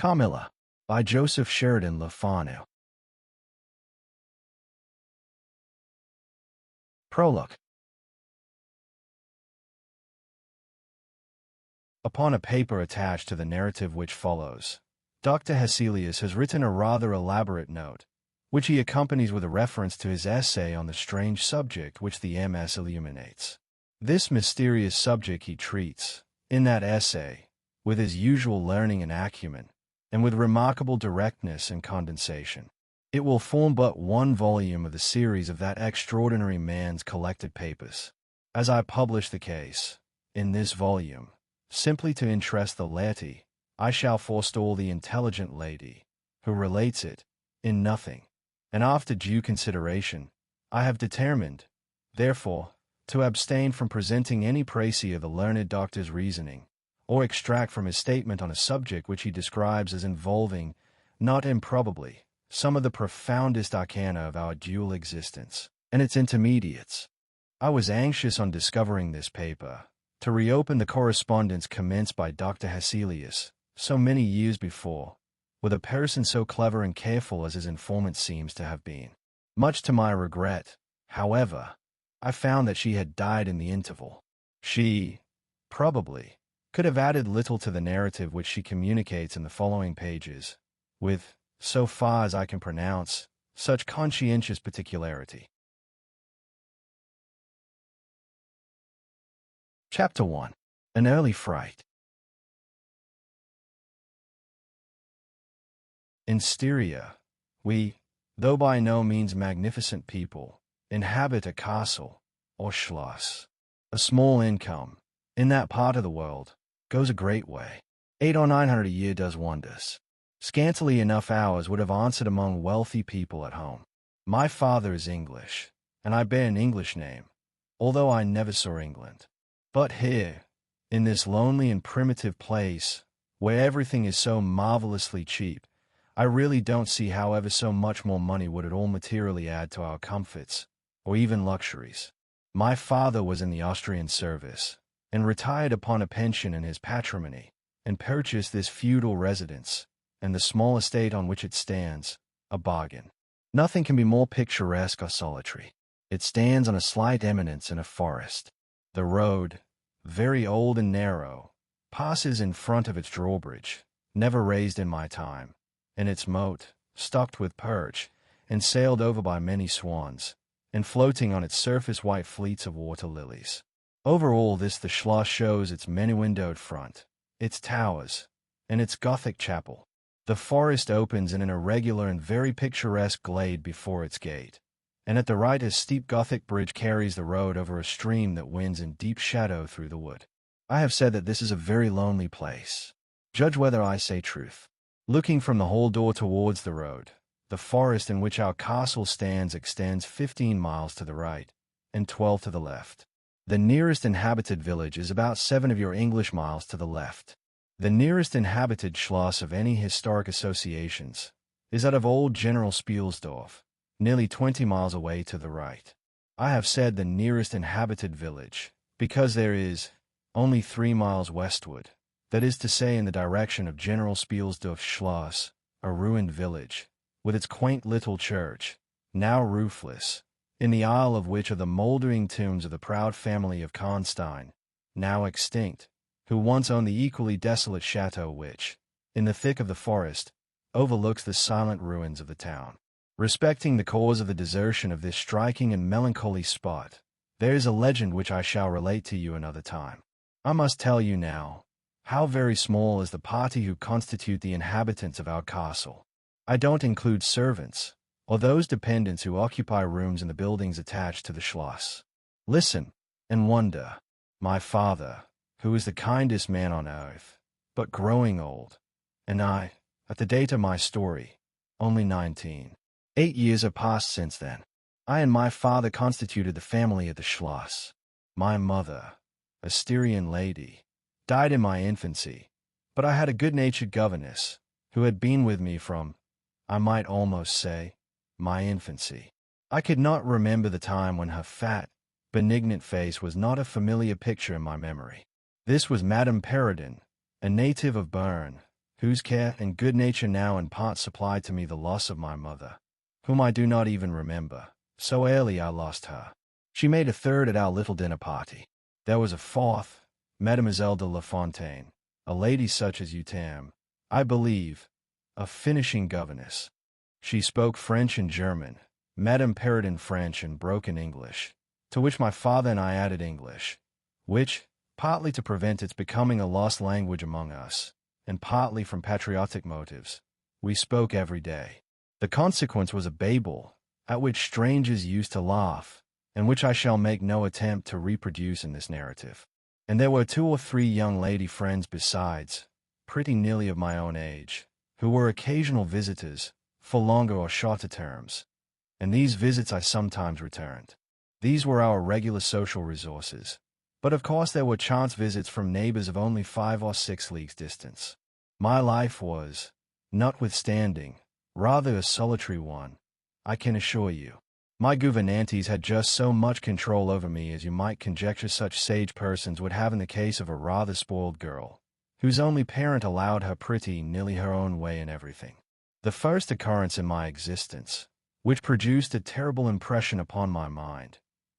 Carmilla, by Joseph Sheridan Le Fanu. Prologue. Upon a paper attached to the narrative which follows, Dr. Hesselius has written a rather elaborate note, which he accompanies with a reference to his essay on the strange subject which the MS illuminates. This mysterious subject he treats, in that essay, with his usual learning and acumen, and with remarkable directness and condensation. It will form but one volume of the series of that extraordinary man's collected papers. As I publish the case, in this volume, simply to interest the laity, I shall forestall the intelligent lady, who relates it, in nothing, and after due consideration, I have determined, therefore, to abstain from presenting any précis of the learned doctor's reasoning, or extract from his statement on a subject which he describes as involving, not improbably, some of the profoundest arcana of our dual existence, and its intermediates. I was anxious on discovering this paper, to reopen the correspondence commenced by Dr. Hesselius, so many years before, with a person so clever and careful as his informant seems to have been. Much to my regret, however, I found that she had died in the interval. She, probably, could have added little to the narrative which she communicates in the following pages, with, so far as I can pronounce, such conscientious particularity. Chapter 1. An Early Fright. In Styria, we, though by no means magnificent people, inhabit a castle, or schloss. A small income, in that part of the world, goes a great way. 800 or 900 a year does wonders. Scantily enough ours would have answered among wealthy people at home. My father is English, and I bear an English name, although I never saw England. But here, in this lonely and primitive place, where everything is so marvelously cheap, I really don't see how ever so much more money would at all materially add to our comforts, or even luxuries. My father was in the Austrian service, and retired upon a pension in his patrimony, and purchased this feudal residence, and the small estate on which it stands, a bargain. Nothing can be more picturesque or solitary. It stands on a slight eminence in a forest. The road, very old and narrow, passes in front of its drawbridge, never raised in my time, and its moat, stocked with perch, and sailed over by many swans, and floating on its surface white fleets of water lilies. Over all this the schloss shows its many-windowed front, its towers, and its Gothic chapel. The forest opens in an irregular and very picturesque glade before its gate, and at the right a steep Gothic bridge carries the road over a stream that winds in deep shadow through the wood. I have said that this is a very lonely place. Judge whether I say truth. Looking from the hall door towards the road, the forest in which our castle stands extends 15 miles to the right, and 12 to the left. The nearest inhabited village is about 7 of your English miles to the left. The nearest inhabited schloss of any historic associations is that of old General Spielsdorf, nearly 20 miles away to the right. I have said the nearest inhabited village, because there is, only 3 miles westward, that is to say in the direction of General Spielsdorf's Schloss, a ruined village, with its quaint little church, now roofless, in the aisle of which are the mouldering tombs of the proud family of Karnstein, now extinct, who once owned the equally desolate chateau which, in the thick of the forest, overlooks the silent ruins of the town. Respecting the cause of the desertion of this striking and melancholy spot, there is a legend which I shall relate to you another time. I must tell you now, how very small is the party who constitute the inhabitants of our castle. I don't include servants, or those dependents who occupy rooms in the buildings attached to the schloss. Listen, and wonder. My father, who is the kindest man on earth, but growing old, and I, at the date of my story, only 19. 8 years have passed since then. I and my father constituted the family at the schloss. My mother, a Styrian lady, died in my infancy, but I had a good-natured governess, who had been with me from, I might almost say, my infancy. I could not remember the time when her fat, benignant face was not a familiar picture in my memory. This was Madame Perodin, a native of Bern, whose care and good nature now in part supplied to me the loss of my mother, whom I do not even remember, so early I lost her. She made a third at our little dinner party. There was a fourth, Mademoiselle de La Fontaine, a lady such as you term, I believe, a finishing governess. She spoke French and German, Madame parrot in French and broken English, to which my father and I added English, which, partly to prevent its becoming a lost language among us, and partly from patriotic motives, we spoke every day. The consequence was a babel, at which strangers used to laugh, and which I shall make no attempt to reproduce in this narrative. And there were 2 or 3 young lady friends besides, pretty nearly of my own age, who were occasional visitors, for longer or shorter terms, and these visits I sometimes returned. These were our regular social resources, but of course there were chance visits from neighbors of only 5 or 6 leagues distance. My life was, notwithstanding, rather a solitary one, I can assure you. My gouvernantes had just so much control over me as you might conjecture such sage persons would have in the case of a rather spoiled girl, whose only parent allowed her pretty nearly her own way in everything. The first occurrence in my existence, which produced a terrible impression upon my mind,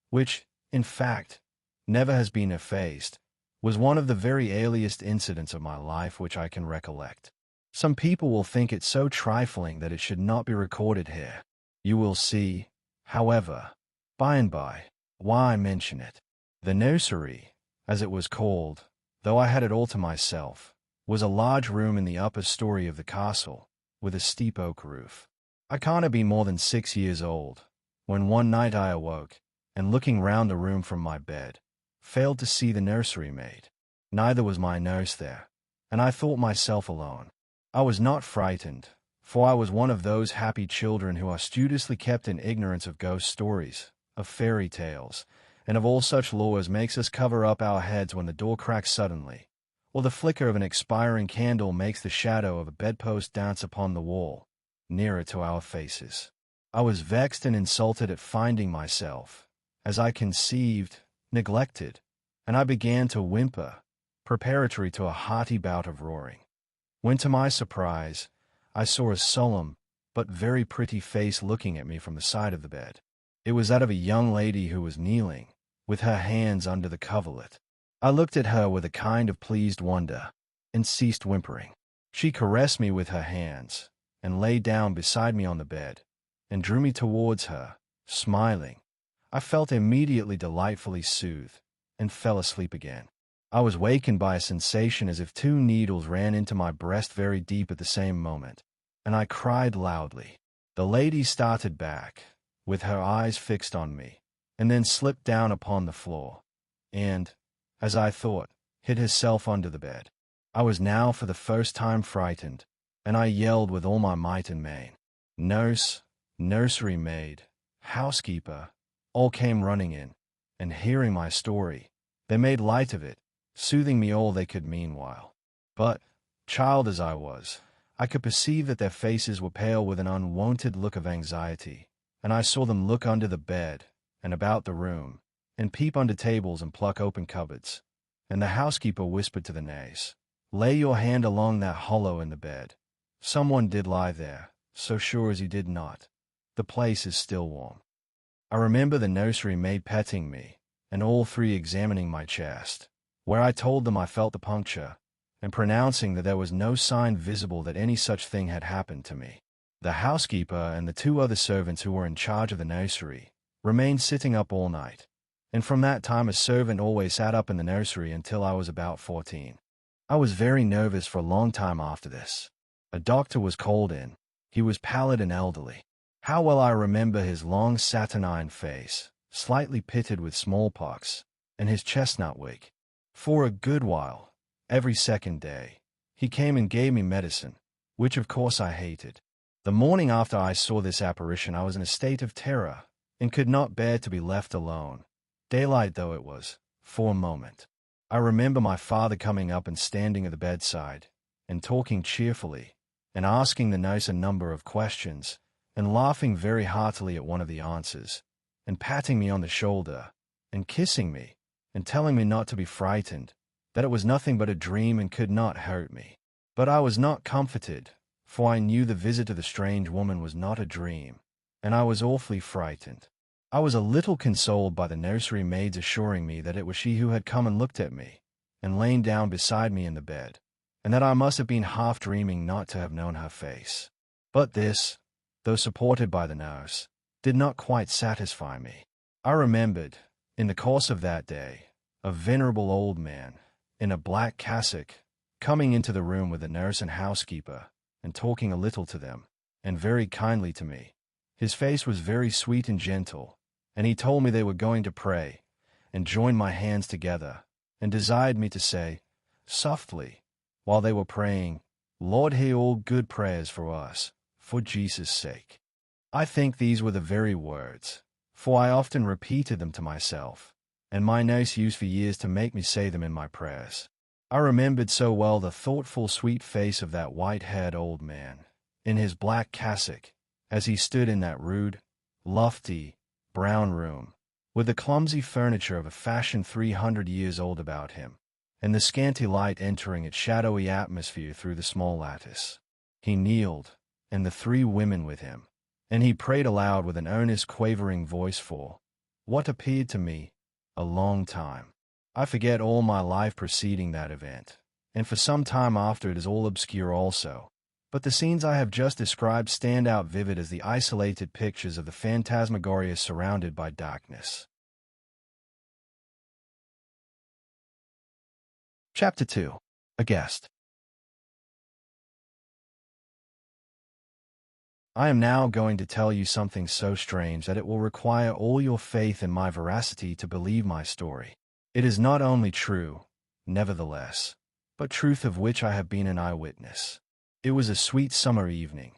which, in fact, never has been effaced, was one of the very earliest incidents of my life which I can recollect. Some people will think it so trifling that it should not be recorded here. You will see, however, by and by, why I mention it. The nursery, as it was called, though I had it all to myself, was a large room in the upper story of the castle, with a steep oak roof. I can't be more than 6 years old, when one night I awoke, and looking round the room from my bed, failed to see the nursery maid. Neither was my nurse there, and I thought myself alone. I was not frightened, for I was one of those happy children who are studiously kept in ignorance of ghost stories, of fairy tales, and of all such lore as makes us cover up our heads when the door cracks suddenly, or the flicker of an expiring candle makes the shadow of a bedpost dance upon the wall, nearer to our faces. I was vexed and insulted at finding myself, as I conceived, neglected, and I began to whimper, preparatory to a hearty bout of roaring, when to my surprise, I saw a solemn, but very pretty face looking at me from the side of the bed. It was that of a young lady who was kneeling, with her hands under the coverlet. I looked at her with a kind of pleased wonder, and ceased whimpering. She caressed me with her hands, and lay down beside me on the bed, and drew me towards her, smiling. I felt immediately delightfully soothed, and fell asleep again. I was wakened by a sensation as if 2 needles ran into my breast very deep at the same moment, and I cried loudly. The lady started back, with her eyes fixed on me, and then slipped down upon the floor, and, as I thought, hid herself under the bed. I was now for the first time frightened, and I yelled with all my might and main. Nurse, nursery maid, housekeeper, all came running in, and hearing my story, they made light of it, soothing me all they could meanwhile. But, child as I was, I could perceive that their faces were pale with an unwonted look of anxiety, and I saw them look under the bed, and about the room, and peep under tables and pluck open cupboards. And the housekeeper whispered to the nurse, "Lay your hand along that hollow in the bed. Someone did lie there, so sure as you did not. The place is still warm." I remember the nursery maid petting me, and all 3 examining my chest, where I told them I felt the puncture, and pronouncing that there was no sign visible that any such thing had happened to me. The housekeeper and the 2 other servants who were in charge of the nursery remained sitting up all night, and from that time a servant always sat up in the nursery until I was about 14. I was very nervous for a long time after this. A doctor was called in. He was pallid and elderly. How well I remember his long saturnine face, slightly pitted with smallpox, and his chestnut wig. For a good while, every second day, he came and gave me medicine, which of course I hated. The morning after I saw this apparition I was in a state of terror, and could not bear to be left alone, daylight though it was, for a moment. I remember my father coming up and standing at the bedside, and talking cheerfully, and asking the nurse a number of questions, and laughing very heartily at one of the answers, and patting me on the shoulder, and kissing me, and telling me not to be frightened, that it was nothing but a dream and could not hurt me. But I was not comforted, for I knew the visit of the strange woman was not a dream, and I was awfully frightened. I was a little consoled by the nursery maids assuring me that it was she who had come and looked at me, and lain down beside me in the bed, and that I must have been half dreaming not to have known her face. But this, though supported by the nurse, did not quite satisfy me. I remembered, in the course of that day, a venerable old man, in a black cassock, coming into the room with the nurse and housekeeper, and talking a little to them, and very kindly to me. His face was very sweet and gentle, and he told me they were going to pray, and joined my hands together, and desired me to say, softly, while they were praying, Lord, hear all good prayers for us, for Jesus' sake. I think these were the very words, for I often repeated them to myself, and my nurse used for years to make me say them in my prayers. I remembered so well the thoughtful, sweet face of that white-haired old man, in his black cassock, as he stood in that rude, lofty, brown room, with the clumsy furniture of a fashion 300 years old about him, and the scanty light entering its shadowy atmosphere through the small lattice. He kneeled, and the 3 women with him, and he prayed aloud with an earnest, quavering voice for what appeared to me a long time. I forget all my life preceding that event, and for some time after it is all obscure also. But the scenes I have just described stand out vivid as the isolated pictures of the phantasmagoria surrounded by darkness. Chapter 2. A Guest. I am now going to tell you something so strange that it will require all your faith in my veracity to believe my story. It is not only true, nevertheless, but truth of which I have been an eyewitness. It was a sweet summer evening,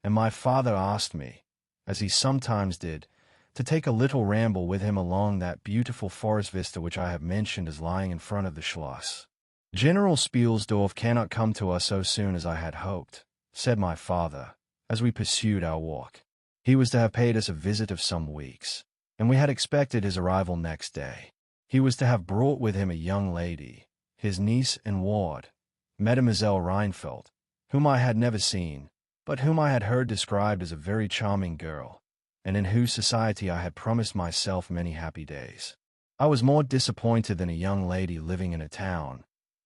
and my father asked me, as he sometimes did, to take a little ramble with him along that beautiful forest vista which I have mentioned as lying in front of the Schloss. General Spielsdorf cannot come to us so soon as I had hoped, said my father, as we pursued our walk. He was to have paid us a visit of some weeks, and we had expected his arrival next day. He was to have brought with him a young lady, his niece and ward, Mademoiselle Reinfeldt, whom I had never seen, but whom I had heard described as a very charming girl, and in whose society I had promised myself many happy days. I was more disappointed than a young lady living in a town,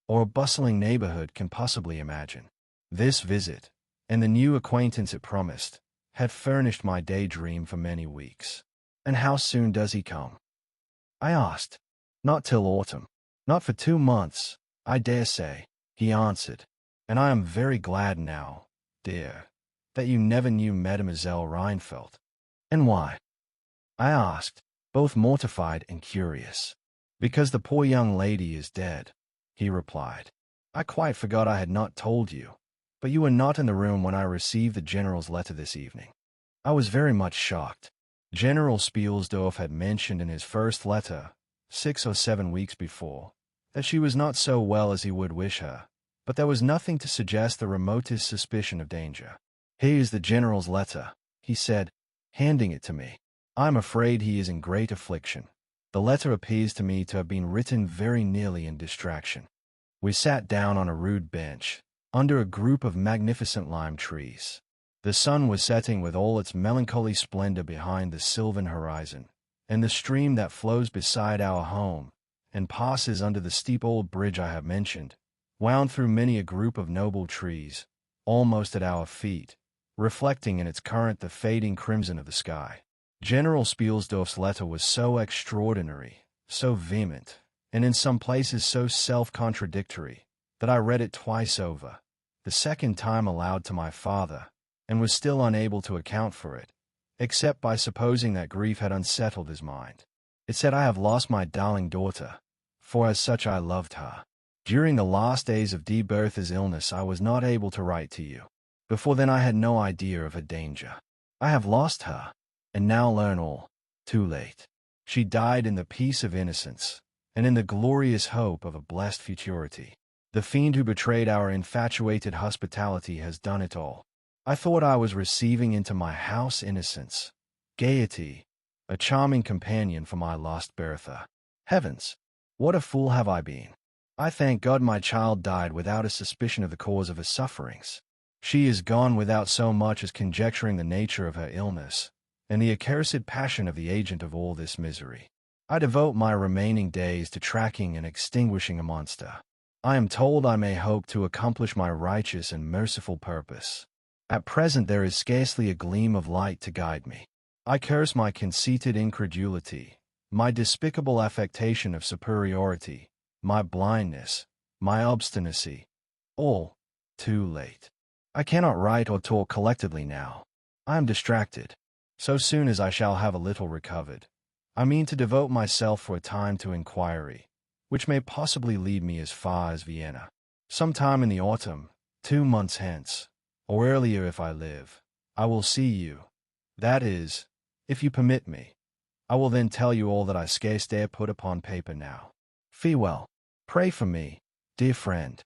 or a bustling neighborhood can possibly imagine. This visit, and the new acquaintance it promised, had furnished my daydream for many weeks. And how soon does he come? I asked. Not till autumn. Not for 2 months, I dare say, he answered. And I am very glad now, dear, that you never knew Mademoiselle Reinfeldt. And why? I asked, both mortified and curious. Because the poor young lady is dead, he replied. I quite forgot I had not told you, but you were not in the room when I received the General's letter this evening. I was very much shocked. General Spielsdorf had mentioned in his first letter, 6 or 7 weeks before, that she was not so well as he would wish her, but there was nothing to suggest the remotest suspicion of danger. Here is the General's letter, he said, handing it to me. I am afraid he is in great affliction. The letter appears to me to have been written very nearly in distraction. We sat down on a rude bench, under a group of magnificent lime trees. The sun was setting with all its melancholy splendor behind the sylvan horizon, and the stream that flows beside our home, and passes under the steep old bridge I have mentioned, wound through many a group of noble trees, almost at our feet, reflecting in its current the fading crimson of the sky. General Spielsdorf's letter was so extraordinary, so vehement, and in some places so self-contradictory, that I read it twice over, the second time aloud to my father, and was still unable to account for it, except by supposing that grief had unsettled his mind. It said, I have lost my darling daughter, for as such I loved her. During the last days of D. Bertha's illness I was not able to write to you. Before then I had no idea of her danger. I have lost her, and now learn all, too late. She died in the peace of innocence, and in the glorious hope of a blessed futurity. The fiend who betrayed our infatuated hospitality has done it all. I thought I was receiving into my house innocence, gaiety, a charming companion for my lost Bertha. Heavens, what a fool have I been! I thank God my child died without a suspicion of the cause of her sufferings. She is gone without so much as conjecturing the nature of her illness, and the accursed passion of the agent of all this misery. I devote my remaining days to tracking and extinguishing a monster. I am told I may hope to accomplish my righteous and merciful purpose. At present there is scarcely a gleam of light to guide me. I curse my conceited incredulity, my despicable affectation of superiority, my blindness, my obstinacy. All too late. I cannot write or talk collectively now. I am distracted. So soon as I shall have a little recovered, I mean to devote myself for a time to inquiry, which may possibly lead me as far as Vienna. Some time in the autumn, 2 months hence, or earlier if I live, I will see you. That is, if you permit me. I will then tell you all that I scarce dare put upon paper now. Farewell. Pray for me, dear friend.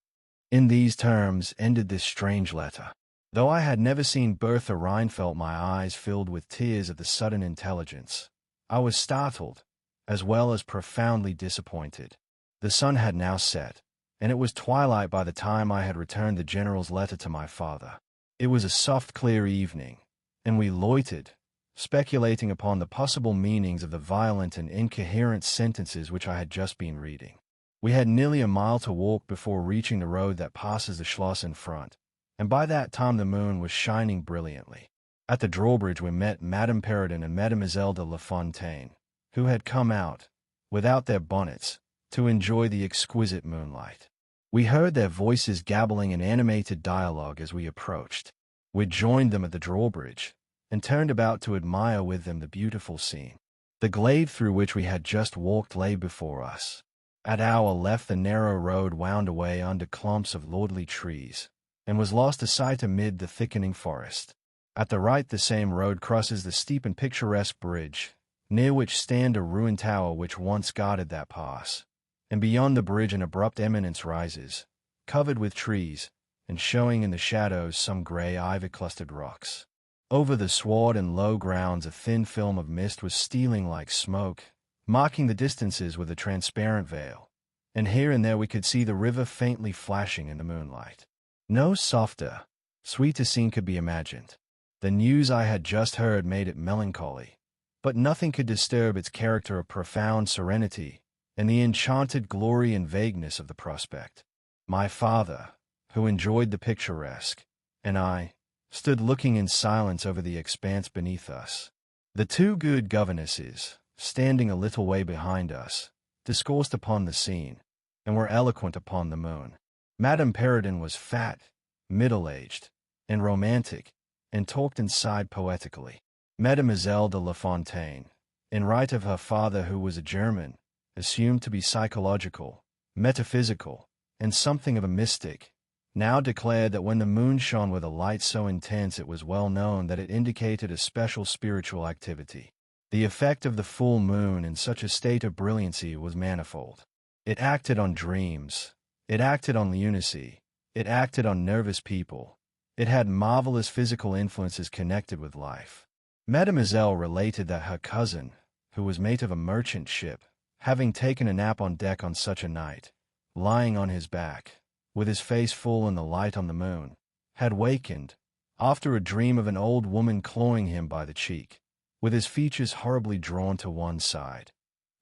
In these terms ended this strange letter. Though I had never seen Bertha Reinfeldt, my eyes filled with tears at the sudden intelligence. I was startled, as well as profoundly disappointed. The sun had now set, and it was twilight by the time I had returned the general's letter to my father. It was a soft, clear evening, and we loitered, speculating upon the possible meanings of the violent and incoherent sentences which I had just been reading. We had nearly a mile to walk before reaching the road that passes the Schloss in front, and by that time the moon was shining brilliantly. At the drawbridge we met Madame Perrodon and Mademoiselle de La Fontaine, who had come out, without their bonnets, to enjoy the exquisite moonlight. We heard their voices gabbling in animated dialogue as we approached. We joined them at the drawbridge, and turned about to admire with them the beautiful scene. The glade through which we had just walked lay before us. At our left the narrow road wound away under clumps of lordly trees, and was lost to sight amid the thickening forest. At the right the same road crosses the steep and picturesque bridge, near which stand a ruined tower which once guarded that pass, and beyond the bridge an abrupt eminence rises, covered with trees, and showing in the shadows some grey ivy-clustered rocks. Over the sward and low grounds a thin film of mist was stealing like smoke, marking the distances with a transparent veil, and here and there we could see the river faintly flashing in the moonlight. No softer, sweeter scene could be imagined. The news I had just heard made it melancholy, but nothing could disturb its character of profound serenity and the enchanted glory and vagueness of the prospect. My father, who enjoyed the picturesque, and I, stood looking in silence over the expanse beneath us. The 2 good governesses, standing a little way behind us, discoursed upon the scene, and were eloquent upon the moon. Madame Perrodon was fat, middle-aged, and romantic, and talked and sighed poetically. Mademoiselle de La Fontaine, in right of her father who was a German, assumed to be psychological, metaphysical, and something of a mystic, now declared that when the moon shone with a light so intense it was well known that it indicated a special spiritual activity. The effect of the full moon in such a state of brilliancy was manifold. It acted on dreams, it acted on lunacy, it acted on nervous people, it had marvelous physical influences connected with life. Mademoiselle related that her cousin, who was mate of a merchant ship, having taken a nap on deck on such a night, lying on his back, with his face full in the light on the moon, had wakened, after a dream of an old woman clawing him by the cheek, with his features horribly drawn to one side,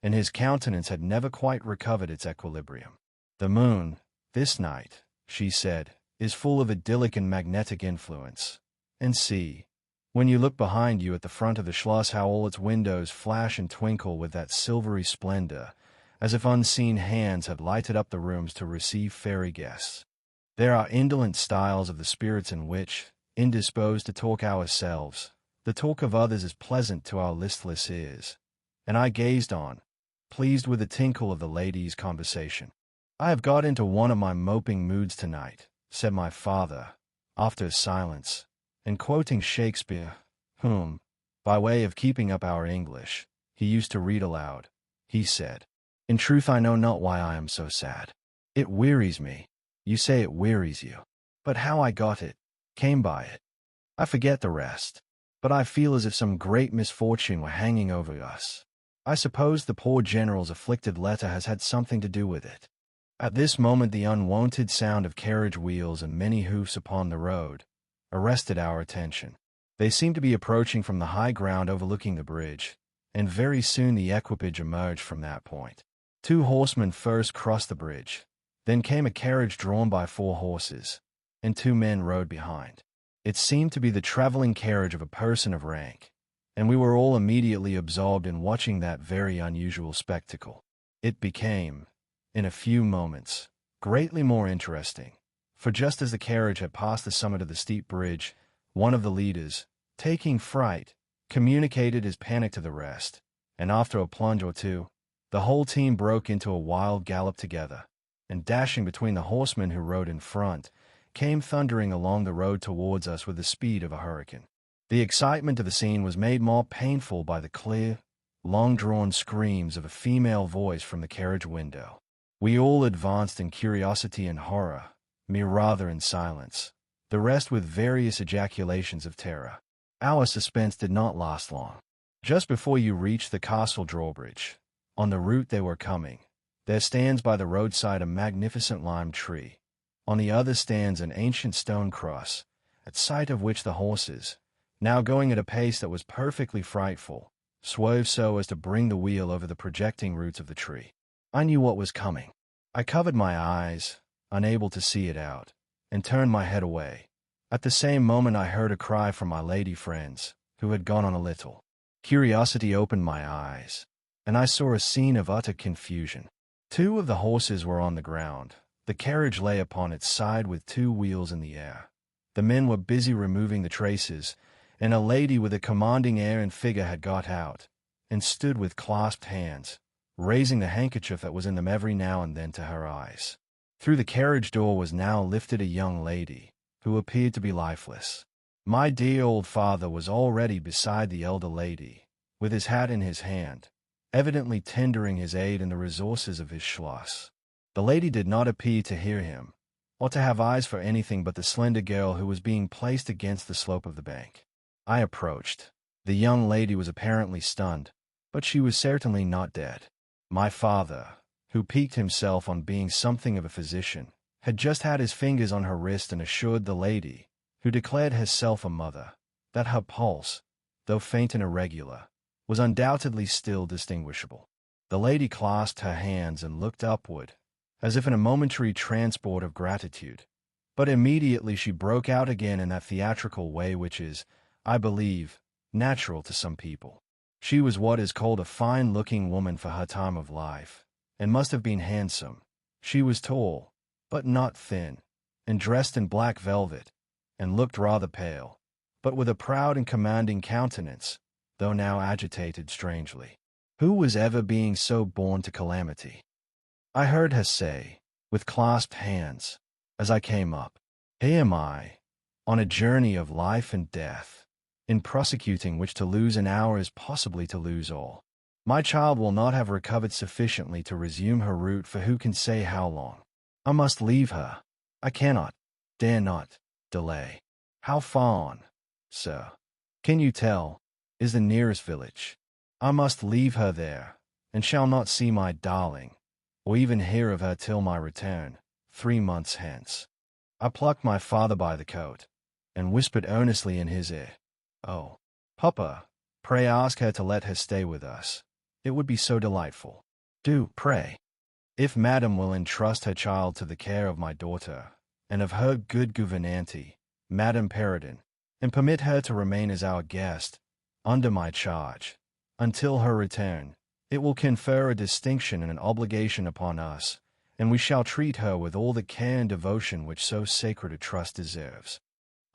and his countenance had never quite recovered its equilibrium. The moon, this night, she said, is full of idyllic and magnetic influence. And see, when you look behind you at the front of the Schloss, how all its windows flash and twinkle with that silvery splendor, as if unseen hands had lighted up the rooms to receive fairy guests. There are indolent styles of the spirits in which, indisposed to talk ourselves, the talk of others is pleasant to our listless ears, and I gazed on, pleased with the tinkle of the ladies' conversation. I have got into one of my moping moods tonight, said my father, after a silence, and quoting Shakespeare, whom, by way of keeping up our English, he used to read aloud, he said, "In truth I know not why I am so sad. It wearies me. You say it wearies you. But how I got it, came by it. I forget the rest, but I feel as if some great misfortune were hanging over us. I suppose the poor general's afflicted letter has had something to do with it. At this moment the unwonted sound of carriage wheels and many hoofs upon the road arrested our attention. They seemed to be approaching from the high ground overlooking the bridge, and very soon the equipage emerged from that point. 2 horsemen first crossed the bridge. Then came a carriage drawn by 4 horses, and 2 men rode behind. It seemed to be the traveling carriage of a person of rank, and we were all immediately absorbed in watching that very unusual spectacle. It became, in a few moments, greatly more interesting, for just as the carriage had passed the summit of the steep bridge, one of the leaders, taking fright, communicated his panic to the rest, and after a plunge or two, the whole team broke into a wild gallop together, and dashing between the horsemen who rode in front, came thundering along the road towards us with the speed of a hurricane. The excitement of the scene was made more painful by the clear, long-drawn screams of a female voice from the carriage window. We all advanced in curiosity and horror, me rather in silence, the rest with various ejaculations of terror. Our suspense did not last long. Just before you reached the castle drawbridge, on the route they were coming, there stands by the roadside a magnificent lime tree. On the other stands an ancient stone cross, at sight of which the horses, now going at a pace that was perfectly frightful, swerved so as to bring the wheel over the projecting roots of the tree. I knew what was coming. I covered my eyes, unable to see it out, and turned my head away. At the same moment I heard a cry from my lady friends, who had gone on a little. Curiosity opened my eyes, and I saw a scene of utter confusion. 2 of the horses were on the ground. The carriage lay upon its side with 2 wheels in the air. The men were busy removing the traces, and a lady with a commanding air and figure had got out, and stood with clasped hands, raising the handkerchief that was in them every now and then to her eyes. Through the carriage door was now lifted a young lady, who appeared to be lifeless. My dear old father was already beside the elder lady, with his hat in his hand, evidently tendering his aid in the resources of his schloss. The lady did not appear to hear him, or to have eyes for anything but the slender girl who was being placed against the slope of the bank. I approached. The young lady was apparently stunned, but she was certainly not dead. My father, who piqued himself on being something of a physician, had just had his fingers on her wrist and assured the lady, who declared herself a mother, that her pulse, though faint and irregular, was undoubtedly still distinguishable. The lady clasped her hands and looked upward, as if in a momentary transport of gratitude, but immediately she broke out again in that theatrical way which is, I believe, natural to some people. She was what is called a fine-looking woman for her time of life, and must have been handsome. She was tall, but not thin, and dressed in black velvet, and looked rather pale, but with a proud and commanding countenance, though now agitated strangely. Who was ever being so born to calamity? I heard her say, with clasped hands, as I came up, "Here am I, on a journey of life and death, in prosecuting which to lose an hour is possibly to lose all. My child will not have recovered sufficiently to resume her route for who can say how long. I must leave her. I cannot, dare not, delay. How far on, sir, can you tell, is the nearest village? I must leave her there, and shall not see my darling, or even hear of her till my return, 3 months hence." I plucked my father by the coat, and whispered earnestly in his ear, "Oh, Papa, pray ask her to let her stay with us. It would be so delightful. Do, pray. If Madame will entrust her child to the care of my daughter, and of her good gouvernante, Madame Predates, and permit her to remain as our guest, under my charge, until her return, it will confer a distinction and an obligation upon us, and we shall treat her with all the care and devotion which so sacred a trust deserves."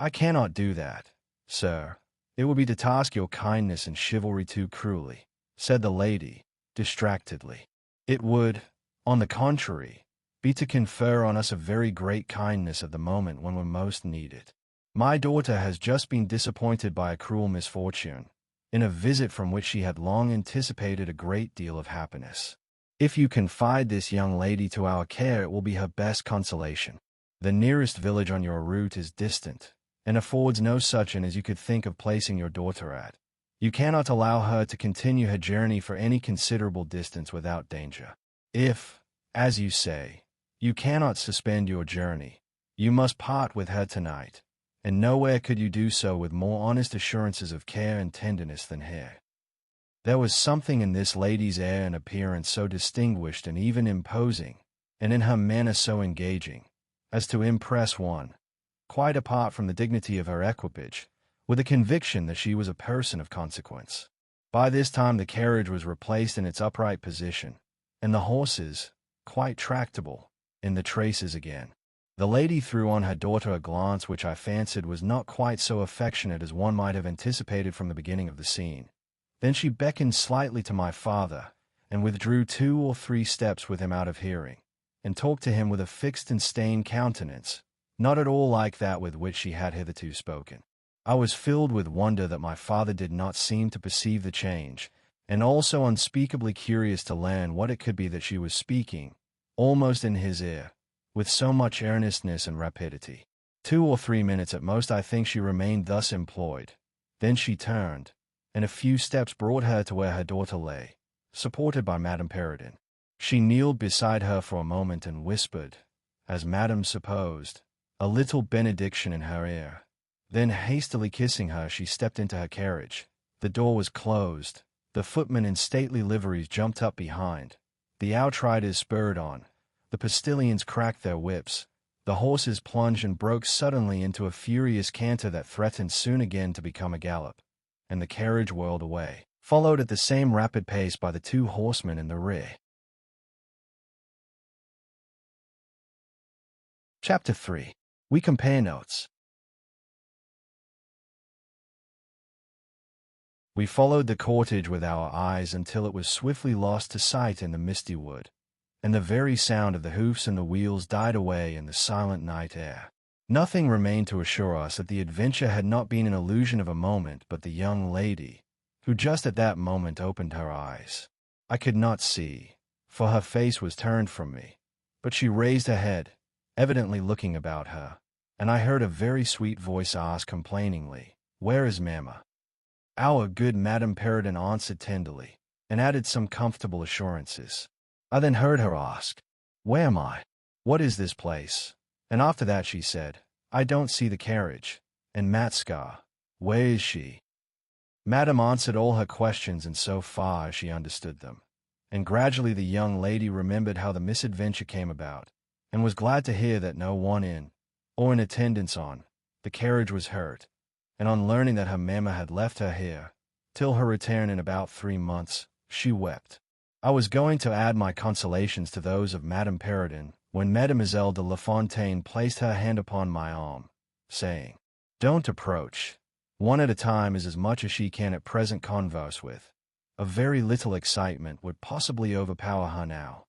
"I cannot do that, sir. It would be to task your kindness and chivalry too cruelly," said the lady, distractedly. "It would, on the contrary, be to confer on us a very great kindness at the moment when we most need it. My daughter has just been disappointed by a cruel misfortune, in a visit from which she had long anticipated a great deal of happiness. If you confide this young lady to our care, it will be her best consolation. The nearest village on your route is distant, and affords no such inn as you could think of placing your daughter at. You cannot allow her to continue her journey for any considerable distance without danger. If, as you say, You cannot suspend your journey. You must part with her tonight, and nowhere could you do so with more honest assurances of care and tenderness than here. There was something in this lady's air and appearance so distinguished and even imposing, and in her manner so engaging, as to impress one, quite apart from the dignity of her equipage, with a conviction that she was a person of consequence. By this time the carriage was replaced in its upright position, and the horses, quite tractable, in the traces again. The lady threw on her daughter a glance which I fancied was not quite so affectionate as one might have anticipated from the beginning of the scene. Then she beckoned slightly to my father, and withdrew 2 or 3 steps with him out of hearing, and talked to him with a fixed and stained countenance, not at all like that with which she had hitherto spoken. I was filled with wonder that my father did not seem to perceive the change, and also unspeakably curious to learn what it could be that she was speaking, almost in his ear, with so much earnestness and rapidity. 2 or 3 minutes at most I think she remained thus employed. Then she turned, and a few steps brought her to where her daughter lay, supported by Madame Perrodin. She kneeled beside her for a moment and whispered, as Madame supposed, a little benediction in her ear. Then hastily kissing her she stepped into her carriage. The door was closed, the footmen in stately liveries jumped up behind, the outriders spurred on, the postilions cracked their whips, the horses plunged and broke suddenly into a furious canter that threatened soon again to become a gallop, and the carriage whirled away, followed at the same rapid pace by the 2 horsemen in the rear. Chapter 3. We compare notes. We followed the cortege with our eyes until it was swiftly lost to sight in the misty wood, and the very sound of the hoofs and the wheels died away in the silent night air. Nothing remained to assure us that the adventure had not been an illusion of a moment but the young lady, who just at that moment opened her eyes. I could not see, for her face was turned from me, but she raised her head, evidently looking about her, and I heard a very sweet voice ask complainingly, "Where is Mamma?" Our good Madame Perrodin answered tenderly, and added some comfortable assurances. I then heard her ask, "Where am I? What is this place?" And after that she said, "I don't see the carriage. And Matska, where is she?" Madame answered all her questions in so far as she understood them, and gradually the young lady remembered how the misadventure came about, and was glad to hear that no one in, or in attendance on, the carriage was hurt, and on learning that her mamma had left her here, till her return in about 3 months, she wept. I was going to add my consolations to those of Madame Perrodin, when Mademoiselle de La Fontaine placed her hand upon my arm, saying, "Don't approach. One at a time is as much as she can at present converse with. A very little excitement would possibly overpower her now.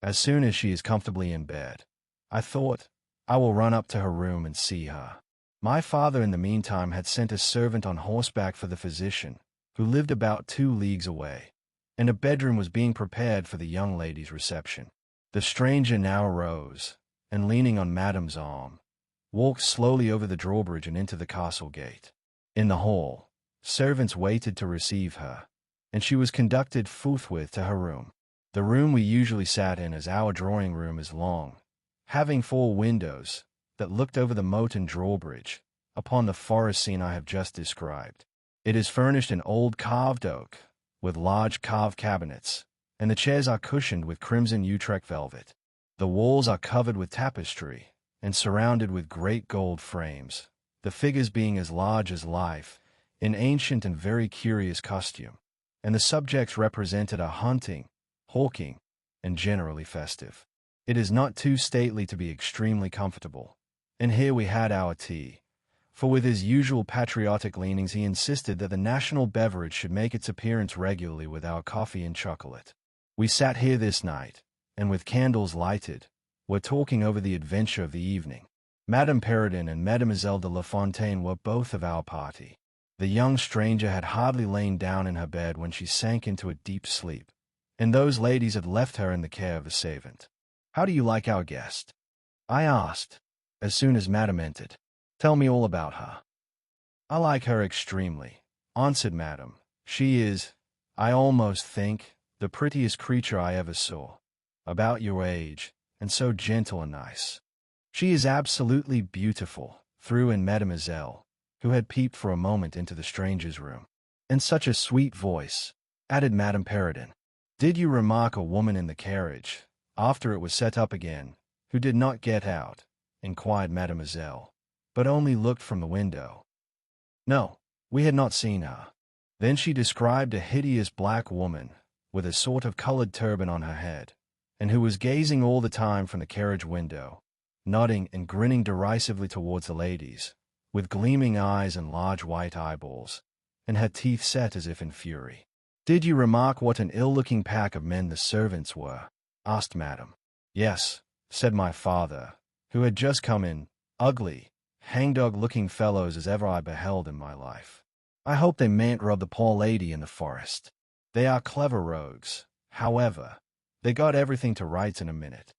As soon as she is comfortably in bed, I thought, I will run up to her room and see her." My father in the meantime had sent a servant on horseback for the physician, who lived about 2 leagues away, and a bedroom was being prepared for the young lady's reception. The stranger now arose, and leaning on Madame's arm, walked slowly over the drawbridge and into the castle gate. In the hall, servants waited to receive her, and she was conducted forthwith to her room. The room we usually sat in, as our drawing-room is long, having 4 windows, that looked over the moat and drawbridge, upon the forest scene I have just described. It is furnished in old carved oak, with large carved cabinets, and the chairs are cushioned with crimson Utrecht velvet. The walls are covered with tapestry, and surrounded with great gold frames, the figures being as large as life, in ancient and very curious costume, and the subjects represented are hunting, hawking, and generally festive. It is not too stately to be extremely comfortable, and here we had our tea, for with his usual patriotic leanings he insisted that the national beverage should make its appearance regularly with our coffee and chocolate. We sat here this night, and with candles lighted, were talking over the adventure of the evening. Madame Perrodin and Mademoiselle de La Fontaine were both of our party. The young stranger had hardly lain down in her bed when she sank into a deep sleep, and those ladies had left her in the care of a servant. "How do you like our guest?" I asked, as soon as Madame entered. "Tell me all about her." "I like her extremely," answered Madame. "She is, I almost think, the prettiest creature I ever saw. About your age, and so gentle and nice. She is absolutely beautiful, threw in Mademoiselle, who had peeped for a moment into the stranger's room. And such a sweet voice, added Madame Perrodin. Did you remark a woman in the carriage, after it was set up again, who did not get out? Inquired Mademoiselle, but only looked from the window. No, we had not seen her. Then she described a hideous black woman, with a sort of colored turban on her head, and who was gazing all the time from the carriage window, nodding and grinning derisively towards the ladies, with gleaming eyes and large white eyeballs, and her teeth set as if in fury. Did you remark what an ill-looking pack of men the servants were? Asked Madame. Yes, said my father, who had just come in, ugly, hangdog-looking fellows as ever I beheld in my life. I hope they mayn't rob the poor lady in the forest. They are clever rogues, however. They got everything to rights in a minute.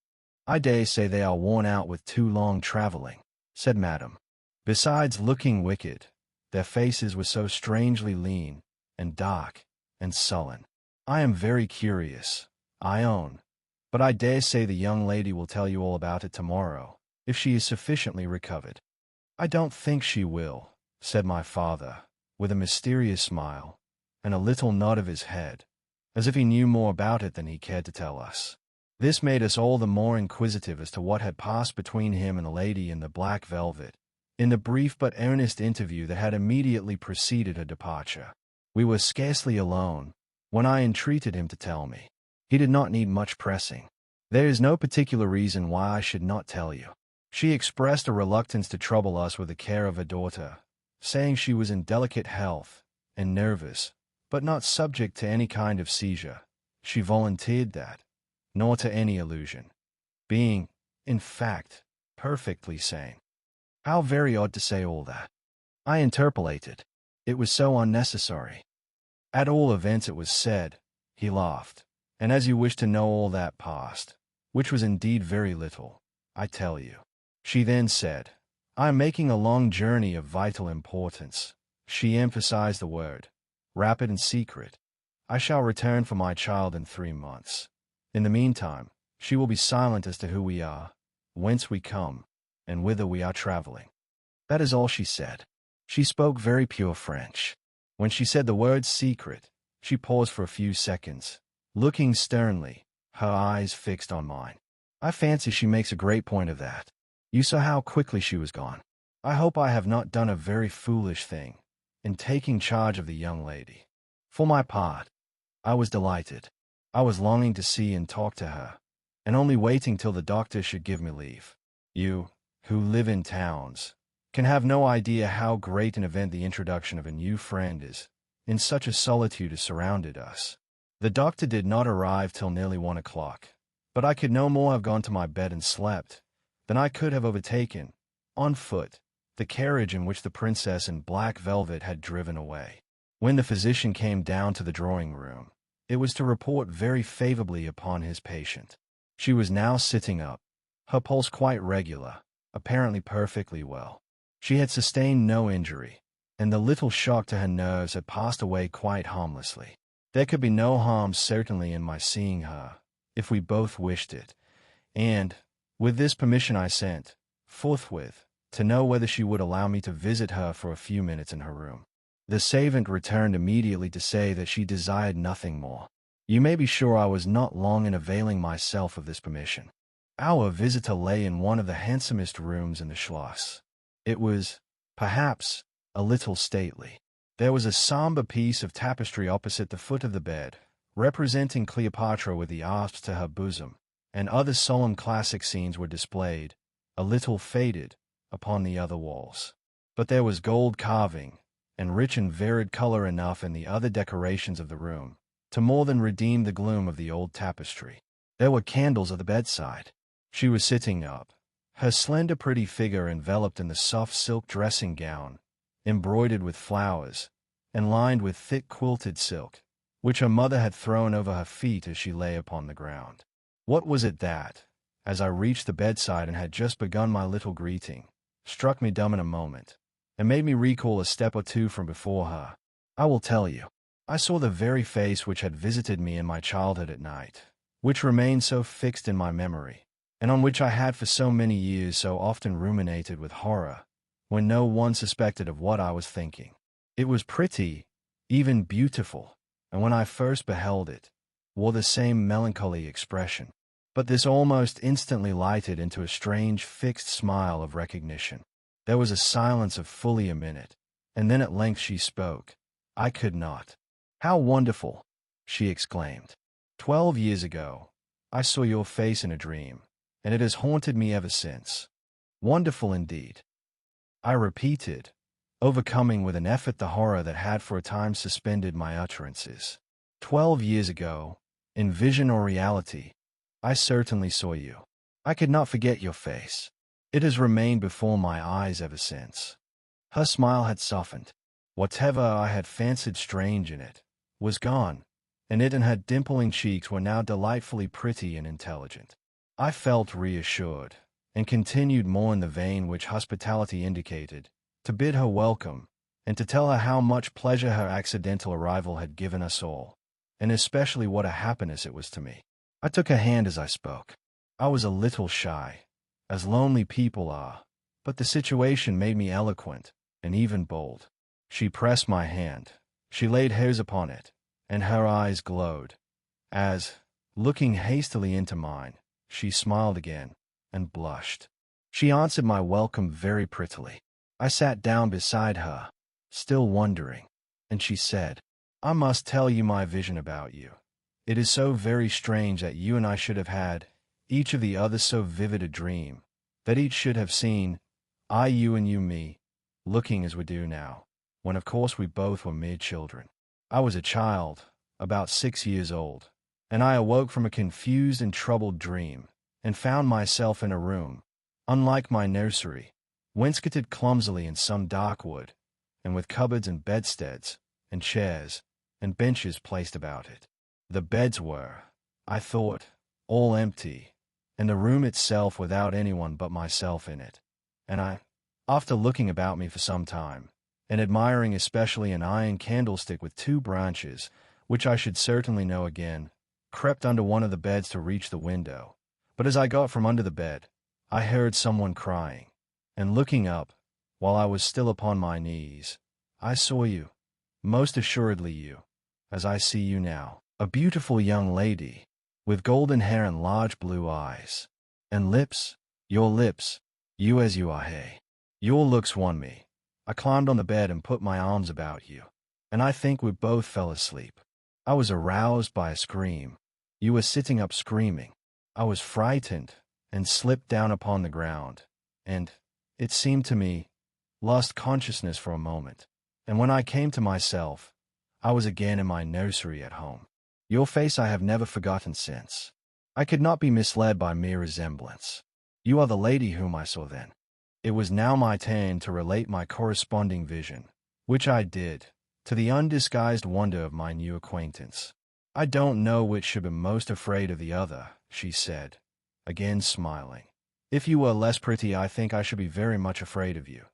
I dare say they are worn out with too long traveling, said Madame. Besides looking wicked, their faces were so strangely lean, and dark, and sullen. I am very curious, I own, but I dare say the young lady will tell you all about it tomorrow, if she is sufficiently recovered. I don't think she will, said my father, with a mysterious smile, and a little nod of his head, as if he knew more about it than he cared to tell us. This made us all the more inquisitive as to what had passed between him and the lady in the black velvet, in the brief but earnest interview that had immediately preceded her departure. We were scarcely alone, when I entreated him to tell me. He did not need much pressing. There is no particular reason why I should not tell you. She expressed a reluctance to trouble us with the care of her daughter, saying she was in delicate health, and nervous, but not subject to any kind of seizure. She volunteered that, nor to any illusion, being, in fact, perfectly sane. How very odd to say all that. I interpolated. It was so unnecessary. At all events it was said, he laughed, and as you wish to know all that passed, which was indeed very little, I tell you. She then said, I am making a long journey of vital importance. She emphasized the word, rapid and secret. I shall return for my child in 3 months. In the meantime, she will be silent as to who we are, whence we come, and whither we are traveling. That is all she said. She spoke very pure French. When she said the word secret, she paused for a few seconds, looking sternly, her eyes fixed on mine. I fancy she makes a great point of that. You saw how quickly she was gone. I hope I have not done a very foolish thing in taking charge of the young lady. For my part, I was delighted. I was longing to see and talk to her, and only waiting till the doctor should give me leave. You, who live in towns, can have no idea how great an event the introduction of a new friend is, in such a solitude as surrounded us. The doctor did not arrive till nearly 1 o'clock, but I could no more have gone to my bed and slept than I could have overtaken, on foot, the carriage in which the princess in black velvet had driven away. When the physician came down to the drawing-room, it was to report very favorably upon his patient. She was now sitting up, her pulse quite regular, apparently perfectly well. She had sustained no injury, and the little shock to her nerves had passed away quite harmlessly. There could be no harm certainly in my seeing her, if we both wished it, and, with this permission I sent, forthwith, to know whether she would allow me to visit her for a few minutes in her room. The servant returned immediately to say that she desired nothing more. You may be sure I was not long in availing myself of this permission. Our visitor lay in one of the handsomest rooms in the Schloss. It was, perhaps, a little stately. There was a somber piece of tapestry opposite the foot of the bed, representing Cleopatra with the asps to her bosom, and other solemn classic scenes were displayed, a little faded, upon the other walls. But there was gold carving, and rich and varied color enough in the other decorations of the room, to more than redeem the gloom of the old tapestry. There were candles at the bedside. She was sitting up, her slender pretty figure enveloped in the soft silk dressing gown, embroidered with flowers, and lined with thick quilted silk, which her mother had thrown over her feet as she lay upon the ground. What was it that, as I reached the bedside and had just begun my little greeting, struck me dumb in a moment, and made me recall a step or two from before her? I will tell you. I saw the very face which had visited me in my childhood at night, which remained so fixed in my memory, and on which I had for so many years so often ruminated with horror, when no one suspected of what I was thinking. It was pretty, even beautiful, and when I first beheld it, wore the same melancholy expression. But this almost instantly lighted into a strange fixed smile of recognition. There was a silence of fully a minute, and then at length she spoke. I could not. "How wonderful!" she exclaimed. "12 years ago, I saw your face in a dream, and it has haunted me ever since." "Wonderful indeed," I repeated, overcoming with an effort the horror that had for a time suspended my utterances. 12 years ago, in vision or reality, I certainly saw you. I could not forget your face. It has remained before my eyes ever since." Her smile had softened. Whatever I had fancied strange in it was gone, and it and her dimpling cheeks were now delightfully pretty and intelligent. I felt reassured, and continued more in the vein which hospitality indicated, to bid her welcome, and to tell her how much pleasure her accidental arrival had given us all, and especially what a happiness it was to me. I took her hand as I spoke. I was a little shy, as lonely people are, but the situation made me eloquent, and even bold. She pressed my hand, she laid hers upon it, and her eyes glowed, as, looking hastily into mine, she smiled again, and blushed. She answered my welcome very prettily. I sat down beside her, still wondering, and she said, "I must tell you my vision about you. It is so very strange that you and I should have had, each of the other so vivid a dream, that each should have seen, I you and you me, looking as we do now, when of course we both were mere children. I was a child, about 6 years old, and I awoke from a confused and troubled dream, and found myself in a room, unlike my nursery, wainscoted clumsily in some dark wood, and with cupboards and bedsteads, and chairs, and benches placed about it. The beds were, I thought, all empty, and the room itself without anyone but myself in it. And I, after looking about me for some time, and admiring especially an iron candlestick with 2 branches, which I should certainly know again, crept under one of the beds to reach the window. But as I got from under the bed, I heard someone crying, and looking up, while I was still upon my knees, I saw you, most assuredly you, as I see you now, a beautiful young lady, with golden hair and large blue eyes, and lips, your lips, you as you are, hey. Your looks won me. I climbed on the bed and put my arms about you, and I think we both fell asleep. I was aroused by a scream. You were sitting up screaming. I was frightened, and slipped down upon the ground, and, it seemed to me, lost consciousness for a moment, and when I came to myself, I was again in my nursery at home. Your face I have never forgotten since. I could not be misled by mere resemblance. You are the lady whom I saw then. It was now my turn to relate my corresponding vision, which I did, to the undisguised wonder of my new acquaintance. "I don't know which should be most afraid of the other," she said, again smiling. "If you were less pretty, I think I should be very much afraid of you.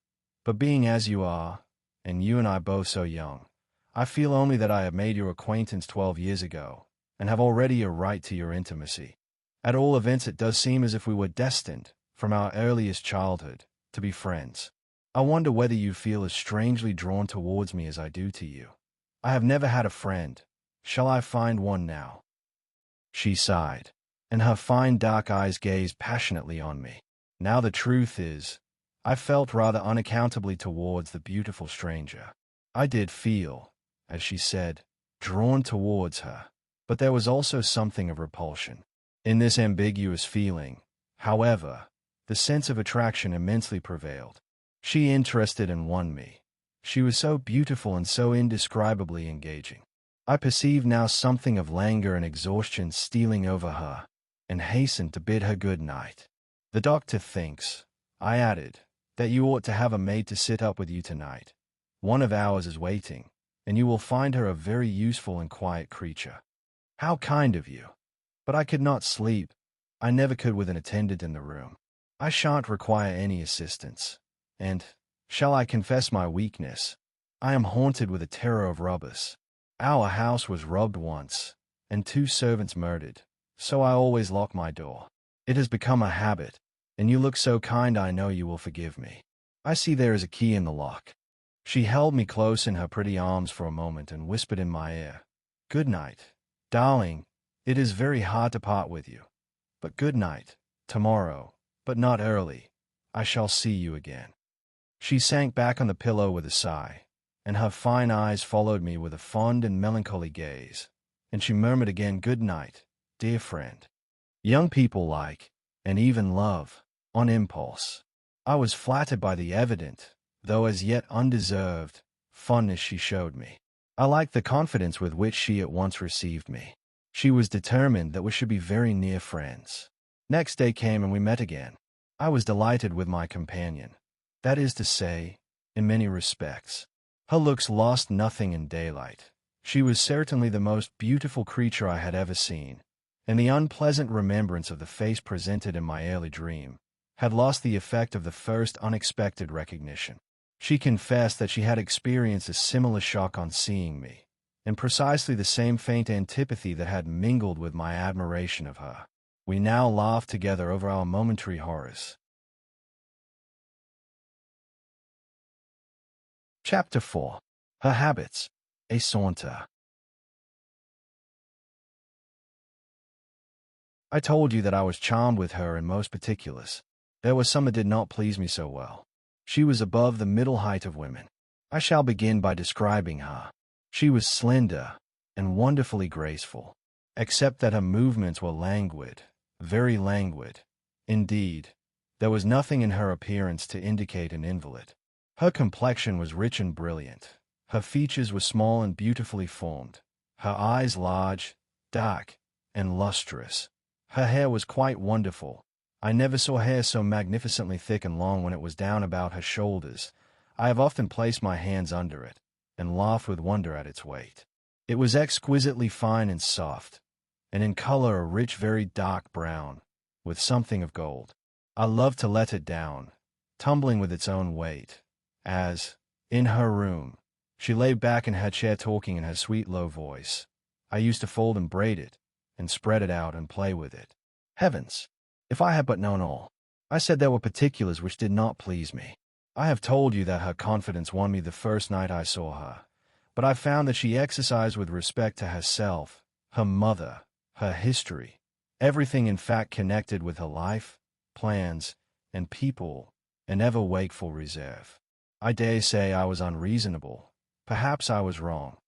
But being as you are, and you and I both so young, I feel only that I have made your acquaintance 12 years ago, and have already a right to your intimacy. At all events, it does seem as if we were destined, from our earliest childhood, to be friends. I wonder whether you feel as strangely drawn towards me as I do to you. I have never had a friend. Shall I find one now?" She sighed, and her fine dark eyes gazed passionately on me. Now the truth is, I felt rather unaccountably towards the beautiful stranger. I did feel, as she said, drawn towards her, but there was also something of repulsion. In this ambiguous feeling, however, the sense of attraction immensely prevailed. She interested and won me. She was so beautiful and so indescribably engaging. I perceived now something of languor and exhaustion stealing over her, and hastened to bid her good night. "The doctor thinks," I added, "that you ought to have a maid to sit up with you tonight. One of ours is waiting, and you will find her a very useful and quiet creature." "How kind of you!" But I could not sleep. I never could with an attendant in the room. I shan't require any assistance, and, shall I confess my weakness, I am haunted with a terror of robbers. Our house was robbed once, and 2 servants murdered, so I always lock my door. It has become a habit, and you look so kind I know you will forgive me. I see there is a key in the lock." She held me close in her pretty arms for a moment and whispered in my ear, "Good night, darling. It is very hard to part with you. But good night. Tomorrow, but not early, I shall see you again." She sank back on the pillow with a sigh, and her fine eyes followed me with a fond and melancholy gaze, and she murmured again, "Good night, dear friend." Young people like, and even love, on impulse. I was flattered by the evident, though as yet undeserved, fondness she showed me. I liked the confidence with which she at once received me. She was determined that we should be very near friends. Next day came and we met again. I was delighted with my companion. That is to say, in many respects. Her looks lost nothing in daylight. She was certainly the most beautiful creature I had ever seen, and the unpleasant remembrance of the face presented in my early dream had lost the effect of the first unexpected recognition. She confessed that she had experienced a similar shock on seeing me, and precisely the same faint antipathy that had mingled with my admiration of her. We now laughed together over our momentary horrors. Chapter 4. Her Habits. A Saunter. I told you that I was charmed with her in most particulars. There were some that did not please me so well. She was above the middle height of women. I shall begin by describing her. She was slender and wonderfully graceful, except that her movements were languid, very languid. Indeed, there was nothing in her appearance to indicate an invalid. Her complexion was rich and brilliant. Her features were small and beautifully formed. Her eyes large, dark, and lustrous. Her hair was quite wonderful. I never saw hair so magnificently thick and long when it was down about her shoulders. I have often placed my hands under it, and laughed with wonder at its weight. It was exquisitely fine and soft, and in color a rich, very dark brown, with something of gold. I loved to let it down, tumbling with its own weight, as, in her room, she lay back in her chair talking in her sweet low voice. I used to fold and braid it, and spread it out and play with it. Heavens! If I had but known all! I said there were particulars which did not please me. I have told you that her confidence won me the first night I saw her, but I found that she exercised with respect to herself, her mother, her history, everything in fact connected with her life, plans, and people, an ever-wakeful reserve. I dare say I was unreasonable. Perhaps I was wrong.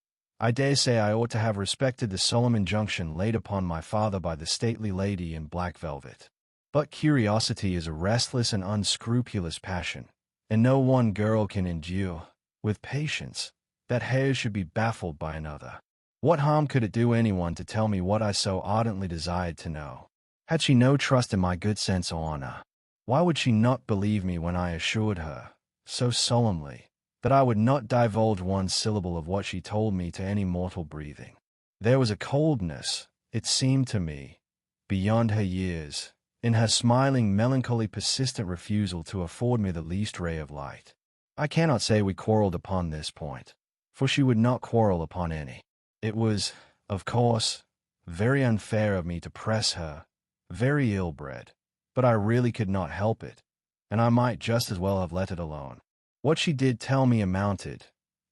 I dare say I ought to have respected the solemn injunction laid upon my father by the stately lady in black velvet. But curiosity is a restless and unscrupulous passion, and no one girl can endure, with patience, that hers should be baffled by another. What harm could it do anyone to tell me what I so ardently desired to know? Had she no trust in my good sense or honor? Why would she not believe me when I assured her, so solemnly, that I would not divulge one syllable of what she told me to any mortal breathing? There was a coldness, it seemed to me, beyond her years, in her smiling, melancholy, persistent refusal to afford me the least ray of light. I cannot say we quarreled upon this point, for she would not quarrel upon any. It was, of course, very unfair of me to press her, very ill-bred, but I really could not help it, and I might just as well have let it alone. What she did tell me amounted,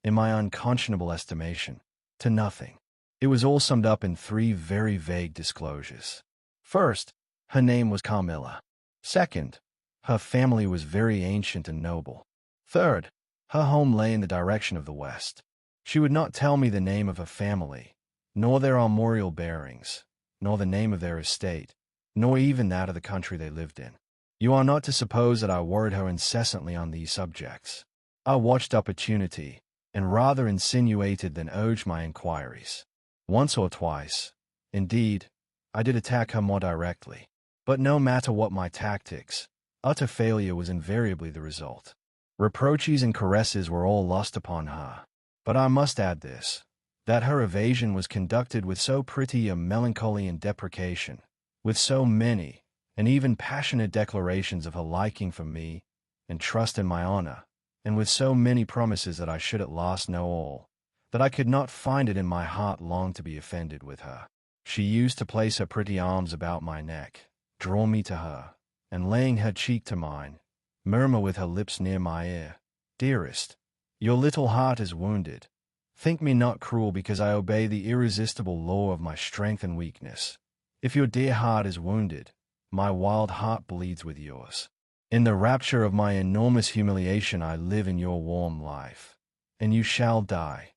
in my unconscionable estimation, to nothing. It was all summed up in 3 very vague disclosures. First, her name was Carmilla. Second, her family was very ancient and noble. Third, her home lay in the direction of the west. She would not tell me the name of her family, nor their armorial bearings, nor the name of their estate, nor even that of the country they lived in. You are not to suppose that I worried her incessantly on these subjects. I watched opportunity, and rather insinuated than urged my inquiries. Once or twice, indeed, I did attack her more directly. But no matter what my tactics, utter failure was invariably the result. Reproaches and caresses were all lost upon her. But I must add this, that her evasion was conducted with so pretty a melancholy and deprecation, with so many, and even passionate declarations of her liking for me, and trust in my honor, and with so many promises that I should at last know all, that I could not find it in my heart long to be offended with her. She used to place her pretty arms about my neck, draw me to her, and laying her cheek to mine, murmur with her lips near my ear, "Dearest, your little heart is wounded. Think me not cruel because I obey the irresistible law of my strength and weakness. If your dear heart is wounded, my wild heart bleeds with yours. In the rapture of my enormous humiliation I live in your warm life, and you shall die,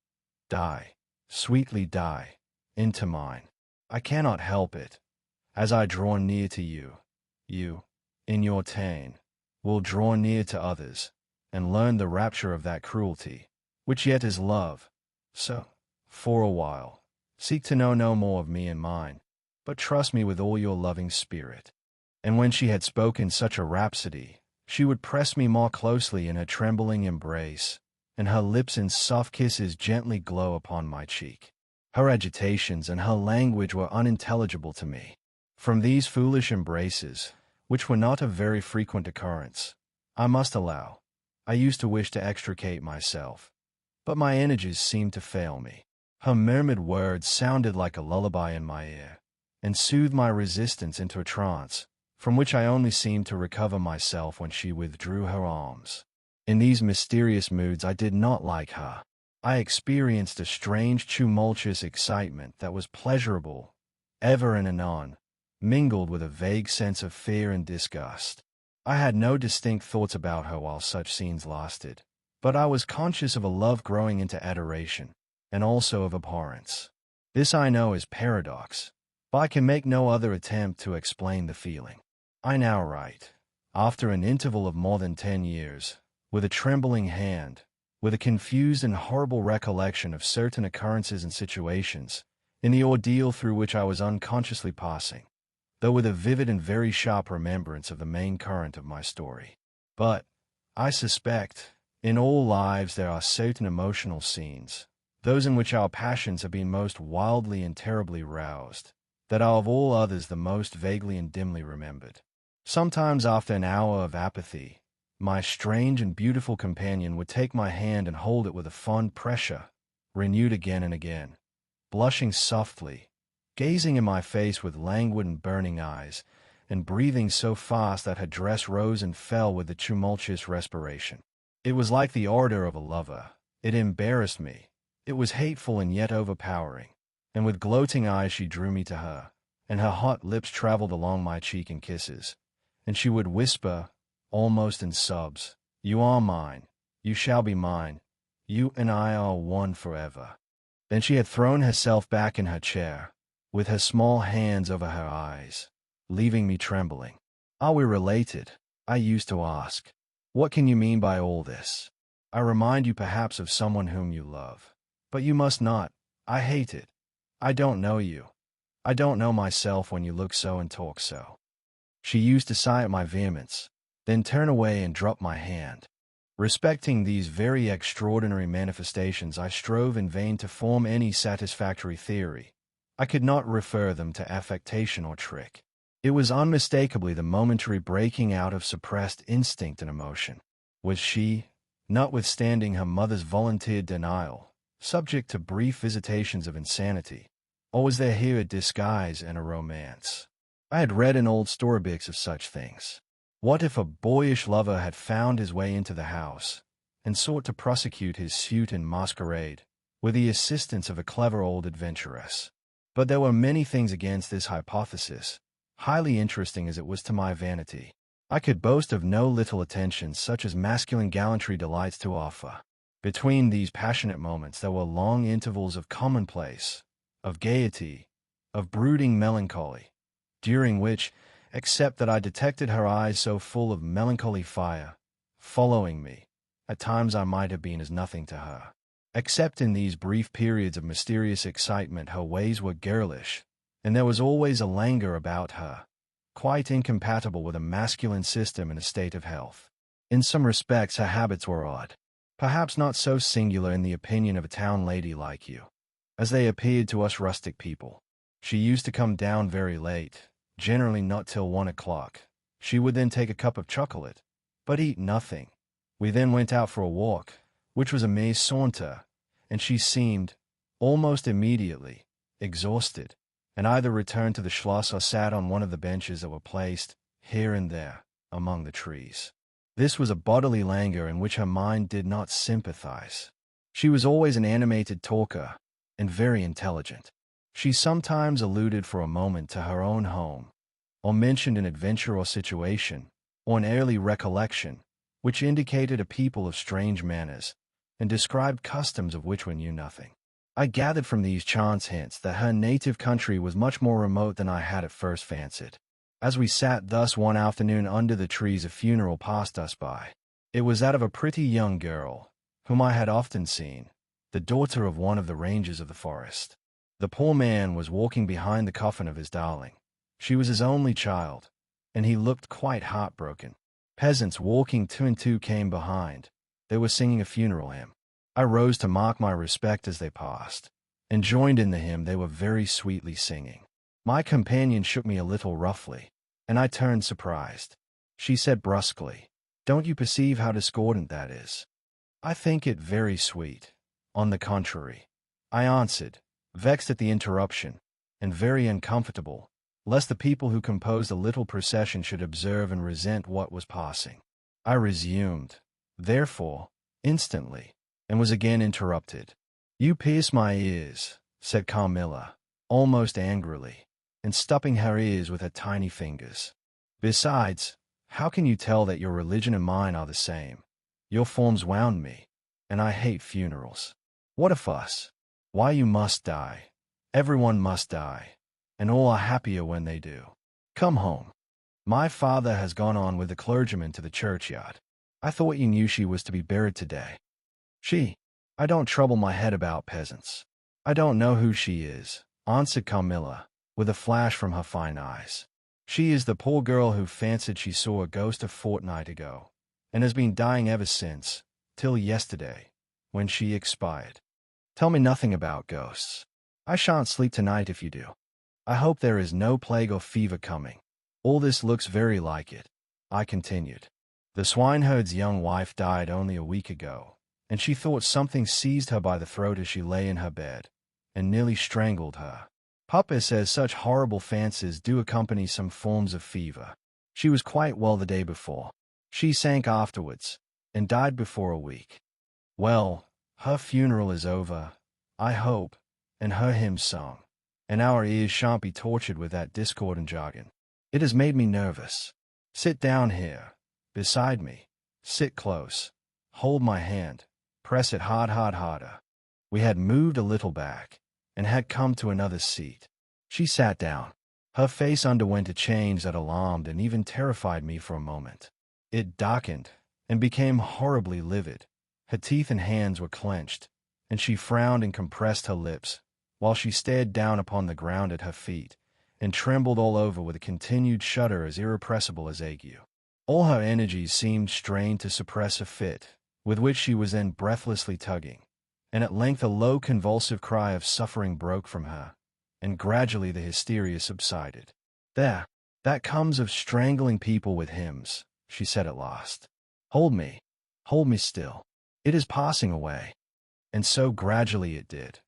sweetly die, into mine. I cannot help it. As I draw near to you, you, in your turn, will draw near to others, and learn the rapture of that cruelty, which yet is love. So, for a while, seek to know no more of me and mine, but trust me with all your loving spirit." And when she had spoken such a rhapsody, she would press me more closely in her trembling embrace, and her lips in soft kisses gently glow upon my cheek. Her agitations and her language were unintelligible to me. From these foolish embraces, which were not of very frequent occurrence, I must allow, I used to wish to extricate myself, but my energies seemed to fail me. Her murmured words sounded like a lullaby in my ear, and soothed my resistance into a trance, from which I only seemed to recover myself when she withdrew her arms. In these mysterious moods I did not like her. I experienced a strange tumultuous excitement that was pleasurable, ever and anon, mingled with a vague sense of fear and disgust. I had no distinct thoughts about her while such scenes lasted, but I was conscious of a love growing into adoration, and also of abhorrence. This I know is paradox, but I can make no other attempt to explain the feeling. I now write, after an interval of more than 10 years, with a trembling hand, with a confused and horrible recollection of certain occurrences and situations, in the ordeal through which I was unconsciously passing, though with a vivid and very sharp remembrance of the main current of my story. But, I suspect, in all lives there are certain emotional scenes, those in which our passions have been most wildly and terribly roused, that are of all others the most vaguely and dimly remembered. Sometimes after an hour of apathy, my strange and beautiful companion would take my hand and hold it with a fond pressure, renewed again and again, blushing softly, gazing in my face with languid and burning eyes, and breathing so fast that her dress rose and fell with the tumultuous respiration. It was like the ardor of a lover. It embarrassed me. It was hateful and yet overpowering, and with gloating eyes she drew me to her, and her hot lips traveled along my cheek in kisses, and she would whisper, almost in sobs, "You are mine, you shall be mine, you and I are one forever." Then she had thrown herself back in her chair, with her small hands over her eyes, leaving me trembling. "Are we related?" I used to ask. "What can you mean by all this? I remind you perhaps of someone whom you love. But you must not. I hate it. I don't know you. I don't know myself when you look so and talk so." She used to sigh at my vehemence, then turn away and drop my hand. Respecting these very extraordinary manifestations, I strove in vain to form any satisfactory theory. I could not refer them to affectation or trick. It was unmistakably the momentary breaking out of suppressed instinct and emotion. Was she, notwithstanding her mother's volunteered denial, subject to brief visitations of insanity, or was there here a disguise and a romance? I had read in old storybooks of such things. What if a boyish lover had found his way into the house, and sought to prosecute his suit in masquerade, with the assistance of a clever old adventuress? But there were many things against this hypothesis, highly interesting as it was to my vanity. I could boast of no little attentions such as masculine gallantry delights to offer. Between these passionate moments there were long intervals of commonplace, of gaiety, of brooding melancholy, during which, except that I detected her eyes so full of melancholy fire, following me, at times I might have been as nothing to her. Except in these brief periods of mysterious excitement her ways were girlish, and there was always a languor about her, quite incompatible with a masculine system and a state of health. In some respects her habits were odd, perhaps not so singular in the opinion of a town lady like you, as they appeared to us rustic people. She used to come down very late, generally not till 1 o'clock. She would then take a cup of chocolate, but eat nothing. We then went out for a walk, which was a mere saunter, and she seemed, almost immediately, exhausted, and either returned to the Schloss or sat on one of the benches that were placed, here and there, among the trees. This was a bodily languor in which her mind did not sympathize. She was always an animated talker, and very intelligent. She sometimes alluded for a moment to her own home, or mentioned an adventure or situation, or an early recollection, which indicated a people of strange manners, and described customs of which we knew nothing. I gathered from these chance hints that her native country was much more remote than I had at first fancied. As we sat thus one afternoon under the trees, a funeral passed us by. It was that of a pretty young girl, whom I had often seen, the daughter of one of the rangers of the forest. The poor man was walking behind the coffin of his darling. She was his only child, and he looked quite heartbroken. Peasants walking two and two came behind. They were singing a funeral hymn. I rose to mark my respect as they passed, and joined in the hymn they were very sweetly singing. My companion shook me a little roughly, and I turned surprised. She said brusquely, "Don't you perceive how discordant that is?" "I think it very sweet, on the contrary," I answered, vexed at the interruption, and very uncomfortable, lest the people who composed the little procession should observe and resent what was passing. I resumed, therefore, instantly, and was again interrupted. "You pierce my ears," said Carmilla, almost angrily, and stopping her ears with her tiny fingers. "Besides, how can you tell that your religion and mine are the same? Your forms wound me, and I hate funerals. What a fuss! Why, you must die. Everyone must die, and all are happier when they do. Come home. My father has gone on with the clergyman to the churchyard. I thought you knew she was to be buried today." I don't trouble my head about peasants. I don't know who she is," answered Carmilla, with a flash from her fine eyes. "She is the poor girl who fancied she saw a ghost a fortnight ago, and has been dying ever since, till yesterday, when she expired. Tell me nothing about ghosts. I shan't sleep tonight if you do. I hope there is no plague or fever coming. All this looks very like it," I continued. "The swineherd's young wife died only a week ago, and she thought something seized her by the throat as she lay in her bed, and nearly strangled her. Papa says such horrible fancies do accompany some forms of fever. She was quite well the day before. She sank afterwards, and died before a week. Well, her funeral is over, I hope, and her hymn sung, and our ears shan't be tortured with that discordant jargon. It has made me nervous. Sit down here, beside me. Sit close. Hold my hand. Press it harder. We had moved a little back, and had come to another seat. She sat down. Her face underwent a change that alarmed and even terrified me for a moment. It darkened, and became horribly livid. Her teeth and hands were clenched, and she frowned and compressed her lips, while she stared down upon the ground at her feet, and trembled all over with a continued shudder as irrepressible as ague. All her energies seemed strained to suppress a fit, with which she was then breathlessly tugging, and at length a low convulsive cry of suffering broke from her, and gradually the hysteria subsided. "There, that comes of strangling people with hymns," she said at last. Hold me still. It is passing away." And so gradually it did,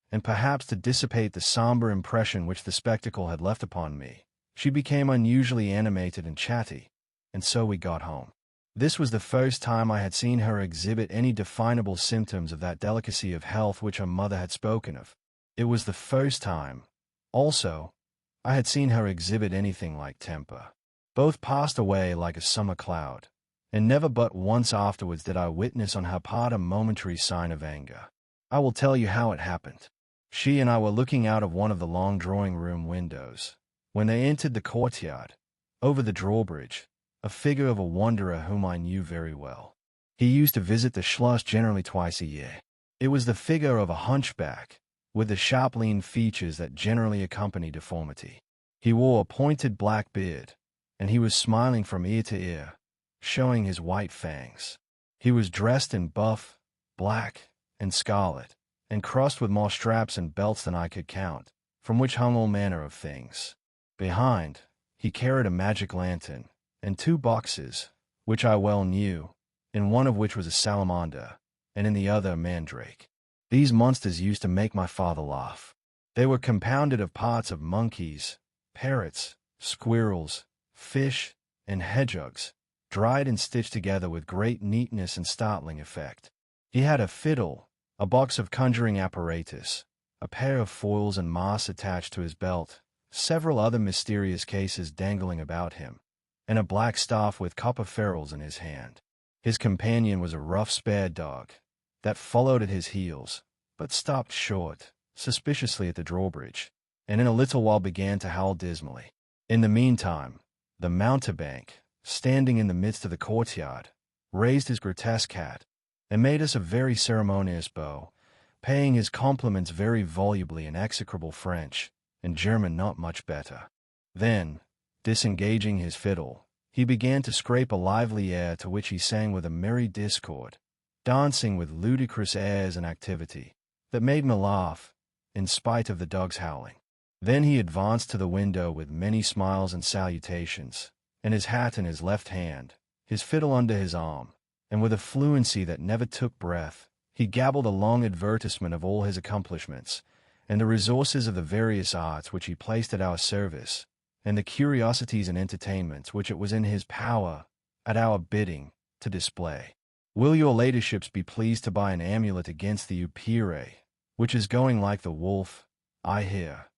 and perhaps to dissipate the somber impression which the spectacle had left upon me, she became unusually animated and chatty, and so we got home. This was the first time I had seen her exhibit any definable symptoms of that delicacy of health which her mother had spoken of. It was the first time, also, I had seen her exhibit anything like temper. Both passed away like a summer cloud, and never but once afterwards did I witness on her part a momentary sign of anger. I will tell you how it happened. She and I were looking out of one of the long drawing-room windows, when they entered the courtyard, over the drawbridge, a figure of a wanderer whom I knew very well. He used to visit the Schloss generally twice a year. It was the figure of a hunchback, with the sharp lean features that generally accompany deformity. He wore a pointed black beard, and he was smiling from ear to ear, showing his white fangs. He was dressed in buff, black, and scarlet, and crossed with more straps and belts than I could count, from which hung all manner of things. Behind, he carried a magic lantern, and 2 boxes, which I well knew, in one of which was a salamander, and in the other a mandrake. These monsters used to make my father laugh. They were compounded of parts of monkeys, parrots, squirrels, fish, and hedgehogs, dried and stitched together with great neatness and startling effect. He had a fiddle, a box of conjuring apparatus, a pair of foils and masks attached to his belt, several other mysterious cases dangling about him, and a black staff with copper ferrules in his hand. His companion was a rough spare dog that followed at his heels, but stopped short, suspiciously at the drawbridge, and in a little while began to howl dismally. In the meantime, the mountebank, standing in the midst of the courtyard, raised his grotesque hat, and made us a very ceremonious bow, paying his compliments very volubly in execrable French, and German not much better. Then, disengaging his fiddle, he began to scrape a lively air to which he sang with a merry discord, dancing with ludicrous airs and activity, that made me laugh, in spite of the dog's howling. Then he advanced to the window with many smiles and salutations, and his hat in his left hand, his fiddle under his arm, and with a fluency that never took breath, he gabbled a long advertisement of all his accomplishments, and the resources of the various arts which he placed at our service, and the curiosities and entertainments which it was in his power, at our bidding, to display. Will your ladyships be pleased to buy an amulet against the eerie, which is going like the wolf, I hear,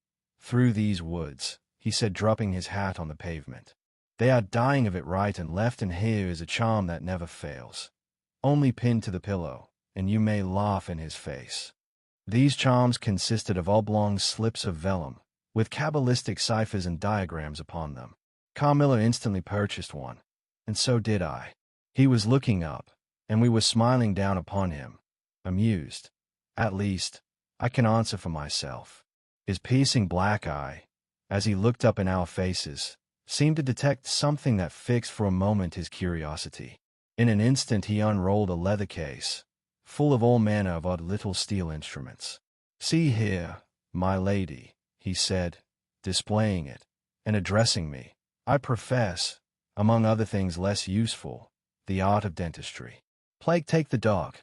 through these woods, he said, dropping his hat on the pavement. They are dying of it right and left, and here is a charm that never fails. Only pinned to the pillow, and you may laugh in his face. These charms consisted of oblong slips of vellum, with cabalistic ciphers and diagrams upon them. Carmilla instantly purchased one, and so did I. He was looking up, and we were smiling down upon him, amused. At least, I can answer for myself. His piercing black eye, as he looked up in our faces, seemed to detect something that fixed for a moment his curiosity. In an instant he unrolled a leather case, full of all manner of odd little steel instruments. "See here, my lady," he said, displaying it, and addressing me. "I profess, among other things less useful, the art of dentistry." "Plague take the dog,"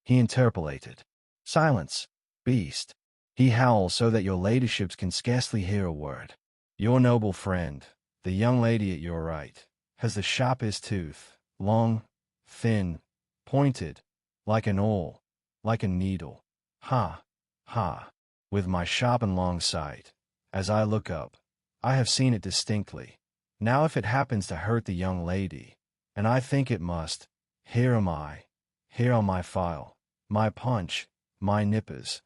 he interpolated. "Silence, beast. He howls so that your ladyships can scarcely hear a word. Your noble friend, the young lady at your right, has the sharpest tooth, long, thin, pointed, like an awl, like a needle. Ha, ha. With my sharp and long sight, as I look up, I have seen it distinctly. Now if it happens to hurt the young lady, and I think it must, here am I, here are my file, my punch, my nippers.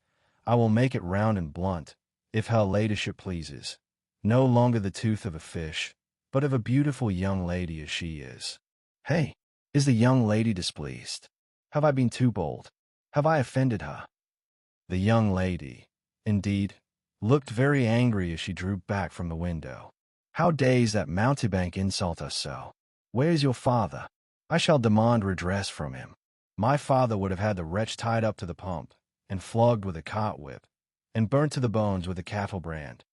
I will make it round and blunt, if her ladyship pleases. No longer the tooth of a fish, but of a beautiful young lady as she is. Hey, is the young lady displeased? Have I been too bold? Have I offended her?" The young lady, indeed, looked very angry as she drew back from the window. "How dares that mountebank insult us so? Where is your father? I shall demand redress from him. My father would have had the wretch tied up to the pump, and flogged with a cart whip, and burnt to the bones with a cattle brand."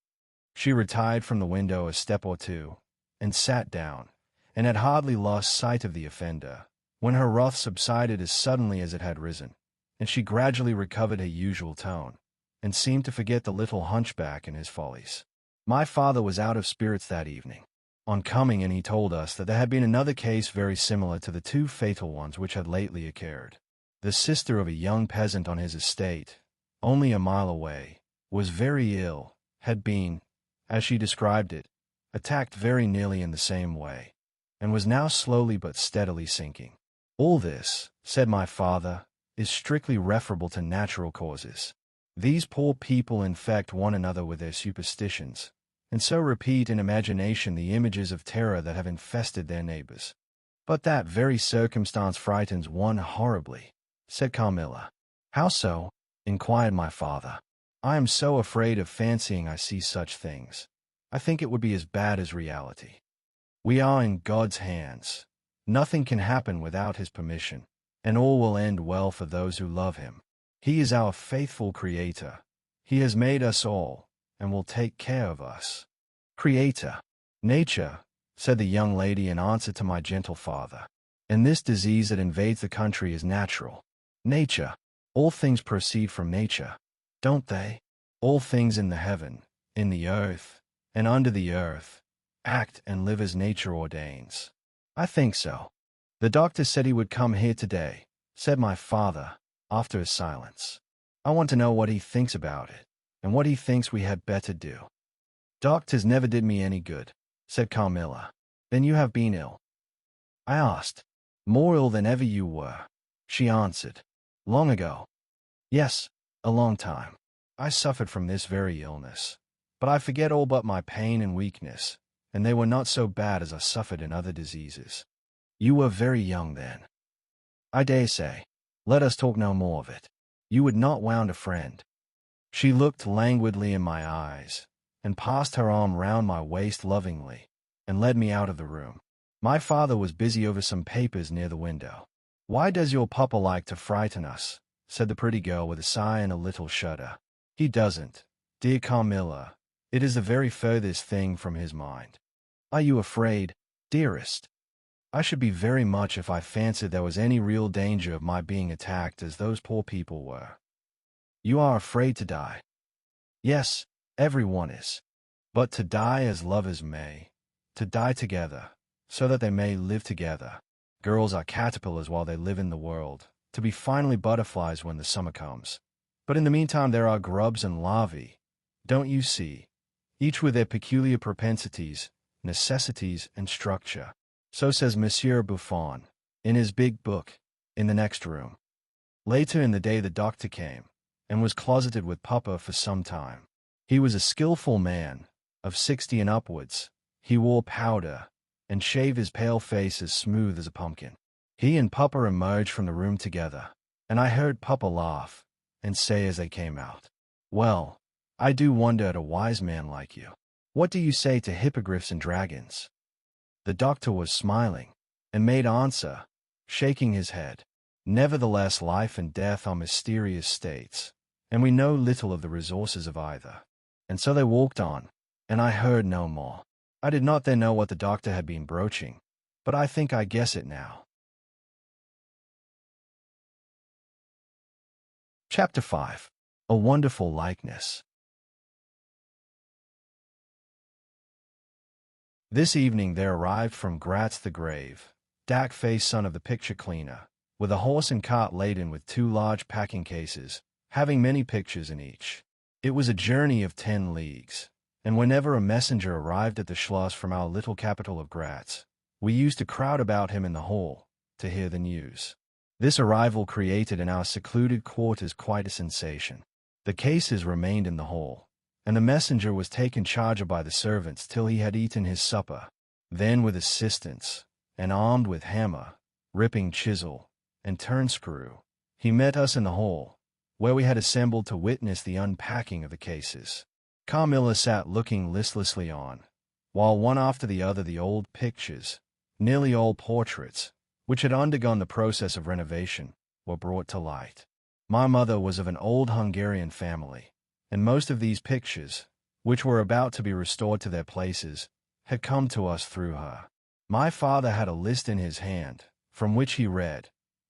She retired from the window a step or two, and sat down, and had hardly lost sight of the offender, when her wrath subsided as suddenly as it had risen, and she gradually recovered her usual tone, and seemed to forget the little hunchback and his follies. My father was out of spirits that evening. On coming in, he told us that there had been another case very similar to the two fatal ones which had lately occurred. The sister of a young peasant on his estate, only a mile away, was very ill, had been, as she described it, attacked very nearly in the same way, and was now slowly but steadily sinking. "All this," said my father, "is strictly referable to natural causes. These poor people infect one another with their superstitions, and so repeat in imagination the images of terror that have infested their neighbors. But that very circumstance frightens one horribly," said Carmilla. "How so?" inquired my father. "I am so afraid of fancying I see such things. I think it would be as bad as reality. We are in God's hands. Nothing can happen without his permission, and all will end well for those who love him. He is our faithful Creator. He has made us all, and will take care of us." "Creator. Nature," said the young lady in answer to my gentle father. "And this disease that invades the country is natural. Nature. All things proceed from nature, don't they? All things in the heaven, in the earth, and under the earth, act and live as nature ordains. I think so. The doctor said he would come here today, said my father, after a silence. I want to know what he thinks about it, and what he thinks we had better do. Doctors never did me any good, said Carmilla. Then you have been ill? I asked. More ill than ever you were, she answered. Long ago. Yes, a long time. I suffered from this very illness, but I forget all but my pain and weakness, and they were not so bad as I suffered in other diseases. You were very young then. I dare say. Let us talk no more of it. You would not wound a friend. She looked languidly in my eyes, and passed her arm round my waist lovingly, and led me out of the room. My father was busy over some papers near the window. Why does your papa like to frighten us? Said the pretty girl with a sigh and a little shudder. He doesn't, dear Carmilla. It is the very furthest thing from his mind. Are you afraid, dearest? I should be very much if I fancied there was any real danger of my being attacked as those poor people were. You are afraid to die? Yes, every one is. But to die as lovers may, to die together, so that they may live together. Girls are caterpillars while they live in the world, to be finally butterflies when the summer comes. But in the meantime there are grubs and larvae, don't you see, each with their peculiar propensities, necessities, and structure. So says Monsieur Buffon, in his big book, in the next room. Later in the day the doctor came, and was closeted with Papa for some time. He was a skillful man, of 60 and upwards. He wore powder, and shaved his pale face as smooth as a pumpkin. He and Papa emerged from the room together, and I heard Papa laugh, and say as they came out, Well, I do wonder at a wise man like you. What do you say to hippogriffs and dragons? The doctor was smiling, and made answer, shaking his head. Nevertheless, life and death are mysterious states, and we know little of the resources of either. And so they walked on, and I heard no more. I did not then know what the doctor had been broaching, but I think I guess it now. Chapter 5. A Wonderful Likeness. This evening there arrived from Gratz the grave, Dak-faced son of the picture cleaner, with a horse and cart laden with 2 large packing cases, having many pictures in each. It was a journey of 10 leagues, and whenever a messenger arrived at the Schloss from our little capital of Gratz, we used to crowd about him in the hall, to hear the news. This arrival created in our secluded quarters quite a sensation. The cases remained in the hall, and the messenger was taken charge of by the servants till he had eaten his supper. Then with assistants, and armed with hammer, ripping chisel, and turnscrew, he met us in the hall, where we had assembled to witness the unpacking of the cases. Carmilla sat looking listlessly on, while one after the other the old pictures, nearly all portraits, which had undergone the process of renovation, were brought to light. My mother was of an old Hungarian family, and most of these pictures, which were about to be restored to their places, had come to us through her. My father had a list in his hand, from which he read,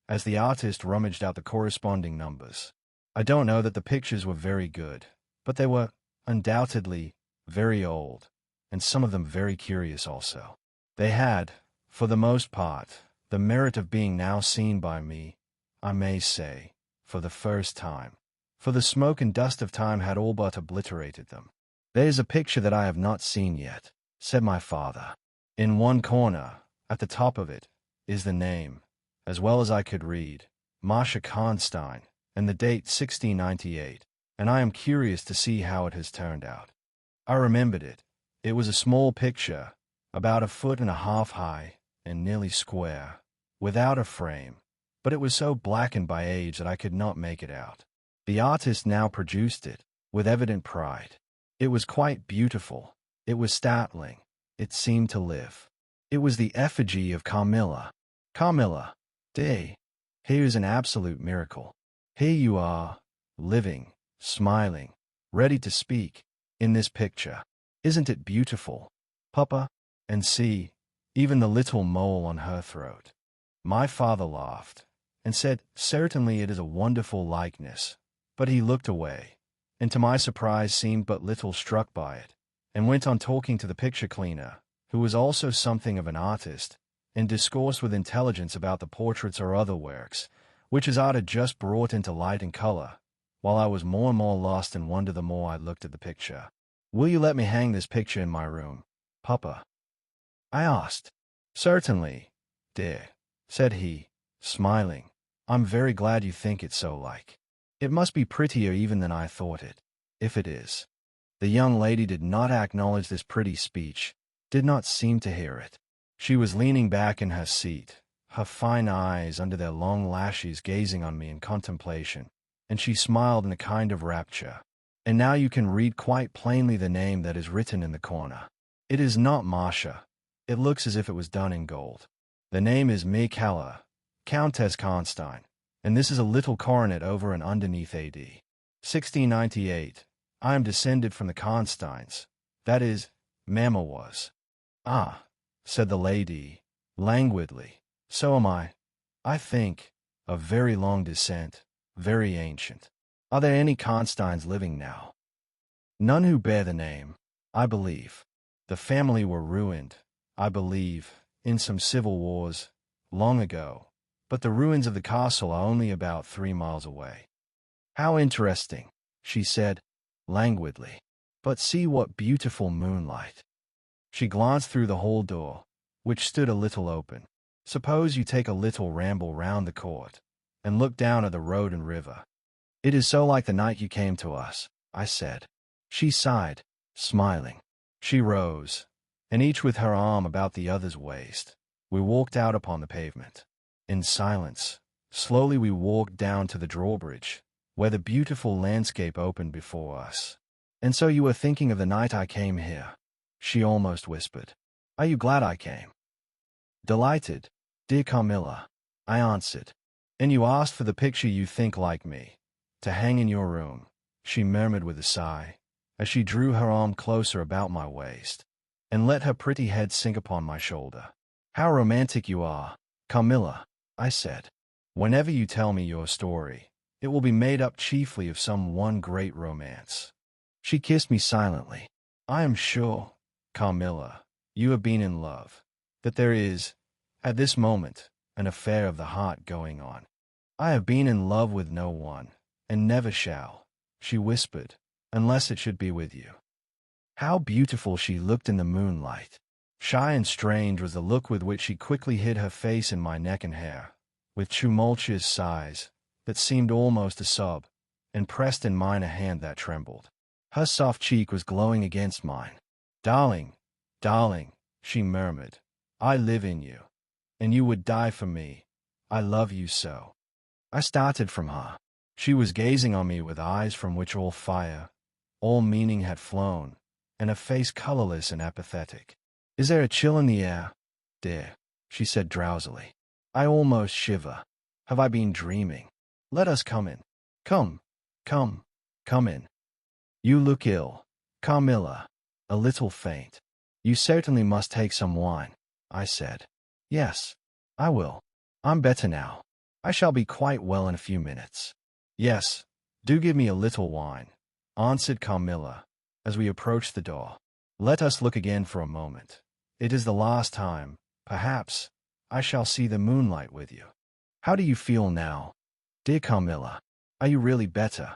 as the artist rummaged out the corresponding numbers. I don't know that the pictures were very good, but they were, undoubtedly, very old, and some of them very curious also. They had, for the most part, the merit of being now seen by me, I may say, for the first time, for the smoke and dust of time had all but obliterated them. There is a picture that I have not seen yet, said my father. In one corner, at the top of it, is the name, as well as I could read, Masha Karnstein, and the date 1698, and I am curious to see how it has turned out. I remembered it. It was a small picture, about 1.5 feet high, and nearly square, without a frame, but it was so blackened by age that I could not make it out. The artist now produced it, with evident pride. It was quite beautiful. It was startling. It seemed to live. It was the effigy of Carmilla. Carmilla, dear, here is an absolute miracle. Here you are, living, smiling, ready to speak, in this picture. Isn't it beautiful, Papa? And see, even the little mole on her throat. My father laughed, and said, Certainly it is a wonderful likeness. But he looked away, and to my surprise seemed but little struck by it, and went on talking to the picture cleaner, who was also something of an artist, and discoursed with intelligence about the portraits or other works, which his art had just brought into light and color, while I was more and more lost in wonder the more I looked at the picture. "Will you let me hang this picture in my room, Papa?" I asked. "Certainly, dear," said he, smiling. "I'm very glad you think it so like. It must be prettier even than I thought it, if it is." The young lady did not acknowledge this pretty speech, did not seem to hear it. She was leaning back in her seat, her fine eyes under their long lashes gazing on me in contemplation, and she smiled in a kind of rapture. "And now you can read quite plainly the name that is written in the corner. It is not Marcia. It looks as if it was done in gold. The name is Michaela, Countess Karnstein, and this is a little coronet over and underneath AD 1698. I am descended from the Karnsteins. That is, Mamma was." "Ah," said the lady, languidly, "so am I. I think, of very long descent, very ancient. Are there any Karnsteins living now?" "None who bear the name, I believe. The family were ruined, I believe, in some civil wars, long ago, but the ruins of the castle are only about 3 miles away." "How interesting," she said, languidly. "But see what beautiful moonlight." She glanced through the hall door, which stood a little open. "Suppose you take a little ramble round the court, and look down at the road and river." "It is so like the night you came to us," I said. She sighed, smiling. She rose, and each with her arm about the other's waist, we walked out upon the pavement. In silence, slowly we walked down to the drawbridge, where the beautiful landscape opened before us. "And so you were thinking of the night I came here," she almost whispered. "Are you glad I came?" "Delighted, dear Carmilla," I answered. "And you asked for the picture you think like me, to hang in your room," she murmured with a sigh, as she drew her arm closer about my waist, and let her pretty head sink upon my shoulder. "How romantic you are, Carmilla," I said. "Whenever you tell me your story, it will be made up chiefly of some one great romance." She kissed me silently. "I am sure, Carmilla, you have been in love, that there is, at this moment, an affair of the heart going on." "I have been in love with no one, and never shall," she whispered, "unless it should be with you." How beautiful she looked in the moonlight. Shy and strange was the look with which she quickly hid her face in my neck and hair, with tumultuous sighs that seemed almost a sob, and pressed in mine a hand that trembled. Her soft cheek was glowing against mine. "Darling, darling," she murmured, "I live in you, and you would die for me. I love you so." I started from her. She was gazing on me with eyes from which all fire, all meaning had flown, and a face colorless and apathetic. "Is there a chill in the air, dear?" she said drowsily. "I almost shiver. Have I been dreaming? Let us come in. Come, come, come in. You look ill, Carmilla, a little faint. You certainly must take some wine," I said. "Yes, I will. I'm better now. I shall be quite well in a few minutes." "Yes, do give me a little wine," answered Carmilla, as we approached the door. "Let us look again for a moment. It is the last time, perhaps, I shall see the moonlight with you. How do you feel now, dear Carmilla? Are you really better?"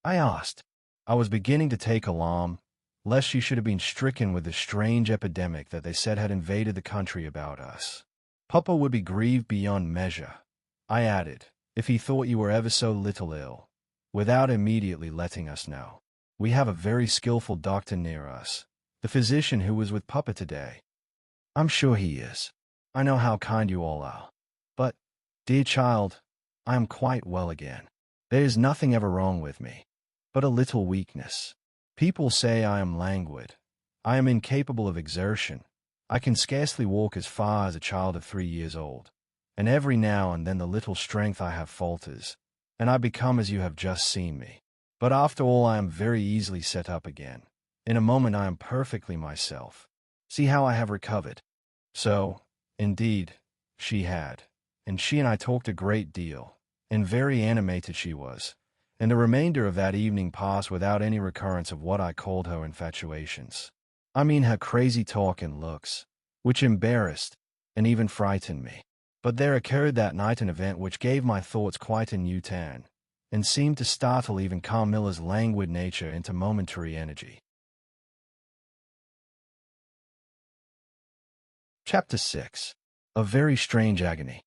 I asked. I was beginning to take alarm, lest she should have been stricken with the strange epidemic that they said had invaded the country about us. "Papa would be grieved beyond measure," I added, "if he thought you were ever so little ill, without immediately letting us know. We have a very skillful doctor near us, the physician who was with Papa today." "I'm sure he is. I know how kind you all are. But, dear child, I am quite well again. There is nothing ever wrong with me, but a little weakness. People say I am languid. I am incapable of exertion. I can scarcely walk as far as a child of 3 years old, and every now and then the little strength I have falters, and I become as you have just seen me. But after all I am very easily set up again. In a moment I am perfectly myself. See how I have recovered." So, indeed, she had, and she and I talked a great deal, and very animated she was, and the remainder of that evening passed without any recurrence of what I called her infatuations. I mean her crazy talk and looks, which embarrassed and even frightened me. But there occurred that night an event which gave my thoughts quite a new turn, and seemed to startle even Carmilla's languid nature into momentary energy. Chapter 6. A Very Strange Agony.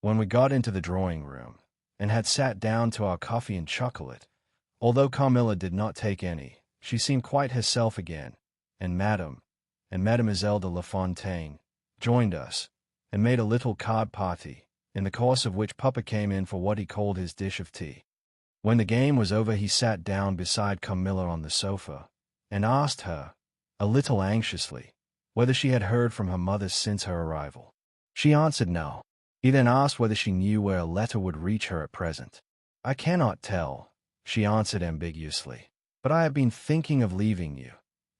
When we got into the drawing room, and had sat down to our coffee and chocolate, although Carmilla did not take any, she seemed quite herself again, and Madame and Mademoiselle de La Fontaine joined us, and made a little card party, in the course of which Papa came in for what he called his dish of tea. When the game was over he sat down beside Carmilla on the sofa, and asked her, a little anxiously, whether she had heard from her mother since her arrival. She answered no. He then asked whether she knew where a letter would reach her at present. I cannot tell, she answered ambiguously, but I have been thinking of leaving you.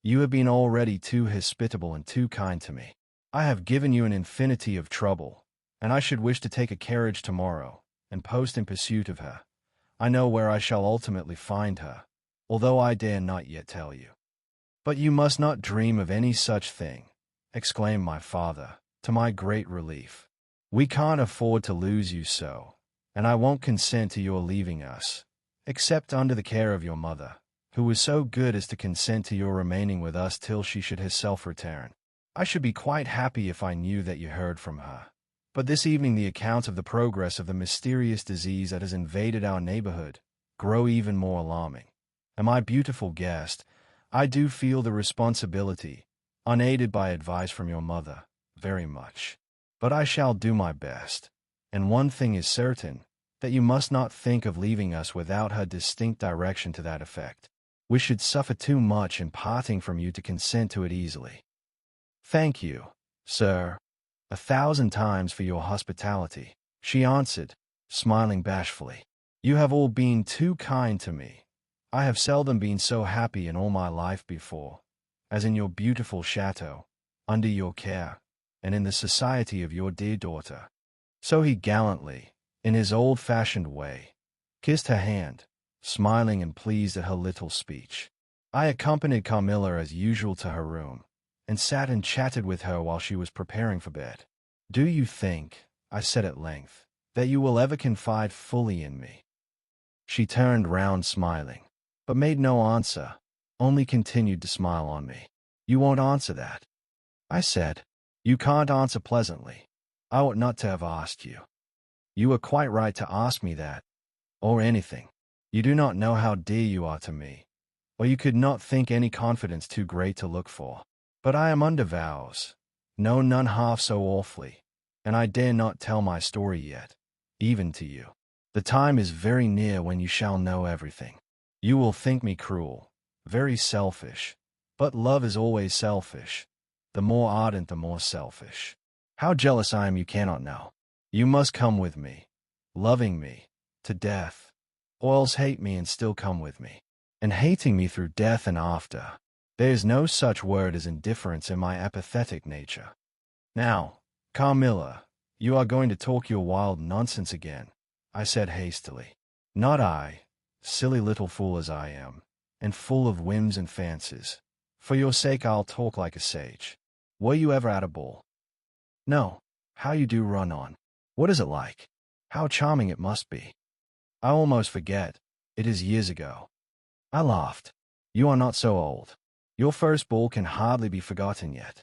You have been already too hospitable and too kind to me. I have given you an infinity of trouble, and I should wish to take a carriage tomorrow, and post in pursuit of her. I know where I shall ultimately find her, although I dare not yet tell you. But you must not dream of any such thing, exclaimed my father, to my great relief. We can't afford to lose you so, and I won't consent to your leaving us, except under the care of your mother, who was so good as to consent to your remaining with us till she should herself return. I should be quite happy if I knew that you heard from her. But this evening the accounts of the progress of the mysterious disease that has invaded our neighborhood grow even more alarming. And my beautiful guest, I do feel the responsibility, unaided by advice from your mother, very much. But I shall do my best, and one thing is certain, that you must not think of leaving us without her distinct direction to that effect. We should suffer too much in parting from you to consent to it easily. Thank you, sir, 1,000 times for your hospitality, she answered, smiling bashfully. You have all been too kind to me. I have seldom been so happy in all my life before, as in your beautiful chateau, under your care, and in the society of your dear daughter. So he gallantly, in his old-fashioned way, kissed her hand, smiling and pleased at her little speech. I accompanied Carmilla as usual to her room, and sat and chatted with her while she was preparing for bed. Do you think, I said at length, that you will ever confide fully in me? She turned round smiling, but made no answer, only continued to smile on me. You won't answer that? I said. You can't answer pleasantly. I ought not to have asked you. You were quite right to ask me that, or anything. You do not know how dear you are to me, or you could not think any confidence too great to look for. But I am under vows, no, none half so awfully, and I dare not tell my story yet, even to you. The time is very near when you shall know everything. You will think me cruel, very selfish, but love is always selfish. The more ardent, the more selfish. How jealous I am you cannot know. You must come with me, loving me, to death, or else hate me and still come with me, and hating me through death and after. There is no such word as indifference in my apathetic nature. Now, Carmilla, you are going to talk your wild nonsense again, I said hastily. Not I, silly little fool as I am, and full of whims and fancies. For your sake I'll talk like a sage. Were you ever at a ball? No. How you do run on. What is it like? How charming it must be. I almost forget. It is years ago. I laughed. You are not so old. Your first ball can hardly be forgotten yet.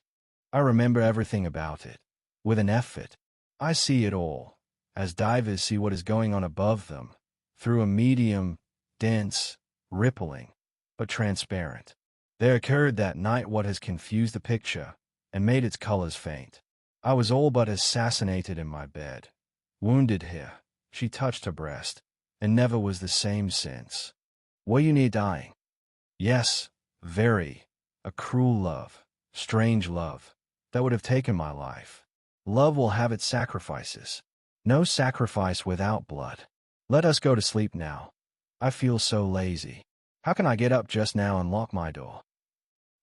I remember everything about it. With an effort, I see it all, as divers see what is going on above them, through a medium, dense, rippling, but transparent. There occurred that night what has confused the picture, and made its colors faint. I was all but assassinated in my bed. Wounded here, she touched her breast, and never was the same since. Were you near dying? Yes, very. A cruel love, strange love, that would have taken my life. Love will have its sacrifices. No sacrifice without blood. Let us go to sleep now. I feel so lazy. How can I get up just now and lock my door?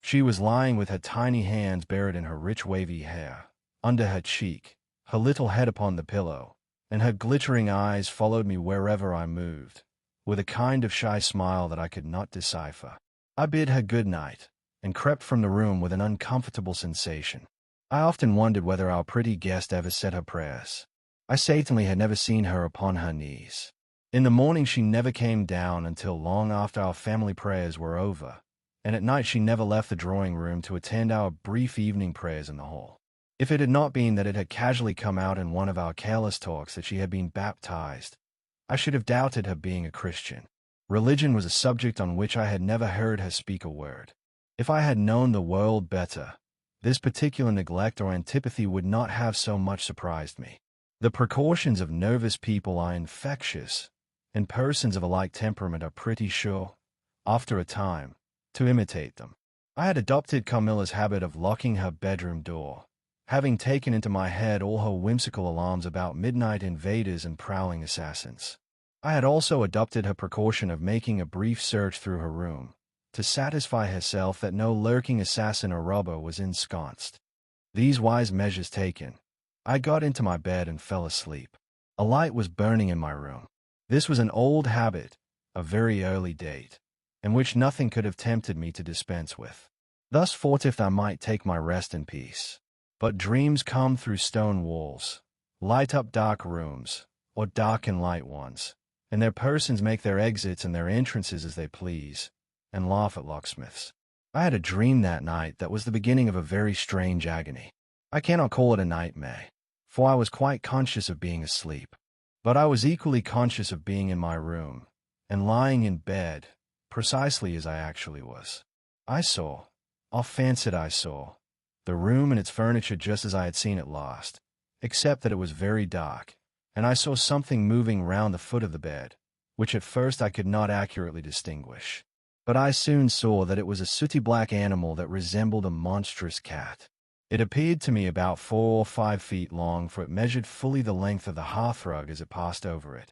She was lying with her tiny hands buried in her rich wavy hair, under her cheek, her little head upon the pillow, and her glittering eyes followed me wherever I moved, with a kind of shy smile that I could not decipher. I bid her good night, and crept from the room with an uncomfortable sensation. I often wondered whether our pretty guest ever said her prayers. I certainly had never seen her upon her knees. In the morning she never came down until long after our family prayers were over, and at night she never left the drawing-room to attend our brief evening prayers in the hall. If it had not been that it had casually come out in one of our careless talks that she had been baptized, I should have doubted her being a Christian. Religion was a subject on which I had never heard her speak a word. If I had known the world better, this particular neglect or antipathy would not have so much surprised me. The precautions of nervous people are infectious, and persons of a like temperament are pretty sure, after a time, to imitate them. I had adopted Carmilla's habit of locking her bedroom door, having taken into my head all her whimsical alarms about midnight invaders and prowling assassins. I had also adopted her precaution of making a brief search through her room, to satisfy herself that no lurking assassin or robber was ensconced. These wise measures taken, I got into my bed and fell asleep. A light was burning in my room. This was an old habit, of very early date, and which nothing could have tempted me to dispense with. Thus forthwith I might take my rest in peace. But dreams come through stone walls, light up dark rooms, or darken light ones, and their persons make their exits and their entrances as they please, and laugh at locksmiths. I had a dream that night that was the beginning of a very strange agony. I cannot call it a nightmare, for I was quite conscious of being asleep. But I was equally conscious of being in my room, and lying in bed, precisely as I actually was. I saw, or fancied I saw, the room and its furniture just as I had seen it last, except that it was very dark, and I saw something moving round the foot of the bed, which at first I could not accurately distinguish. But I soon saw that it was a sooty black animal that resembled a monstrous cat. It appeared to me about 4 or 5 feet long, for it measured fully the length of the hearthrug as it passed over it,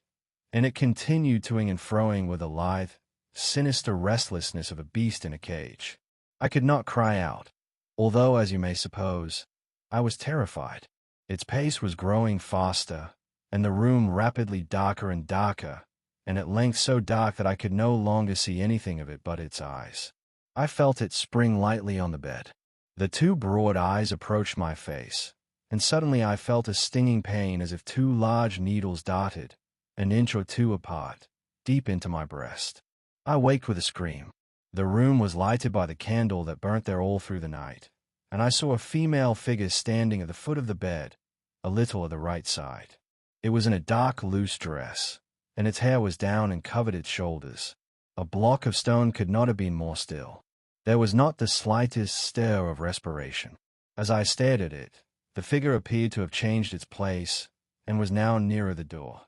and it continued toing and froing with a lithe, sinister restlessness of a beast in a cage. I could not cry out, although, as you may suppose, I was terrified. Its pace was growing faster, and the room rapidly darker and darker, and at length so dark that I could no longer see anything of it but its eyes. I felt it spring lightly on the bed. The 2 broad eyes approached my face, and suddenly I felt a stinging pain as if 2 large needles darted, an inch or 2 apart, deep into my breast. I waked with a scream. The room was lighted by the candle that burnt there all through the night, and I saw a female figure standing at the foot of the bed, a little at the right side. It was in a dark, loose dress, and its hair was down and covered its shoulders. A block of stone could not have been more still. There was not the slightest stir of respiration. As I stared at it, the figure appeared to have changed its place, and was now nearer the door.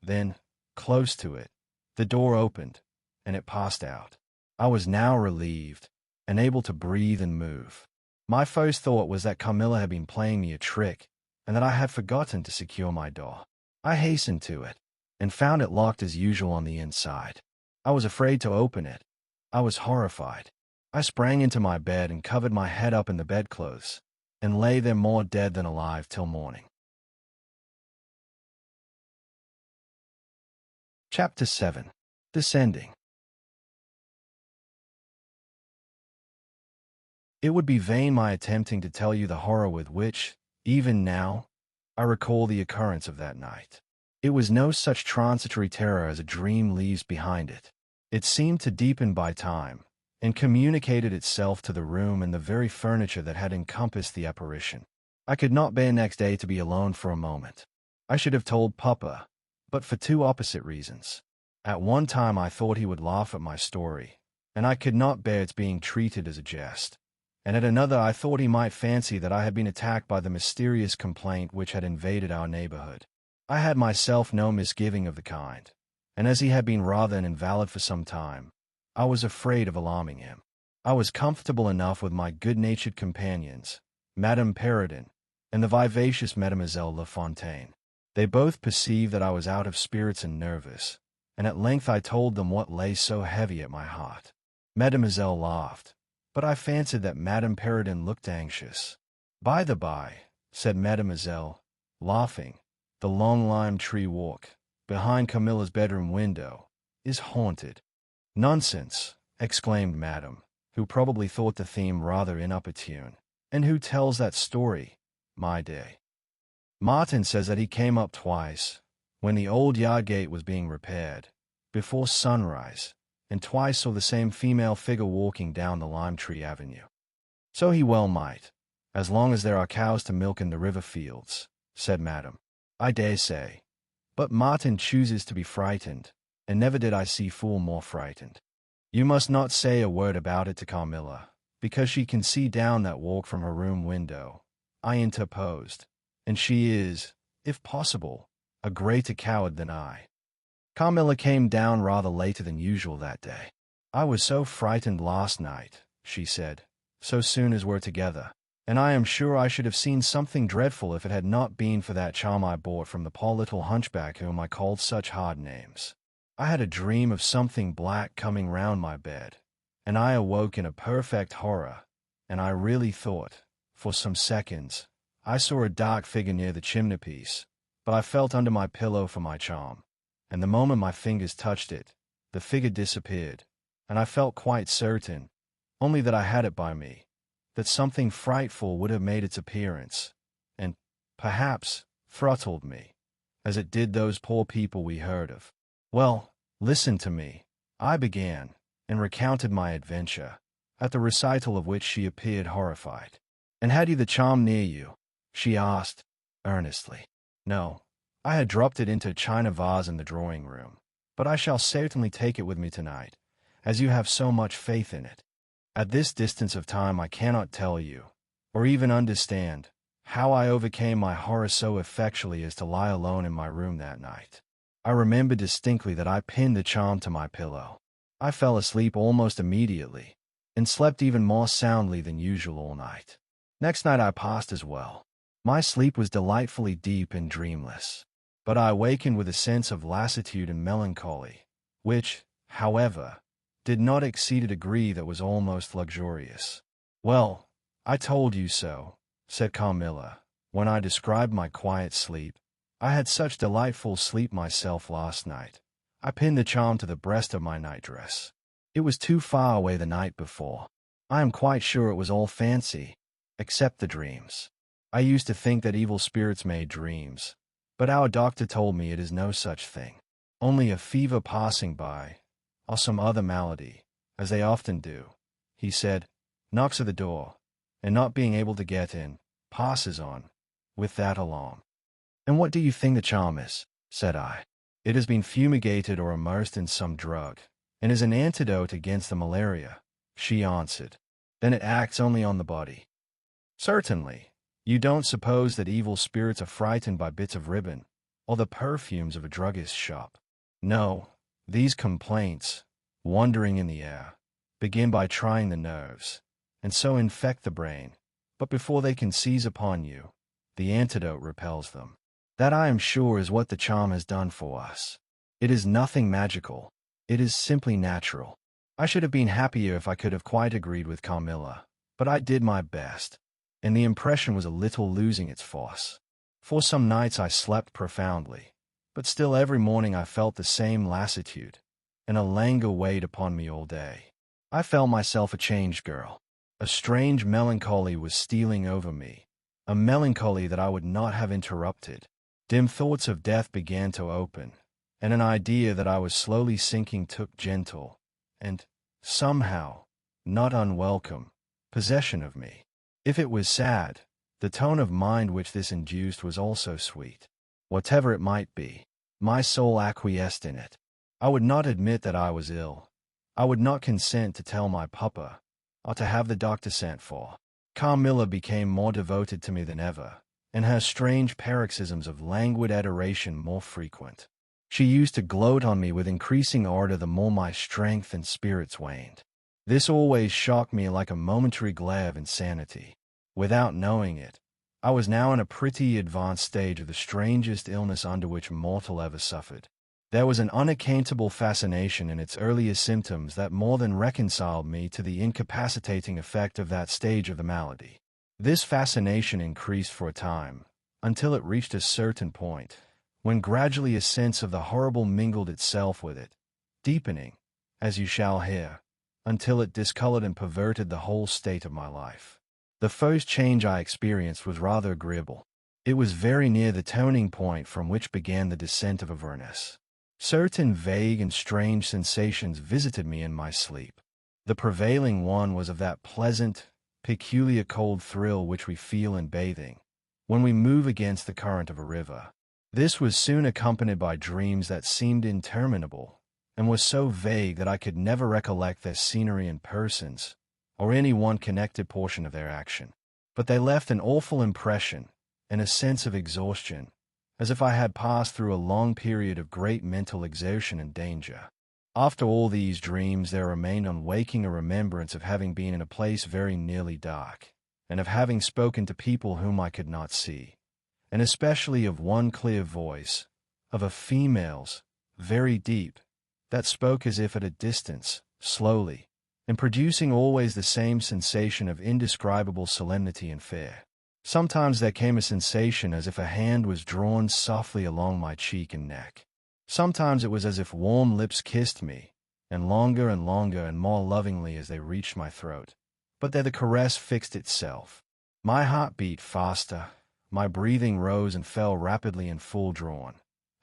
Then, close to it, the door opened, and it passed out. I was now relieved, and able to breathe and move. My first thought was that Carmilla had been playing me a trick, and that I had forgotten to secure my door. I hastened to it, and found it locked as usual on the inside. I was afraid to open it. I was horrified. I sprang into my bed and covered my head up in the bedclothes, and lay there more dead than alive till morning. Chapter 7. Descending. It would be vain my attempting to tell you the horror with which, even now, I recall the occurrence of that night. It was no such transitory terror as a dream leaves behind it. It seemed to deepen by time, and communicated itself to the room and the very furniture that had encompassed the apparition. I could not bear next day to be alone for a moment. I should have told Papa, but for 2 opposite reasons. At one time I thought he would laugh at my story, and I could not bear its being treated as a jest. And at another I thought he might fancy that I had been attacked by the mysterious complaint which had invaded our neighborhood. I had myself no misgiving of the kind, and as he had been rather an invalid for some time, I was afraid of alarming him. I was comfortable enough with my good-natured companions, Madame Perrodin, and the vivacious Mademoiselle Le Fontaine. They both perceived that I was out of spirits and nervous, and at length I told them what lay so heavy at my heart. Mademoiselle laughed, but I fancied that Madame Perrodin looked anxious. "By the by," said Mademoiselle, laughing, the long lime tree walk, behind Carmilla's bedroom window, is haunted." "Nonsense," exclaimed Madame, who probably thought the theme rather inopportune. "And who tells that story, my dear?" "Martin says that he came up twice, when the old yard gate was being repaired, before sunrise, and twice saw the same female figure walking down the lime tree avenue." "So he well might, as long as there are cows to milk in the river fields," said Madame. "I dare say. But Martin chooses to be frightened, and never did I see fool more frightened." "You must not say a word about it to Carmilla, because she can see down that walk from her room window," I interposed, "and she is, if possible, a greater coward than I." Carmilla came down rather later than usual that day. "I was so frightened last night," she said, "so soon as we're together. And I am sure I should have seen something dreadful if it had not been for that charm I bought from the poor little hunchback whom I called such hard names. I had a dream of something black coming round my bed, and I awoke in a perfect horror, and I really thought, for some seconds, I saw a dark figure near the chimney-piece, but I felt under my pillow for my charm, and the moment my fingers touched it, the figure disappeared, and I felt quite certain, only that I had it by me, that something frightful would have made its appearance, and, perhaps, throttled me, as it did those poor people we heard of. "Well, listen to me," I began, and recounted my adventure, at the recital of which she appeared horrified. "And had you the charm near you?" she asked, earnestly. "No, I had dropped it into a china vase in the drawing-room, but I shall certainly take it with me tonight, as you have so much faith in it. At this distance of time I cannot tell you, or even understand, how I overcame my horror so effectually as to lie alone in my room that night. I remember distinctly that I pinned the charm to my pillow. I fell asleep almost immediately, and slept even more soundly than usual all night. Next night I passed as well. My sleep was delightfully deep and dreamless, but I awakened with a sense of lassitude and melancholy, which, however, did not exceed a degree that was almost luxurious. "Well, I told you so," said Carmilla, when I described my quiet sleep. "I had such delightful sleep myself last night. I pinned the charm to the breast of my nightdress. It was too far away the night before. I am quite sure it was all fancy, except the dreams. I used to think that evil spirits made dreams, but our doctor told me it is no such thing. Only a fever passing by, or some other malady, as they often do," he said, "knocks at the door, and not being able to get in, passes on, with that alarm." "And what do you think the charm is?" said I. "It has been fumigated or immersed in some drug, and is an antidote against the malaria," she answered. "Then it acts only on the body." "Certainly. You don't suppose that evil spirits are frightened by bits of ribbon, or the perfumes of a druggist's shop? No, these complaints, wandering in the air, begin by trying the nerves, and so infect the brain, but before they can seize upon you, the antidote repels them. That, I am sure, is what the charm has done for us. It is nothing magical. It is simply natural." I should have been happier if I could have quite agreed with Carmilla, but I did my best, and the impression was a little losing its force. For some nights I slept profoundly, but still every morning I felt the same lassitude, and a languor weighed upon me all day. I felt myself a changed girl. A strange melancholy was stealing over me, a melancholy that I would not have interrupted. Dim thoughts of death began to open, and an idea that I was slowly sinking took gentle, and, somehow, not unwelcome, possession of me. If it was sad, the tone of mind which this induced was also sweet. Whatever it might be, my soul acquiesced in it. I would not admit that I was ill. I would not consent to tell my papa, or to have the doctor sent for. Carmilla became more devoted to me than ever, and her strange paroxysms of languid adoration more frequent. She used to gloat on me with increasing ardor the more my strength and spirits waned. This always shocked me like a momentary glare of insanity. Without knowing it, I was now in a pretty advanced stage of the strangest illness under which mortal ever suffered. There was an unaccountable fascination in its earliest symptoms that more than reconciled me to the incapacitating effect of that stage of the malady. This fascination increased for a time, until it reached a certain point, when gradually a sense of the horrible mingled itself with it, deepening, as you shall hear, until it discolored and perverted the whole state of my life. The first change I experienced was rather agreeable. It was very near the turning point from which began the descent of Avernus. Certain vague and strange sensations visited me in my sleep. The prevailing one was of that pleasant, peculiar cold thrill which we feel in bathing, when we move against the current of a river. This was soon accompanied by dreams that seemed interminable, and were so vague that I could never recollect their scenery and persons, or any one connected portion of their action. But they left an awful impression, and a sense of exhaustion, as if I had passed through a long period of great mental exertion and danger. After all these dreams there remained on waking a remembrance of having been in a place very nearly dark, and of having spoken to people whom I could not see, and especially of one clear voice, of a female's, very deep, that spoke as if at a distance, slowly, and producing always the same sensation of indescribable solemnity and fear. Sometimes there came a sensation as if a hand was drawn softly along my cheek and neck. Sometimes it was as if warm lips kissed me, and longer and more lovingly as they reached my throat. But there the caress fixed itself. My heart beat faster, my breathing rose and fell rapidly and full drawn.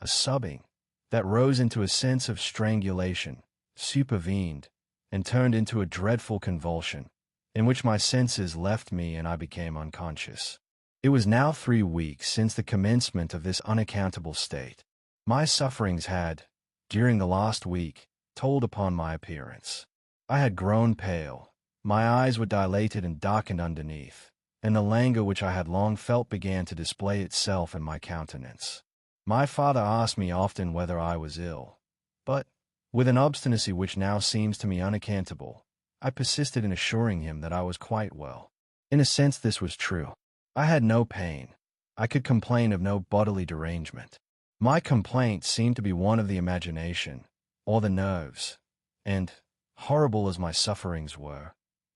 A sobbing, that rose into a sense of strangulation, supervened, and turned into a dreadful convulsion, in which my senses left me and I became unconscious. It was now 3 weeks since the commencement of this unaccountable state. My sufferings had, during the last week, told upon my appearance. I had grown pale, my eyes were dilated and darkened underneath, and the languor which I had long felt began to display itself in my countenance. My father asked me often whether I was ill, but, with an obstinacy which now seems to me unaccountable, I persisted in assuring him that I was quite well. In a sense this was true. I had no pain. I could complain of no bodily derangement. My complaint seemed to be one of the imagination, or the nerves, and, horrible as my sufferings were,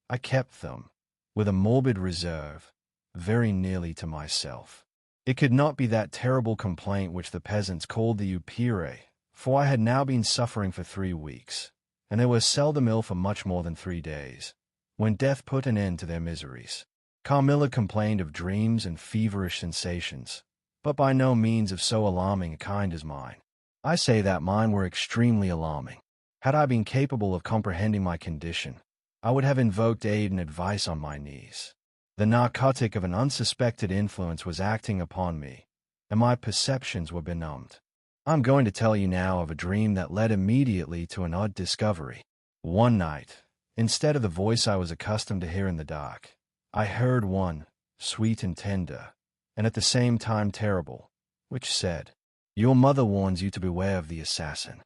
I kept them, with a morbid reserve, very nearly to myself. It could not be that terrible complaint which the peasants called the eerie, for I had now been suffering for 3 weeks, and they were seldom ill for much more than 3 days, when death put an end to their miseries. Carmilla complained of dreams and feverish sensations, but by no means of so alarming a kind as mine. I say that mine were extremely alarming. Had I been capable of comprehending my condition, I would have invoked aid and advice on my knees. The narcotic of an unsuspected influence was acting upon me, and my perceptions were benumbed. I'm going to tell you now of a dream that led immediately to an odd discovery. One night, instead of the voice I was accustomed to hear in the dark, I heard one, sweet and tender, and at the same time terrible, which said, "Your mother warns you to beware of the assassin."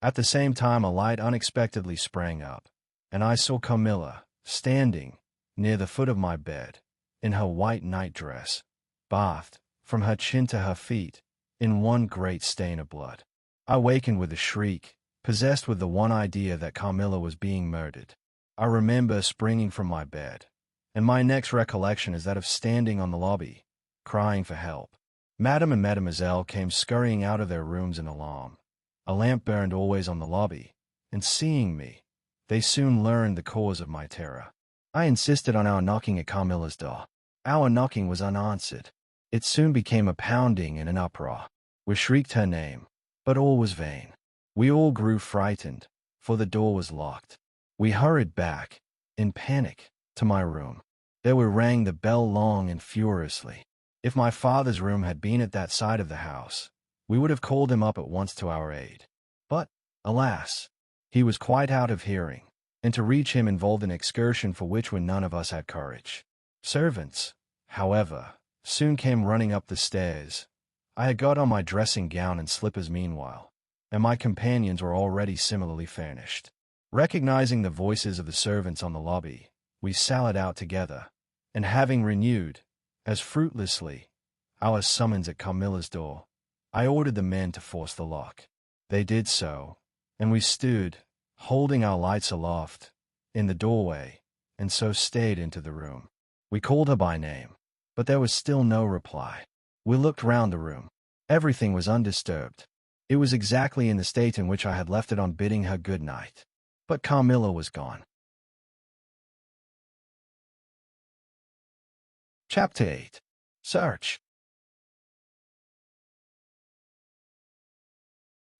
At the same time a light unexpectedly sprang up, and I saw Carmilla, standing, near the foot of my bed, in her white nightdress, bathed, from her chin to her feet, in one great stain of blood. I wakened with a shriek, possessed with the one idea that Carmilla was being murdered. I remember springing from my bed, and my next recollection is that of standing on the lobby, crying for help. Madame and Mademoiselle came scurrying out of their rooms in alarm. A lamp burned always on the lobby, and seeing me, they soon learned the cause of my terror. I insisted on our knocking at Carmilla's door. Our knocking was unanswered. It soon became a pounding and an uproar. We shrieked her name, but all was vain. We all grew frightened, for the door was locked. We hurried back, in panic, to my room. There we rang the bell long and furiously. If my father's room had been at that side of the house, we would have called him up at once to our aid. But, alas, he was quite out of hearing, and to reach him involved an excursion for which we none of us had courage. Servants, however, soon came running up the stairs. I had got on my dressing gown and slippers meanwhile, and my companions were already similarly furnished. Recognizing the voices of the servants on the lobby, we sallied out together, and having renewed, as fruitlessly, our summons at Carmilla's door, I ordered the men to force the lock. They did so, and we stood, holding our lights aloft, in the doorway, and so stayed into the room. We called her by name, but there was still no reply. We looked round the room, Everything was undisturbed. It was exactly in the state in which I had left it on bidding her good night. But Carmilla was gone. Chapter 8. Search.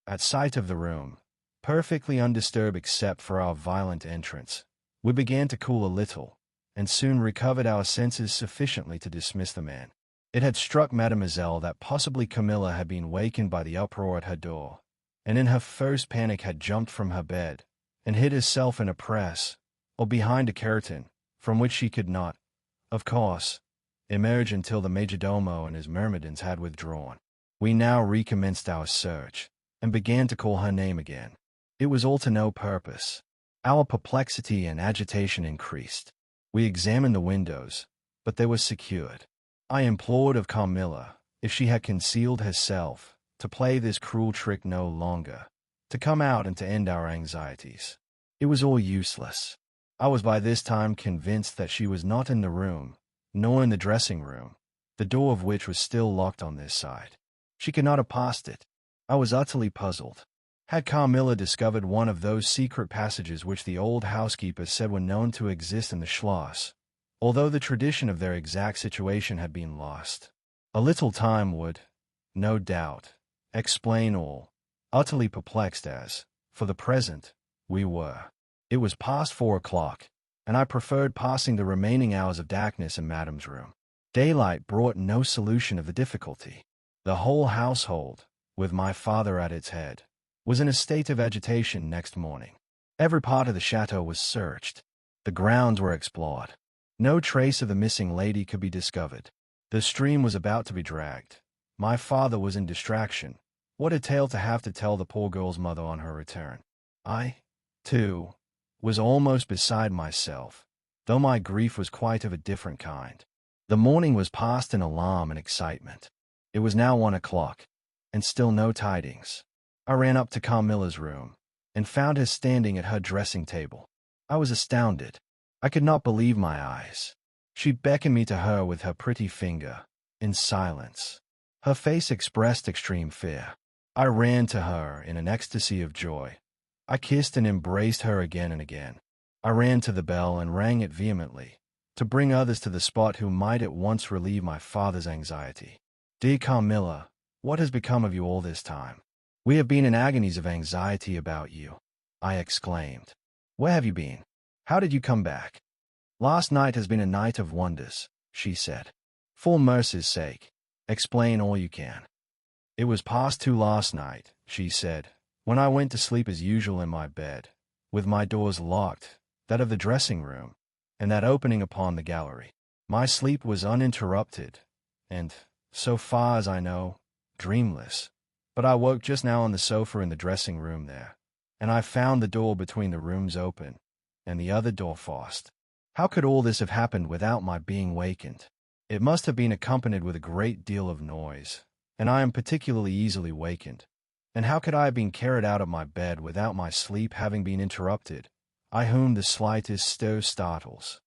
At sight of the room, perfectly undisturbed except for our violent entrance, we began to cool a little, and soon recovered our senses sufficiently to dismiss the man. It had struck Mademoiselle that possibly Carmilla had been wakened by the uproar at her door, and in her first panic had jumped from her bed, and hid herself in a press, or behind a curtain, from which she could not, of course, emerge until the majordomo and his myrmidons had withdrawn. We now recommenced our search, and began to call her name again. It was all to no purpose. Our perplexity and agitation increased. We examined the windows, but they were secured. I implored of Carmilla, if she had concealed herself, to play this cruel trick no longer, to come out and to end our anxieties. It was all useless. I was by this time convinced that she was not in the room, nor in the dressing room, the door of which was still locked on this side. She could not have passed it. I was utterly puzzled. Had Carmilla discovered one of those secret passages which the old housekeeper said were known to exist in the Schloss, although the tradition of their exact situation had been lost? A little time would, no doubt, explain all, utterly perplexed as, for the present, we were. It was past 4 o'clock, and I preferred passing the remaining hours of darkness in Madame's room. Daylight brought no solution of the difficulty. The whole household, with my father at its head, was in a state of agitation next morning. Every part of the chateau was searched. The grounds were explored. No trace of the missing lady could be discovered. The stream was about to be dragged. My father was in distraction. What a tale to have to tell the poor girl's mother on her return. I, too, was almost beside myself, though my grief was quite of a different kind. The morning was passed in alarm and excitement. It was now 1 o'clock, and still no tidings. I ran up to Carmilla's room, and found her standing at her dressing table. I was astounded. I could not believe my eyes. She beckoned me to her with her pretty finger, in silence. Her face expressed extreme fear. I ran to her in an ecstasy of joy. I kissed and embraced her again and again. I ran to the bell and rang it vehemently, to bring others to the spot who might at once relieve my father's anxiety. Dear Carmilla, what has become of you all this time? We have been in agonies of anxiety about you, I exclaimed. Where have you been? How did you come back? Last night has been a night of wonders, she said. For mercy's sake, explain all you can. It was past 2 last night, she said, when I went to sleep as usual in my bed, with my doors locked, that of the dressing room, and that opening upon the gallery. My sleep was uninterrupted, and, so far as I know, dreamless. But I woke just now on the sofa in the dressing room there, and I found the door between the rooms open, and the other door fast. How could all this have happened without my being wakened? It must have been accompanied with a great deal of noise, and I am particularly easily wakened. And how could I have been carried out of my bed without my sleep having been interrupted, I whom the slightest stir startles?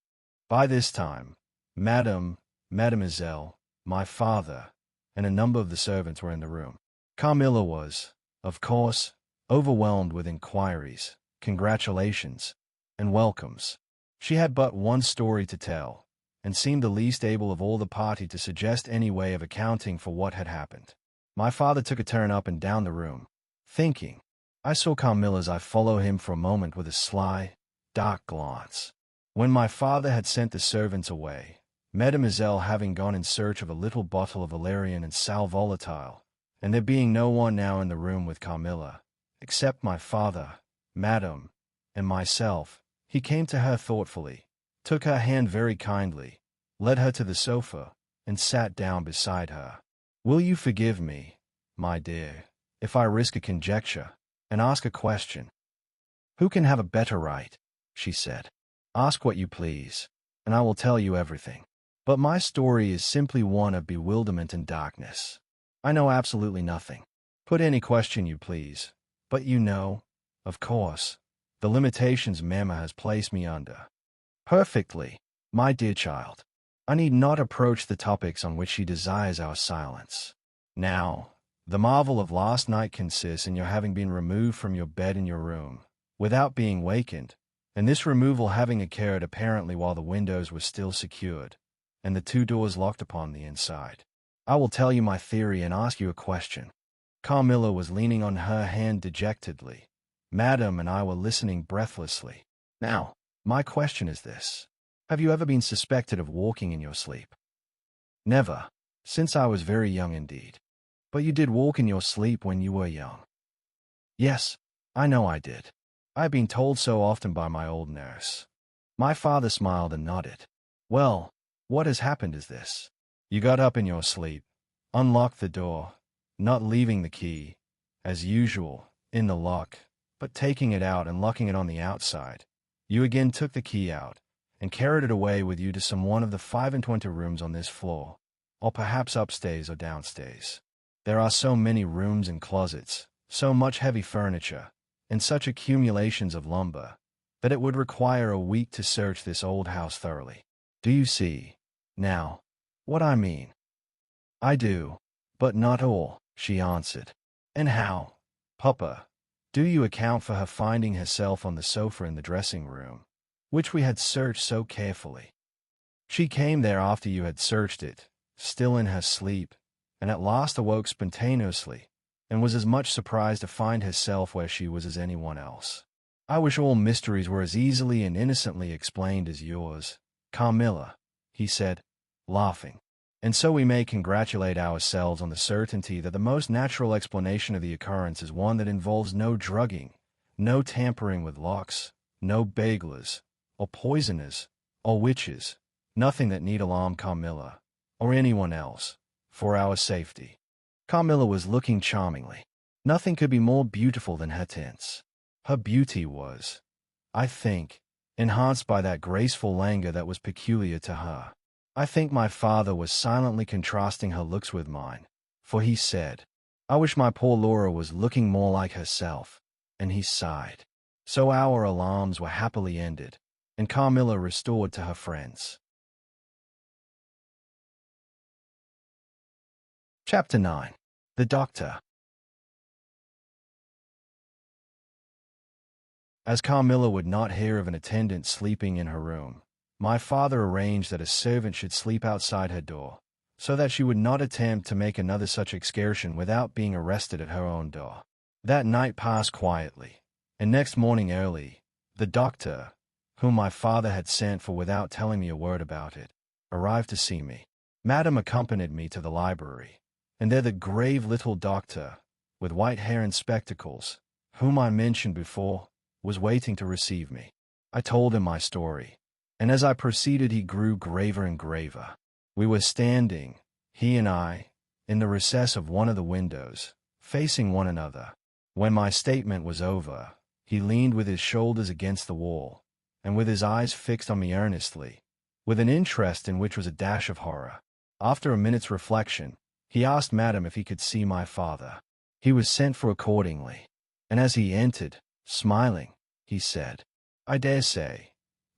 By this time, Mademoiselle, my father, and a number of the servants were in the room. Carmilla was, of course, overwhelmed with inquiries, congratulations, and welcomes. She had but one story to tell, and seemed the least able of all the party to suggest any way of accounting for what had happened. My father took a turn up and down the room, thinking. I saw Carmilla's eye follow him for a moment with a sly, dark glance. When my father had sent the servants away, Mademoiselle having gone in search of a little bottle of valerian and sal volatile, and there being no one now in the room with Carmilla, except my father, Madame, and myself, he came to her thoughtfully, took her hand very kindly, led her to the sofa, and sat down beside her. Will you forgive me, my dear, if I risk a conjecture, and ask a question? Who can have a better right? She said. Ask what you please, and I will tell you everything. But my story is simply one of bewilderment and darkness. I know absolutely nothing. Put any question you please, but you know, of course, the limitations Mamma has placed me under. Perfectly, my dear child. I need not approach the topics on which she desires our silence. Now, The marvel of last night consists in your having been removed from your bed in your room, without being wakened, and this removal having occurred apparently while the windows were still secured, and the two doors locked upon the inside. I will tell you my theory and ask you a question. Carmilla was leaning on her hand dejectedly. Madame and I were listening breathlessly. Now, my question is this. Have you ever been suspected of walking in your sleep? Never, since I was very young indeed. But you did walk in your sleep when you were young. Yes, I know I did. I have been told so often by my old nurse. My father smiled and nodded. Well, what has happened is this. You got up in your sleep, unlocked the door, not leaving the key, as usual, in the lock, but taking it out and locking it on the outside. You again took the key out, and carried it away with you to some one of the 25 rooms on this floor, or perhaps upstairs or downstairs. There are so many rooms and closets, so much heavy furniture, and such accumulations of lumber, that it would require a week to search this old house thoroughly. Do you see, now, what I mean? I do, but not all, she answered. And how, Papa, do you account for her finding herself on the sofa in the dressing room, which we had searched so carefully? She came there after you had searched it, still in her sleep, and at last awoke spontaneously, and was as much surprised to find herself where she was as anyone else. I wish all mysteries were as easily and innocently explained as yours, Carmilla, he said, laughing. And so we may congratulate ourselves on the certainty that the most natural explanation of the occurrence is one that involves no drugging, no tampering with locks, no burglars, or poisoners, or witches, nothing that need alarm Carmilla, or anyone else, for our safety. Carmilla was looking charmingly. Nothing could be more beautiful than her tints. Her beauty was, I think, enhanced by that graceful languor that was peculiar to her. I think my father was silently contrasting her looks with mine, for he said, I wish my poor Laura was looking more like herself, and he sighed. So our alarms were happily ended, and Carmilla restored to her friends. Chapter 9. The Doctor. As Carmilla would not hear of an attendant sleeping in her room, my father arranged that a servant should sleep outside her door, so that she would not attempt to make another such excursion without being arrested at her own door. That night passed quietly, and next morning early, the doctor, whom my father had sent for without telling me a word about it, arrived to see me. Madame accompanied me to the library, and there the grave little doctor, with white hair and spectacles, whom I mentioned before, was waiting to receive me. I told him my story, and as I proceeded he grew graver and graver. We were standing, he and I, in the recess of one of the windows, facing one another. When my statement was over, he leaned with his shoulders against the wall, and with his eyes fixed on me earnestly, with an interest in which was a dash of horror. After a minute's reflection, he asked Madame if he could see my father. He was sent for accordingly, and as he entered, smiling, he said, I dare say,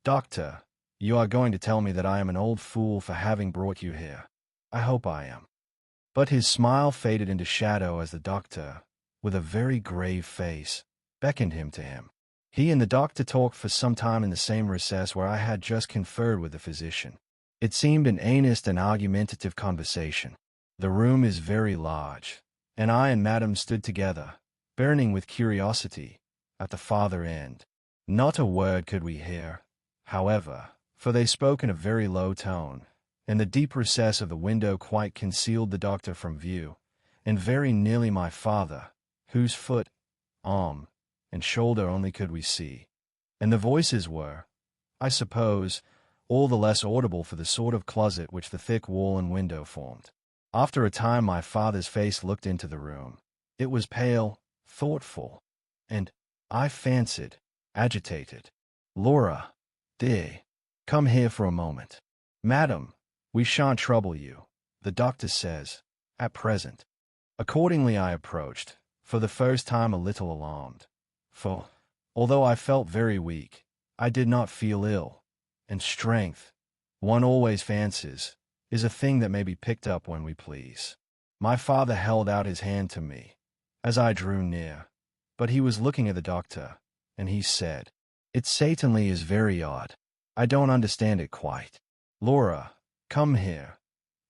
Doctor, you are going to tell me that I am an old fool for having brought you here. I hope I am. But his smile faded into shadow as the doctor, with a very grave face, beckoned him to him. He and the doctor talked for some time in the same recess where I had just conferred with the physician. It seemed an earnest and argumentative conversation. The room is very large, and I and Madame stood together, burning with curiosity, at the farther end. Not a word could we hear, however, for they spoke in a very low tone, and the deep recess of the window quite concealed the doctor from view, and very nearly my father, whose foot, arm, and shoulder only could we see. And the voices were, I suppose, all the less audible for the sort of closet which the thick wall and window formed. After a time my father's face looked into the room. It was pale, thoughtful, and, I fancied, agitated. Laura, dear, come here for a moment. Madam, we shan't trouble you, the doctor says, at present. Accordingly I approached, for the first time a little alarmed. For, although I felt very weak, I did not feel ill, and strength, one always fancies, is a thing that may be picked up when we please. My father held out his hand to me as I drew near, but he was looking at the doctor, and he said, "It certainly is very odd. I don't understand it quite. Laura, come here,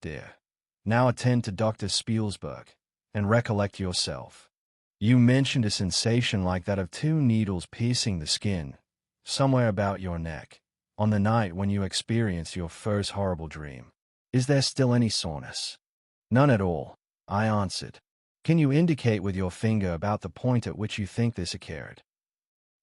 dear. Now attend to Dr. Spielsberg, and recollect yourself. You mentioned a sensation like that of two needles piercing the skin, somewhere about your neck, on the night when you experienced your first horrible dream. Is there still any soreness?" "None at all," I answered. "Can you indicate with your finger about the point at which you think this occurred?"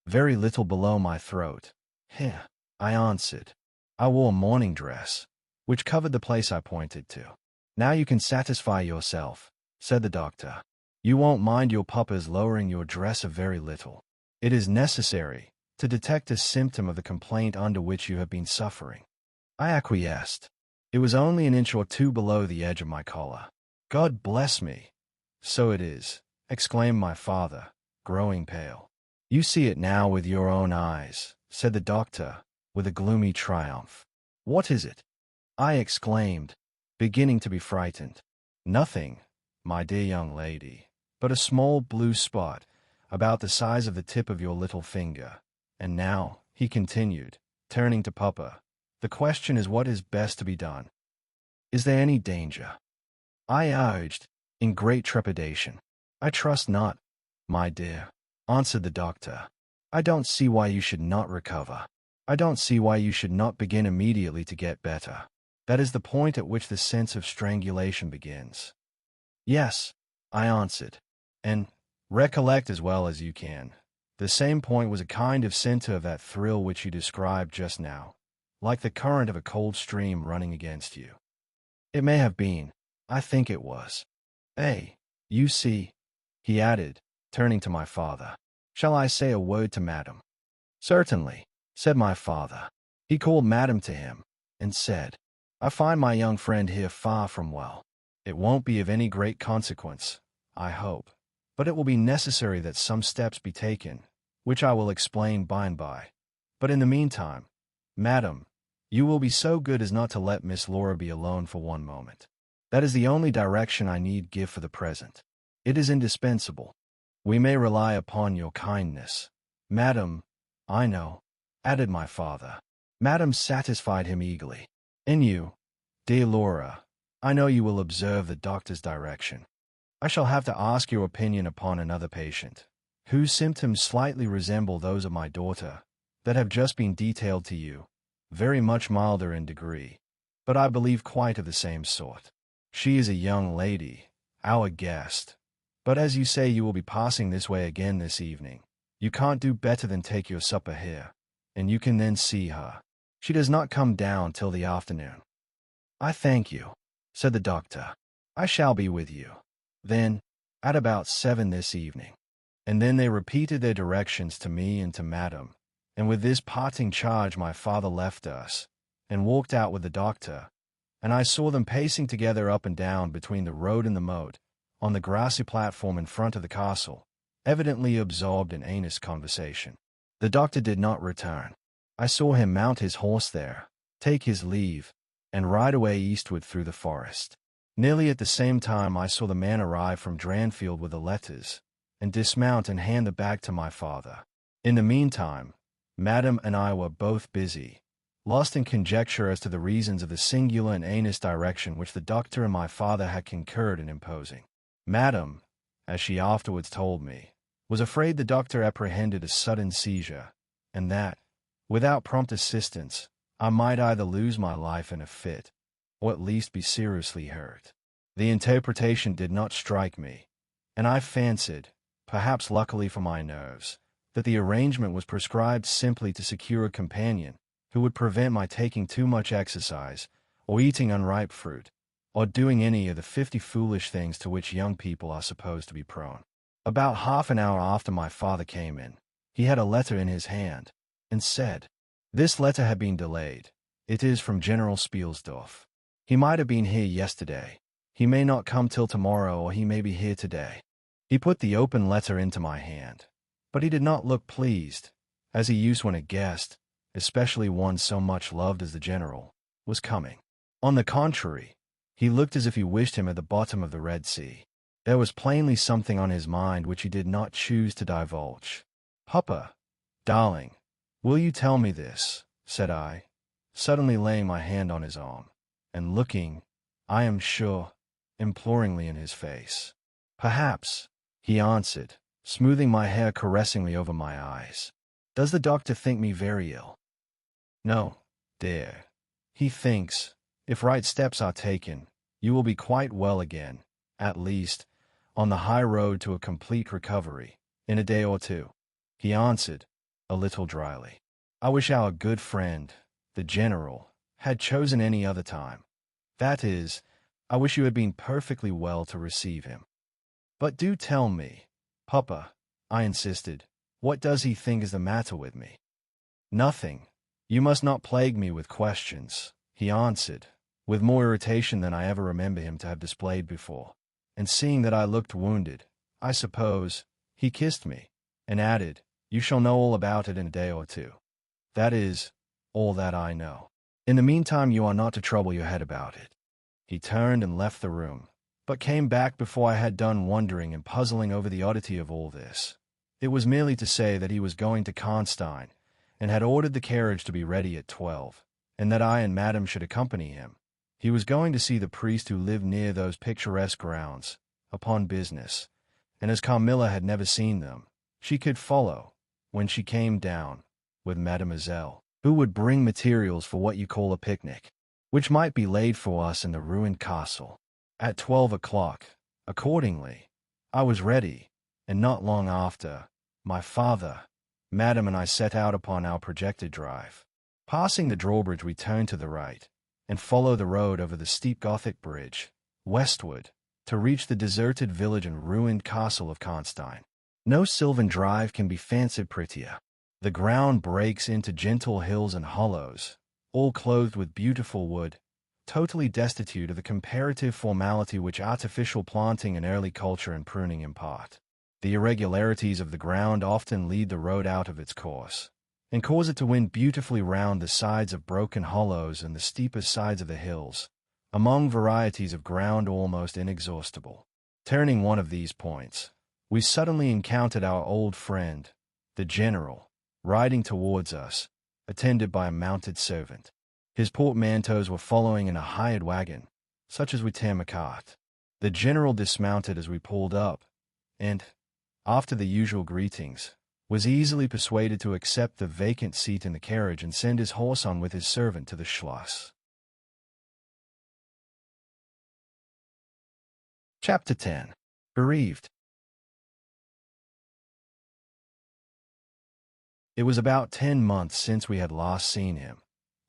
"Very little below my throat. Here," I answered. I wore a morning dress, which covered the place I pointed to. "Now you can satisfy yourself," said the doctor. "You won't mind your papa's lowering your dress a very little. It is necessary to detect a symptom of the complaint under which you have been suffering." I acquiesced. It was only an inch or two below the edge of my collar. "God bless me! So it is," exclaimed my father, growing pale. "You see it now with your own eyes," said the doctor, with a gloomy triumph. "What is it?" I exclaimed, beginning to be frightened. "Nothing, my dear young lady, but a small blue spot about the size of the tip of your little finger. And now," he continued, turning to Papa, "the question is what is best to be done. Is there any danger?" I urged, in great trepidation. "I trust not, my dear," answered the doctor. "I don't see why you should not recover. I don't see why you should not begin immediately to get better. That is the point at which the sense of strangulation begins." "Yes," I answered, "and recollect as well as you can. The same point was a kind of center of that thrill which you described just now, like the current of a cold stream running against you." "It may have been. I think it was. You see," he added, turning to my father. "Shall I say a word to Madam?" "Certainly," said my father. He called Madam to him, and said, "I find my young friend here far from well. It won't be of any great consequence, I hope, but it will be necessary that some steps be taken, which I will explain by and by. But in the meantime, Madam, you will be so good as not to let Miss Laura be alone for one moment. That is the only direction I need give for the present. It is indispensable. We may rely upon your kindness." "Madam, I know," added my father. Madam satisfied him eagerly. "And you, dear Laura, I know you will observe the doctor's direction. I shall have to ask your opinion upon another patient, whose symptoms slightly resemble those of my daughter, that have just been detailed to you, very much milder in degree, but I believe quite of the same sort. She is a young lady, our guest, but as you say you will be passing this way again this evening, you can't do better than take your supper here, and you can then see her. She does not come down till the afternoon." "I thank you," said the doctor. "I shall be with you, then, at about 7 this evening." And then they repeated their directions to me and to Madam, and with this parting charge my father left us, and walked out with the doctor, and I saw them pacing together up and down between the road and the moat, on the grassy platform in front of the castle, evidently absorbed in earnest conversation. The doctor did not return. I saw him mount his horse there, take his leave, and ride away eastward through the forest. Nearly at the same time I saw the man arrive from Dranfield with the letters, and dismount and hand the bag to my father. In the meantime, Madam and I were both busy, lost in conjecture as to the reasons of the singular and earnest direction which the doctor and my father had concurred in imposing. Madam, as she afterwards told me, was afraid the doctor apprehended a sudden seizure, and that, without prompt assistance, I might either lose my life in a fit, or at least be seriously hurt. The interpretation did not strike me, and I fancied, perhaps luckily for my nerves, that the arrangement was prescribed simply to secure a companion who would prevent my taking too much exercise, or eating unripe fruit, or doing any of the 50 foolish things to which young people are supposed to be prone. About half an hour after my father came in, he had a letter in his hand, and said, "This letter had been delayed. It is from General Spielsdorf. He might have been here yesterday. He may not come till tomorrow, or he may be here today." He put the open letter into my hand, but he did not look pleased, as he used when a guest, especially one so much loved as the general, was coming. On the contrary, He looked as if he wished him at the bottom of the Red Sea. There was plainly something on his mind which he did not choose to divulge. "Papa, darling, will you tell me this?" said I, suddenly laying my hand on his arm, and looking, I am sure, imploringly in his face. "Perhaps," he answered, smoothing my hair caressingly over my eyes. "Does the doctor think me very ill?" "No, dear. He thinks, if right steps are taken, you will be quite well again, at least, on the high road to a complete recovery, in a day or two," he answered, a little dryly. "I wish our good friend, the General, had chosen any other time. That is, I wish you had been perfectly well to receive him." "But do tell me, Papa," I insisted, "what does he think is the matter with me?" "Nothing. You must not plague me with questions," he answered, with more irritation than I ever remember him to have displayed before. And seeing that I looked wounded, I suppose, he kissed me, and added, "You shall know all about it in a day or two. That is, all that I know. In the meantime you are not to trouble your head about it." He turned and left the room, but came back before I had done wondering and puzzling over the oddity of all this. It was merely to say that he was going to Karnstein, and had ordered the carriage to be ready at 12, and that I and Madame should accompany him. He was going to see the priest who lived near those picturesque grounds, upon business, and as Carmilla had never seen them, she could follow, when she came down, with Mademoiselle, who would bring materials for what you call a picnic, which might be laid for us in the ruined castle. At 12 o'clock, accordingly, I was ready, and not long after, my father, Madame and I set out upon our projected drive. Passing the drawbridge we turned to the right, and followed the road over the steep Gothic bridge, westward, to reach the deserted village and ruined castle of Karnstein. No sylvan drive can be fancied prettier. The ground breaks into gentle hills and hollows, all clothed with beautiful wood, totally destitute of the comparative formality which artificial planting and early culture and pruning impart. The irregularities of the ground often lead the road out of its course, and cause it to wind beautifully round the sides of broken hollows and the steepest sides of the hills, among varieties of ground almost inexhaustible. Turning one of these points, we suddenly encountered our old friend, the General, riding towards us, attended by a mounted servant. His portmanteaus were following in a hired wagon, such as we term a cart. The General dismounted as we pulled up, and, after the usual greetings, was easily persuaded to accept the vacant seat in the carriage and send his horse on with his servant to the Schloss. Chapter 10. Bereaved. It was about 10 months since we had last seen him,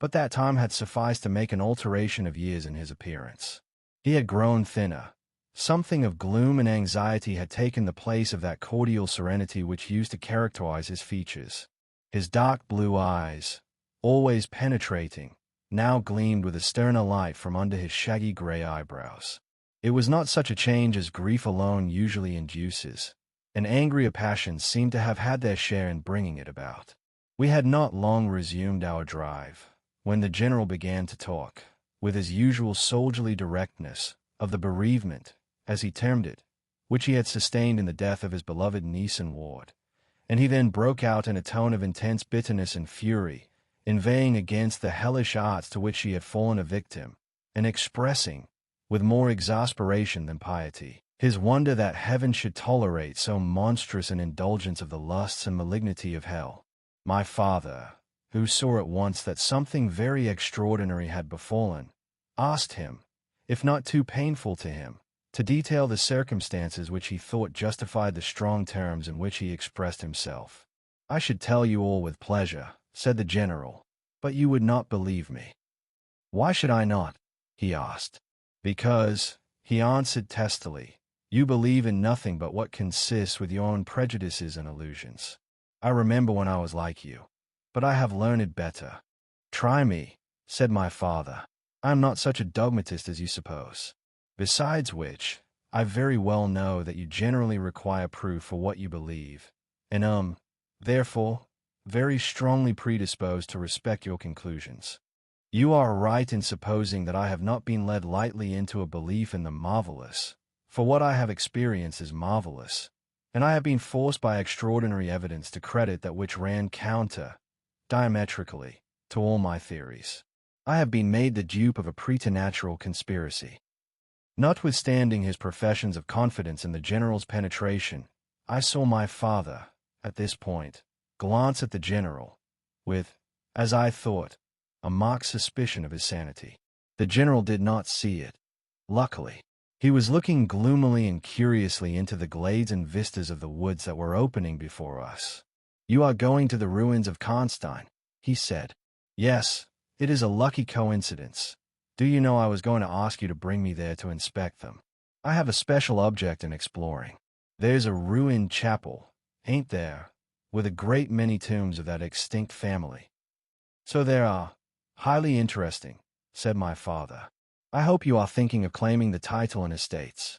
but that time had sufficed to make an alteration of years in his appearance. He had grown thinner. Something of gloom and anxiety had taken the place of that cordial serenity which used to characterize his features. His dark blue eyes, always penetrating, now gleamed with a sterner light from under his shaggy gray eyebrows. It was not such a change as grief alone usually induces, and angrier passions seemed to have had their share in bringing it about. We had not long resumed our drive, when the General began to talk, with his usual soldierly directness, of the bereavement, as he termed it, which he had sustained in the death of his beloved niece and ward, and he then broke out in a tone of intense bitterness and fury, inveighing against the hellish arts to which he had fallen a victim, and expressing, with more exasperation than piety, his wonder that heaven should tolerate so monstrous an indulgence of the lusts and malignity of hell. My father, who saw at once that something very extraordinary had befallen, asked him, if not too painful to him, to detail the circumstances which he thought justified the strong terms in which he expressed himself. "I should tell you all with pleasure," said the General, "but you would not believe me." "Why should I not?" he asked. "Because," he answered testily, "you believe in nothing but what consists with your own prejudices and illusions. I remember when I was like you, but I have learned better." "Try me," said my father. "I am not such a dogmatist as you suppose. Besides which, I very well know that you generally require proof for what you believe, and therefore, very strongly predisposed to respect your conclusions. You are right in supposing that I have not been led lightly into a belief in the marvelous, for what I have experienced is marvelous, and I have been forced by extraordinary evidence to credit that which ran counter, diametrically, to all my theories. I have been made the dupe of a preternatural conspiracy. Notwithstanding his professions of confidence in the general's penetration, I saw my father, at this point, glance at the general, with, as I thought, a marked suspicion of his sanity. The general did not see it. Luckily, he was looking gloomily and curiously into the glades and vistas of the woods that were opening before us. "You are going to the ruins of Karnstein," he said. "Yes, it is a lucky coincidence. Do you know I was going to ask you to bring me there to inspect them? I have a special object in exploring. There's a ruined chapel, ain't there, with a great many tombs of that extinct family." "So there are. Highly interesting," said my father. "I hope you are thinking of claiming the title and estates."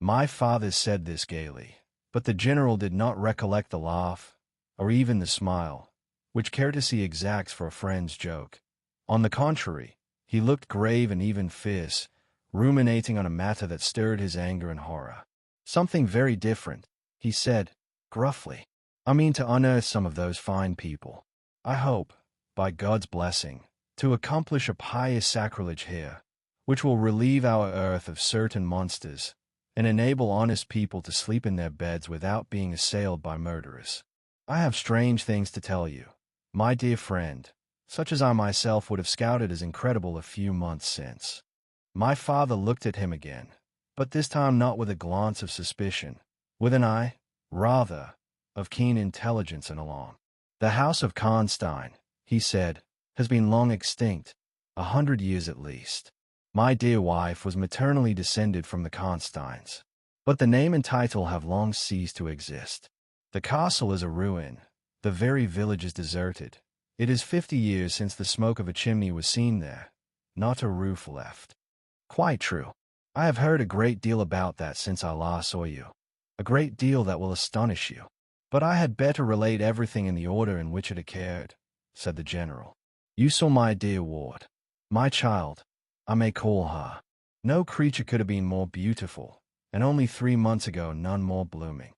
My father said this gaily, but the general did not recollect the laugh, or even the smile, which courtesy exacts for a friend's joke. On the contrary, he looked grave and even fierce, ruminating on a matter that stirred his anger and horror. "Something very different," he said, gruffly. "I mean to unearth some of those fine people. I hope, by God's blessing, to accomplish a pious sacrilege here, which will relieve our earth of certain monsters, and enable honest people to sleep in their beds without being assailed by murderers. I have strange things to tell you, my dear friend, such as I myself would have scouted as incredible a few months since." My father looked at him again, but this time not with a glance of suspicion, with an eye, rather, of keen intelligence and alarm. "The house of Karnstein," he said, "has been long extinct, 100 years at least. My dear wife was maternally descended from the Karnsteins, but the name and title have long ceased to exist. The castle is a ruin, the very village is deserted. It is 50 years since the smoke of a chimney was seen there, not a roof left." "Quite true. I have heard a great deal about that since I last saw you. A great deal that will astonish you. But I had better relate everything in the order in which it occurred," said the general. "You saw my dear ward. My child, I may call her. No creature could have been more beautiful, and only 3 months ago none more blooming.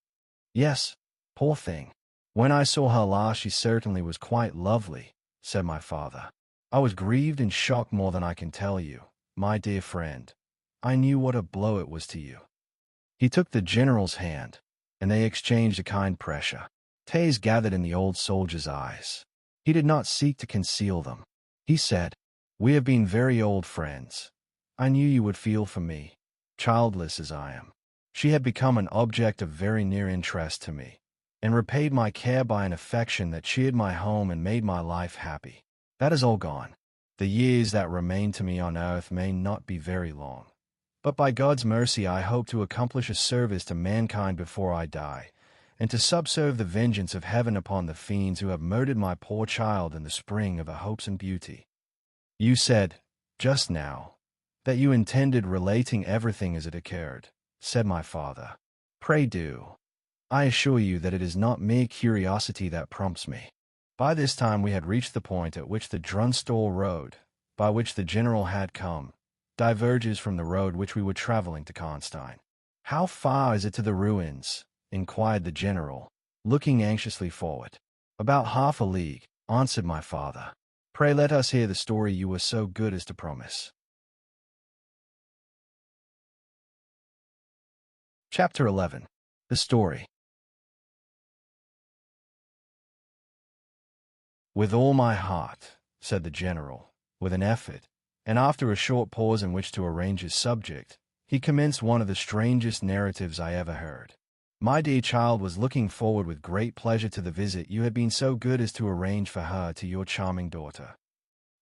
Yes, poor thing. When I saw her last she certainly was quite lovely," said my father. "I was grieved and shocked more than I can tell you, my dear friend. I knew what a blow it was to you." He took the general's hand, and they exchanged a kind pressure. Tears gathered in the old soldier's eyes. He did not seek to conceal them. He said, "We have been very old friends. I knew you would feel for me, childless as I am." She had become an object of very near interest to me, and repaid my care by an affection that cheered my home and made my life happy. That is all gone. The years that remain to me on earth may not be very long, but by God's mercy I hope to accomplish a service to mankind before I die, and to subserve the vengeance of heaven upon the fiends who have murdered my poor child in the spring of her hopes and beauty. "You said, just now, that you intended relating everything as it occurred," said my father. "Pray do. I assure you that it is not mere curiosity that prompts me." By this time we had reached the point at which the Drunstall road, by which the general had come, diverges from the road which we were traveling to Karnstein. "How far is it to the ruins?" inquired the general, looking anxiously forward. "About half a league," answered my father. "Pray let us hear the story you were so good as to promise." Chapter 11. The Story. "With all my heart," said the general, with an effort, and after a short pause in which to arrange his subject, he commenced one of the strangest narratives I ever heard. "My dear child was looking forward with great pleasure to the visit you had been so good as to arrange for her to your charming daughter.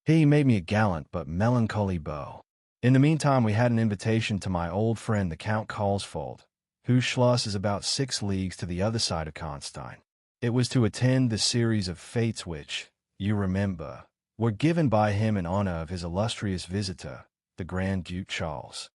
He made me a gallant but melancholy bow. In the meantime we had an invitation to my old friend the Count Karlsfeld, whose schloss is about 6 leagues to the other side of Karnstein. It was to attend the series of fêtes which, you remember, were given by him in honor of his illustrious visitor, the Grand Duke Charles.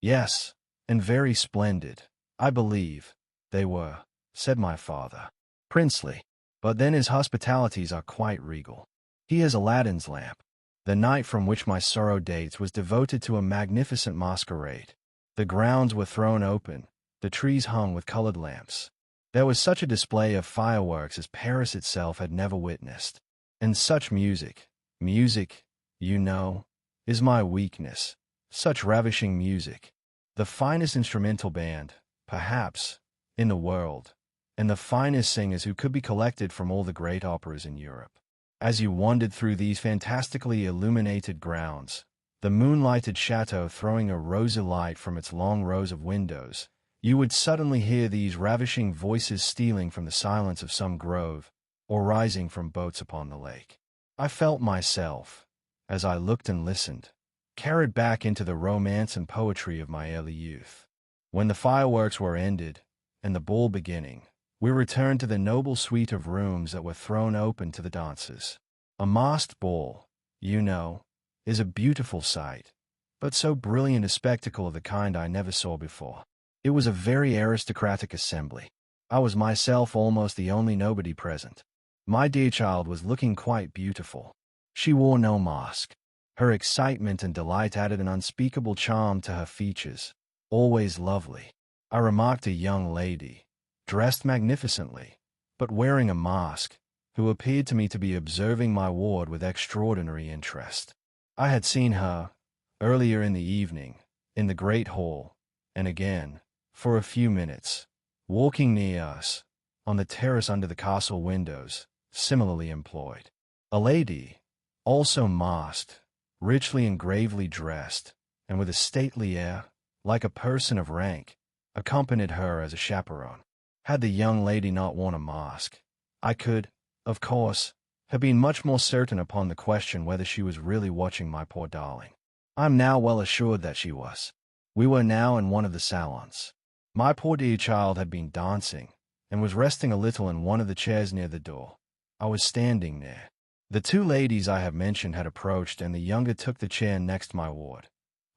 Yes, and very splendid, I believe, they were," said my father. "Princely. But then his hospitalities are quite regal. He has Aladdin's lamp. The night from which my sorrow dates was devoted to a magnificent masquerade. The grounds were thrown open, the trees hung with colored lamps. There was such a display of fireworks as Paris itself had never witnessed. And such music, you know, is my weakness. Such ravishing music. The finest instrumental band, perhaps, in the world, and the finest singers who could be collected from all the great operas in Europe. As you wandered through these fantastically illuminated grounds, the moonlighted chateau throwing a rosy light from its long rows of windows, you would suddenly hear these ravishing voices stealing from the silence of some grove, or rising from boats upon the lake. I felt myself, as I looked and listened, carried back into the romance and poetry of my early youth. When the fireworks were ended, and the ball beginning, we returned to the noble suite of rooms that were thrown open to the dancers. A masked ball, you know, is a beautiful sight, but so brilliant a spectacle of the kind I never saw before. It was a very aristocratic assembly. I was myself almost the only nobody present. My dear child was looking quite beautiful. She wore no mask. Her excitement and delight added an unspeakable charm to her features. Always lovely. I remarked a young lady, dressed magnificently, but wearing a mask, who appeared to me to be observing my ward with extraordinary interest. I had seen her, earlier in the evening, in the great hall, and again, for a few minutes, walking near us, on the terrace under the castle windows, similarly employed. A lady, also masked, richly and gravely dressed, and with a stately air, like a person of rank, accompanied her as a chaperone. Had the young lady not worn a mask, I could, of course, have been much more certain upon the question whether she was really watching my poor darling. I am now well assured that she was. We were now in one of the salons. My poor dear child had been dancing, and was resting a little in one of the chairs near the door. I was standing there. The two ladies I have mentioned had approached, and the younger took the chair next my ward,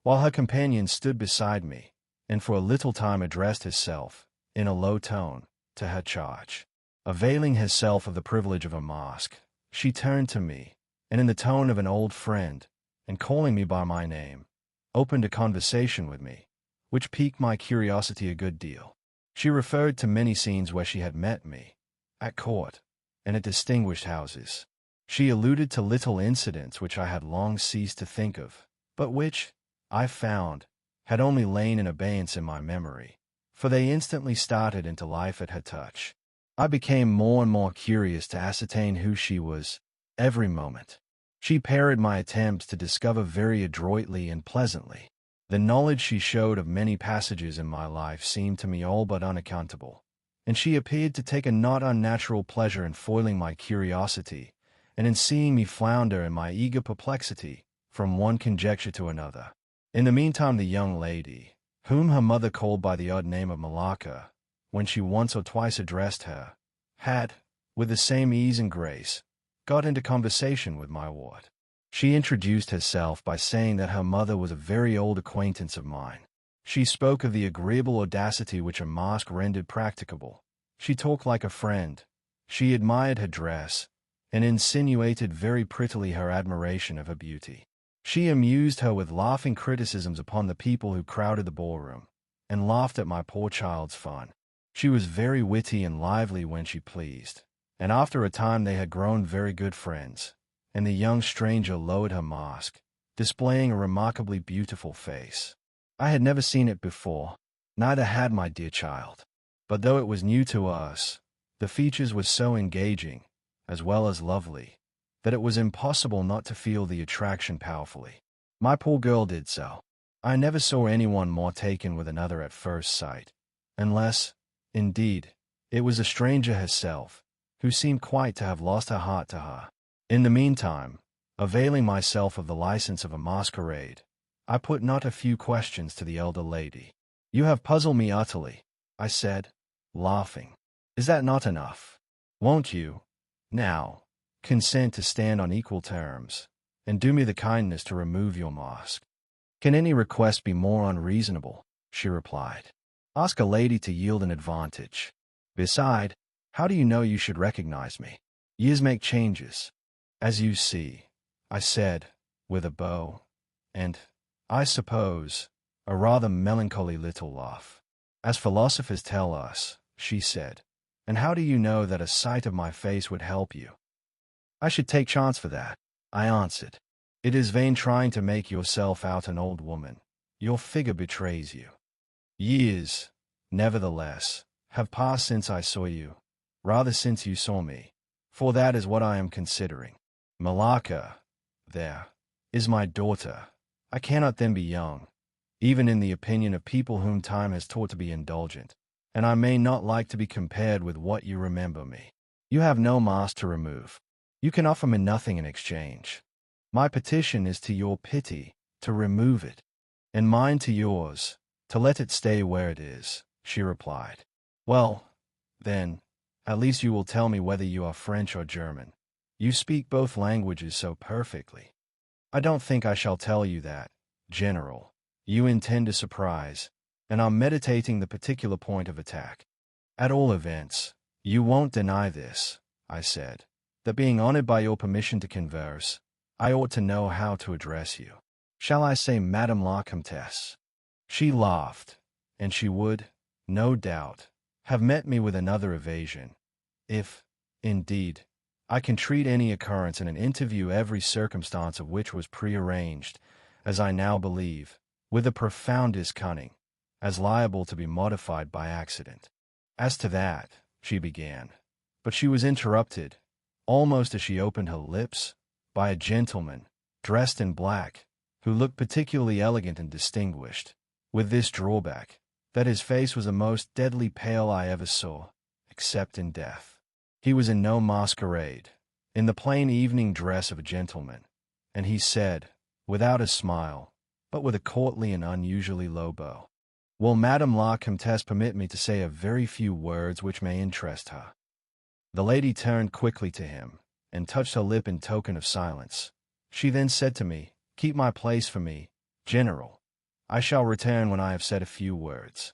while her companion stood beside me, and for a little time addressed herself, in a low tone, to her charge. Availing herself of the privilege of a mask, she turned to me, and in the tone of an old friend, and calling me by my name, opened a conversation with me, which piqued my curiosity a good deal. She referred to many scenes where she had met me, at court, and at distinguished houses. She alluded to little incidents which I had long ceased to think of, but which, I found, had only lain in abeyance in my memory, for they instantly started into life at her touch. I became more and more curious to ascertain who she was, every moment. She parried my attempts to discover very adroitly and pleasantly. The knowledge she showed of many passages in my life seemed to me all but unaccountable, and she appeared to take a not unnatural pleasure in foiling my curiosity, and in seeing me flounder in my eager perplexity from one conjecture to another. In the meantime the young lady, whom her mother called by the odd name of Malacca, when she once or twice addressed her, had, with the same ease and grace, got into conversation with my ward. She introduced herself by saying that her mother was a very old acquaintance of mine. She spoke of the agreeable audacity which a mask rendered practicable. She talked like a friend. She admired her dress, and insinuated very prettily her admiration of her beauty. She amused her with laughing criticisms upon the people who crowded the ballroom, and laughed at my poor child's fun. She was very witty and lively when she pleased, and after a time they had grown very good friends, and the young stranger lowered her mask, displaying a remarkably beautiful face. I had never seen it before, neither had my dear child. But though it was new to us, the features were so engaging, as well as lovely, that it was impossible not to feel the attraction powerfully. My poor girl did so. I never saw anyone more taken with another at first sight, unless, indeed, it was a stranger herself, who seemed quite to have lost her heart to her. In the meantime, availing myself of the license of a masquerade, I put not a few questions to the elder lady. "You have puzzled me utterly," I said, laughing. "Is that not enough? Won't you, now, consent to stand on equal terms, and do me the kindness to remove your mask?" "Can any request be more unreasonable?" she replied. "Ask a lady to yield an advantage. Beside, how do you know you should recognize me? Years make changes." "As you see," I said, with a bow, and, I suppose, a rather melancholy little laugh. As philosophers tell us, she said, and how do you know that a sight of my face would help you? I should take chance for that, I answered. It is vain trying to make yourself out an old woman. Your figure betrays you. Years, nevertheless, have passed since I saw you, rather since you saw me, for that is what I am considering. Malacca, there, is my daughter. I cannot then be young, even in the opinion of people whom time has taught to be indulgent, and I may not like to be compared with what you remember me. You have no mask to remove. You can offer me nothing in exchange. My petition is to your pity, to remove it, and mine to yours, to let it stay where it is, she replied. Well, then, at least you will tell me whether you are French or German. You speak both languages so perfectly. I don't think I shall tell you that, General. You intend to surprise, and are meditating the particular point of attack. At all events, you won't deny this, I said, that being honored by your permission to converse, I ought to know how to address you. Shall I say Madame la Comtesse? She laughed, and she would, no doubt, have met me with another evasion, if, indeed, I can treat any occurrence in an interview every circumstance of which was prearranged, as I now believe, with the profoundest cunning, as liable to be modified by accident. As to that, she began, but she was interrupted, almost as she opened her lips, by a gentleman, dressed in black, who looked particularly elegant and distinguished, with this drawback, that his face was the most deadly pale I ever saw, except in death. He was in no masquerade, in the plain evening dress of a gentleman, and he said, without a smile, but with a courtly and unusually low bow, "Will Madame la Comtesse permit me to say a very few words which may interest her?" The lady turned quickly to him, and touched her lip in token of silence. She then said to me, "Keep my place for me, General. I shall return when I have said a few words."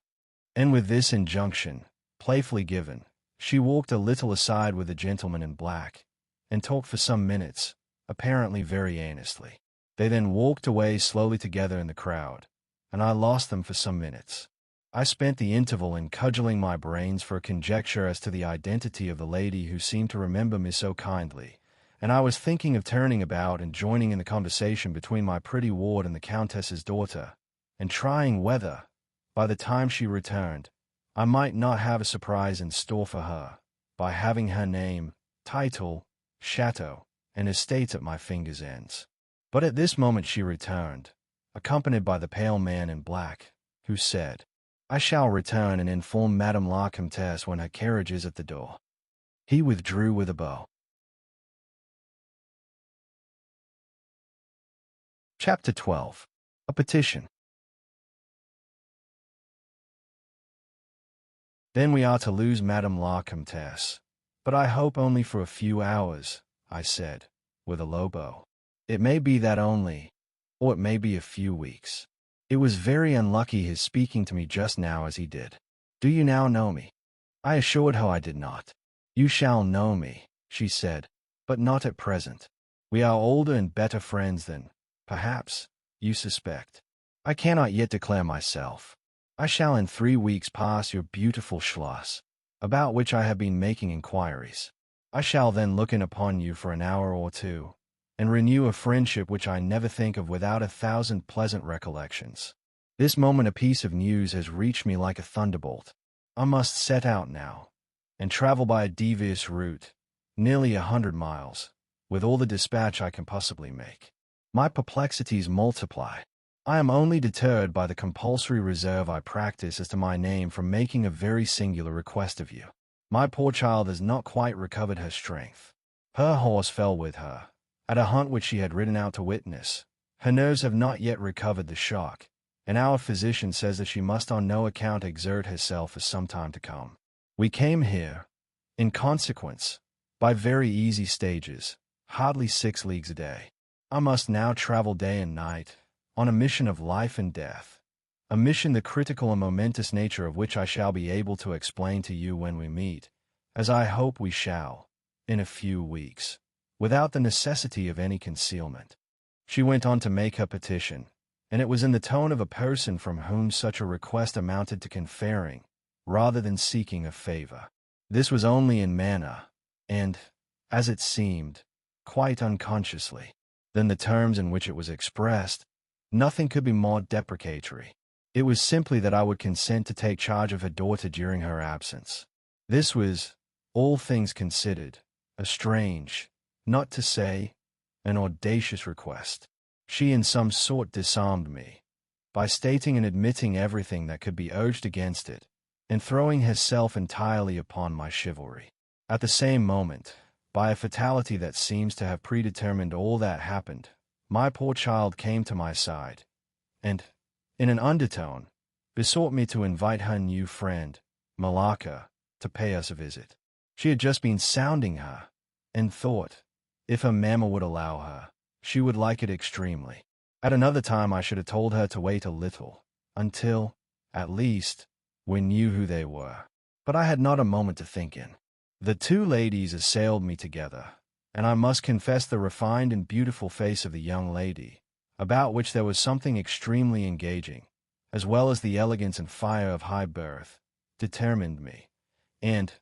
And with this injunction, playfully given, she walked a little aside with the gentleman in black, and talked for some minutes, apparently very earnestly. They then walked away slowly together in the crowd, and I lost them for some minutes. I spent the interval in cudgeling my brains for a conjecture as to the identity of the lady who seemed to remember me so kindly, and I was thinking of turning about and joining in the conversation between my pretty ward and the Countess's daughter, and trying whether, by the time she returned, I might not have a surprise in store for her, by having her name, title, chateau, and estates at my fingers' ends. But at this moment she returned, accompanied by the pale man in black, who said, "I shall return and inform Madame la Comtesse when her carriage is at the door." He withdrew with a bow. Chapter 12. A Petition. Then we are to lose Madame la Comtesse, but I hope only for a few hours, I said, with a low bow. It may be that only, or it may be a few weeks. It was very unlucky his speaking to me just now as he did. Do you now know me? I assured her I did not. You shall know me, she said, but not at present. We are older and better friends than, perhaps, you suspect. I cannot yet declare myself. I shall in 3 weeks pass your beautiful Schloss, about which I have been making inquiries. I shall then look in upon you for an hour or two, and renew a friendship which I never think of without 1,000 pleasant recollections. This moment a piece of news has reached me like a thunderbolt. I must set out now, and travel by a devious route, nearly 100 miles, with all the dispatch I can possibly make. My perplexities multiply. I am only deterred by the compulsory reserve I practice as to my name from making a very singular request of you. My poor child has not quite recovered her strength. Her horse fell with her, at a hunt which she had ridden out to witness. Her nerves have not yet recovered the shock, and our physician says that she must on no account exert herself for some time to come. We came here, in consequence, by very easy stages, hardly 6 leagues a day. I must now travel day and night, on a mission of life and death, a mission the critical and momentous nature of which I shall be able to explain to you when we meet, as I hope we shall, in a few weeks, without the necessity of any concealment. She went on to make her petition, and it was in the tone of a person from whom such a request amounted to conferring, rather than seeking a favor. This was only in manner, and, as it seemed, quite unconsciously, than the terms in which it was expressed. Nothing could be more deprecatory. It was simply that I would consent to take charge of her daughter during her absence. This was, all things considered, a strange, not to say, an audacious request. She in some sort disarmed me, by stating and admitting everything that could be urged against it, and throwing herself entirely upon my chivalry. At the same moment, by a fatality that seems to have predetermined all that happened, my poor child came to my side, and, in an undertone, besought me to invite her new friend, Malaka, to pay us a visit. She had just been sounding her, and thought, if her mamma would allow her, she would like it extremely. At another time I should have told her to wait a little, until, at least, we knew who they were. But I had not a moment to think in. The two ladies assailed me together, and I must confess the refined and beautiful face of the young lady, about which there was something extremely engaging, as well as the elegance and fire of high birth, determined me, and,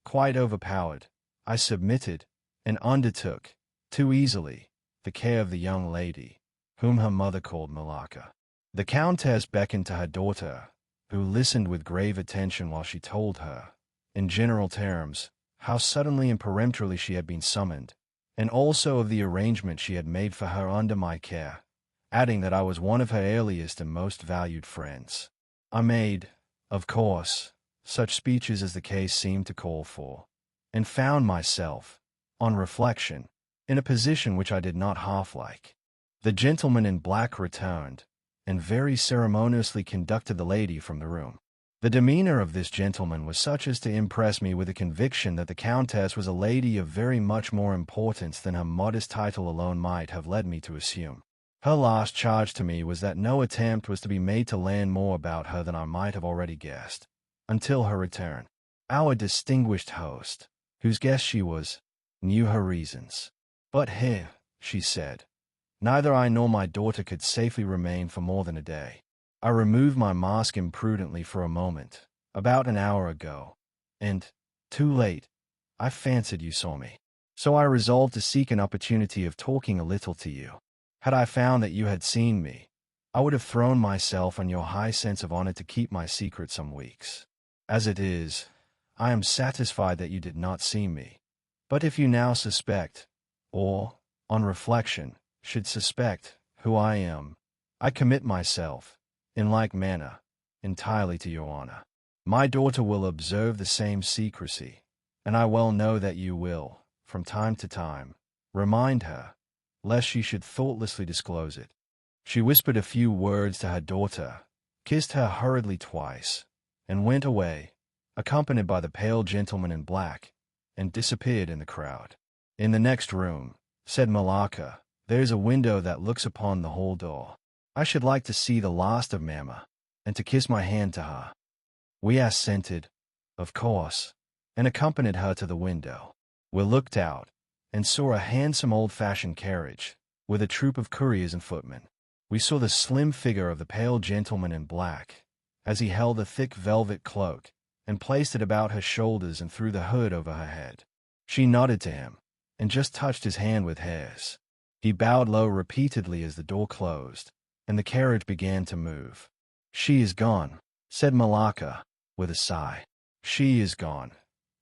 quite overpowered, I submitted, and undertook, too easily, the care of the young lady, whom her mother called Malaka. The Countess beckoned to her daughter, who listened with grave attention while she told her, in general terms, how suddenly and peremptorily she had been summoned, and also of the arrangement she had made for her under my care, adding that I was one of her earliest and most valued friends. I made, of course, such speeches as the case seemed to call for, and found myself, on reflection, in a position which I did not half like. The gentleman in black returned, and very ceremoniously conducted the lady from the room. The demeanor of this gentleman was such as to impress me with a conviction that the Countess was a lady of very much more importance than her modest title alone might have led me to assume. Her last charge to me was that no attempt was to be made to learn more about her than I might have already guessed, until her return. Our distinguished host, whose guest she was, knew her reasons. But here, she said, neither I nor my daughter could safely remain for more than a day. I removed my mask imprudently for a moment, about an hour ago, and, too late, I fancied you saw me. So I resolved to seek an opportunity of talking a little to you. Had I found that you had seen me, I would have thrown myself on your high sense of honor to keep my secret some weeks. As it is, I am satisfied that you did not see me. But if you now suspect, or, on reflection, should suspect, who I am, I commit myself, in like manner, entirely to your honor. My daughter will observe the same secrecy, and I well know that you will, from time to time, remind her, lest she should thoughtlessly disclose it. She whispered a few words to her daughter, kissed her hurriedly twice, and went away, accompanied by the pale gentleman in black, and disappeared in the crowd. In the next room, said Malaka, there is a window that looks upon the hall door. I should like to see the last of Mamma, and to kiss my hand to her. We assented, of course, and accompanied her to the window. We looked out, and saw a handsome old-fashioned carriage, with a troop of couriers and footmen. We saw the slim figure of the pale gentleman in black, as he held a thick velvet cloak, and placed it about her shoulders and threw the hood over her head. She nodded to him, and just touched his hand with hers. He bowed low repeatedly as the door closed, and the carriage began to move. She is gone, said Malaka, with a sigh. She is gone,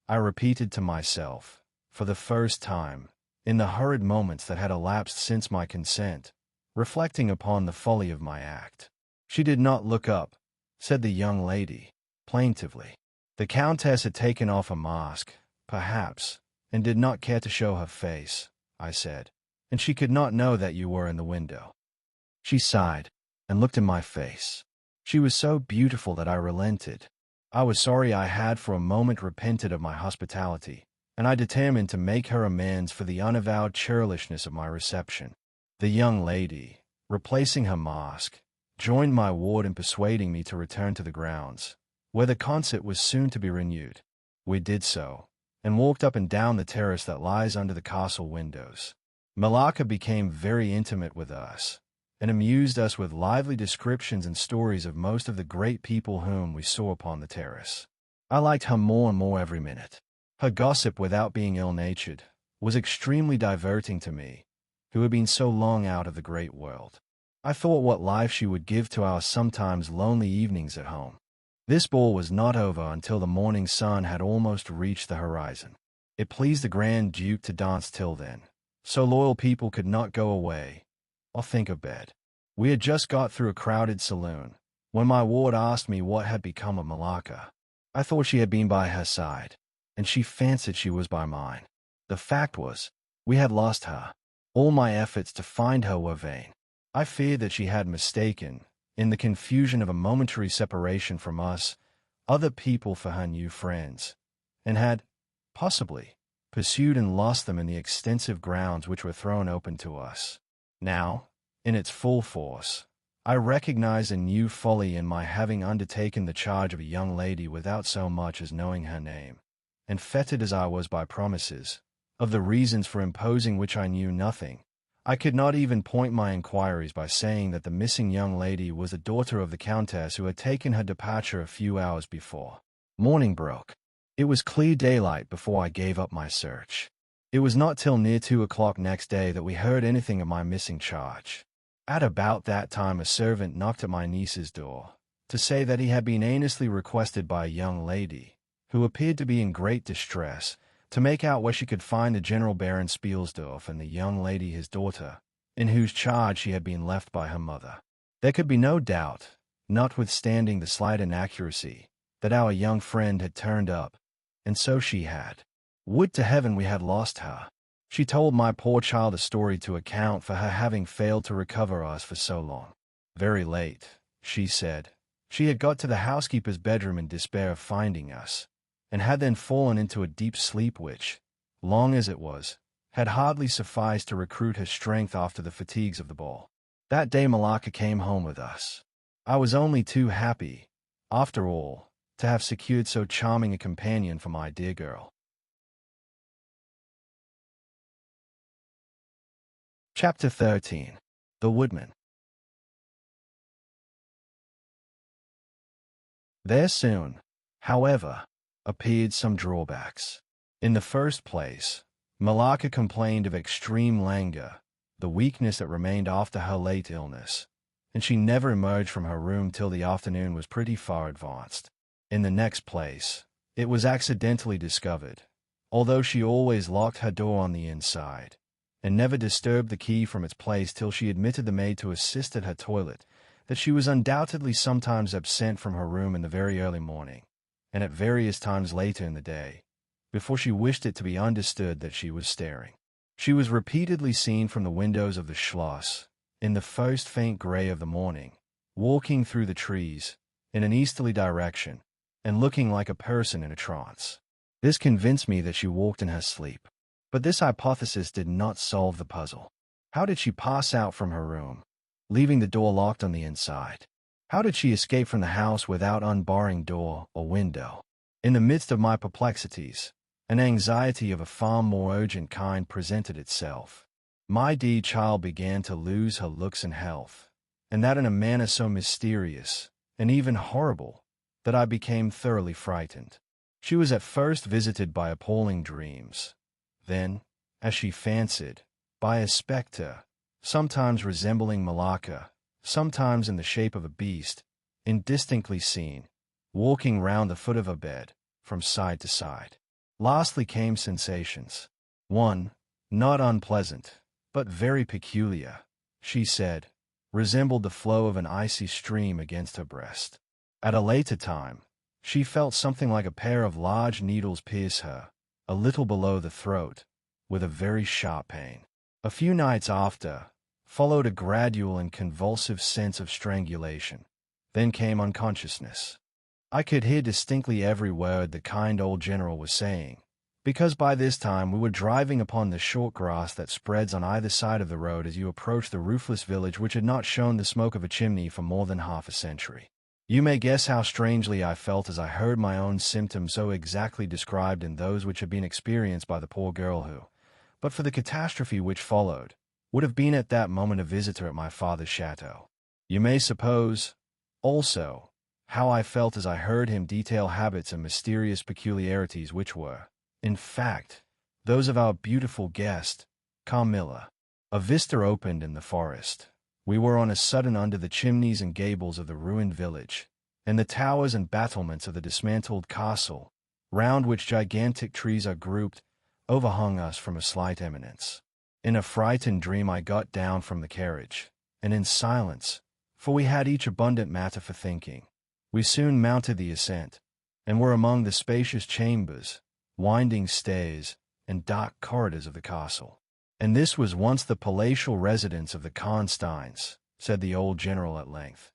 I repeated to myself, for the first time, in the hurried moments that had elapsed since my consent, reflecting upon the folly of my act. She did not look up, said the young lady, plaintively. The Countess had taken off a mask, perhaps, and did not care to show her face, I said, and she could not know that you were in the window. She sighed, and looked in my face. She was so beautiful that I relented. I was sorry I had for a moment repented of my hospitality, and I determined to make her amends for the unavowed churlishness of my reception. The young lady, replacing her mask, joined my ward in persuading me to return to the grounds, where the concert was soon to be renewed. We did so, and walked up and down the terrace that lies under the castle windows. Malaka became very intimate with us, and amused us with lively descriptions and stories of most of the great people whom we saw upon the terrace. I liked her more and more every minute. Her gossip, without being ill-natured, was extremely diverting to me, who had been so long out of the great world. I thought what life she would give to our sometimes lonely evenings at home. This ball was not over until the morning sun had almost reached the horizon. It pleased the Grand Duke to dance till then, so loyal people could not go away or think of bed. We had just got through a crowded saloon, when my ward asked me what had become of Malaka. I thought she had been by her side, and she fancied she was by mine. The fact was, we had lost her. All my efforts to find her were vain. I feared that she had mistaken, in the confusion of a momentary separation from us, other people for her new friends, and had, possibly, pursued and lost them in the extensive grounds which were thrown open to us. Now, in its full force, I recognized a new folly in my having undertaken the charge of a young lady without so much as knowing her name, and fettered as I was by promises, of the reasons for imposing which I knew nothing. I could not even point my inquiries by saying that the missing young lady was the daughter of the Countess who had taken her departure a few hours before. Morning broke. It was clear daylight before I gave up my search. It was not till near 2 o'clock next day that we heard anything of my missing charge. At about that time a servant knocked at my niece's door, to say that he had been earnestly requested by a young lady, who appeared to be in great distress, to make out where she could find the General Baron Spielsdorf and the young lady his daughter, in whose charge she had been left by her mother. There could be no doubt, notwithstanding the slight inaccuracy, that our young friend had turned up, and so she had. Would to heaven we had lost her. She told my poor child a story to account for her having failed to recover us for so long. Very late, she said, she had got to the housekeeper's bedroom in despair of finding us, and had then fallen into a deep sleep which, long as it was, had hardly sufficed to recruit her strength after the fatigues of the ball. That day Malaka came home with us. I was only too happy, after all, to have secured so charming a companion for my dear girl. Chapter 13. The Woodman. There soon, however, appeared some drawbacks. In the first place, Malaka complained of extreme languor, the weakness that remained after her late illness, and she never emerged from her room till the afternoon was pretty far advanced. In the next place, it was accidentally discovered, although she always locked her door on the inside, and never disturbed the key from its place till she admitted the maid to assist at her toilet, that she was undoubtedly sometimes absent from her room in the very early morning, and at various times later in the day, before she wished it to be understood that she was staring. She was repeatedly seen from the windows of the Schloss, in the first faint gray of the morning, walking through the trees, in an easterly direction, and looking like a person in a trance. This convinced me that she walked in her sleep. But this hypothesis did not solve the puzzle. How did she pass out from her room, leaving the door locked on the inside? How did she escape from the house without unbarring door or window? In the midst of my perplexities, an anxiety of a far more urgent kind presented itself. My dear child began to lose her looks and health, and that in a manner so mysterious, and even horrible, that I became thoroughly frightened. She was at first visited by appalling dreams, then, as she fancied, by a spectre, sometimes resembling Malaka, sometimes in the shape of a beast, indistinctly seen, walking round the foot of her bed, from side to side. Lastly came sensations. One, not unpleasant, but very peculiar, she said, resembled the flow of an icy stream against her breast. At a later time, she felt something like a pair of large needles pierce her, a little below the throat, with a very sharp pain. A few nights after, followed a gradual and convulsive sense of strangulation. Then came unconsciousness. I could hear distinctly every word the kind old general was saying, because by this time we were driving upon the short grass that spreads on either side of the road as you approach the roofless village which had not shown the smoke of a chimney for more than half a century. You may guess how strangely I felt as I heard my own symptoms so exactly described in those which had been experienced by the poor girl who, but for the catastrophe which followed, would have been at that moment a visitor at my father's chateau. You may suppose, also, how I felt as I heard him detail habits and mysterious peculiarities which were, in fact, those of our beautiful guest, Carmilla. A vista opened in the forest. We were on a sudden under the chimneys and gables of the ruined village, and the towers and battlements of the dismantled castle, round which gigantic trees are grouped, overhung us from a slight eminence. In a frightened dream I got down from the carriage, and in silence, for we had each abundant matter for thinking, we soon mounted the ascent, and were among the spacious chambers, winding stairs, and dark corridors of the castle. And this was once the palatial residence of the Karnsteins, said the old general at length,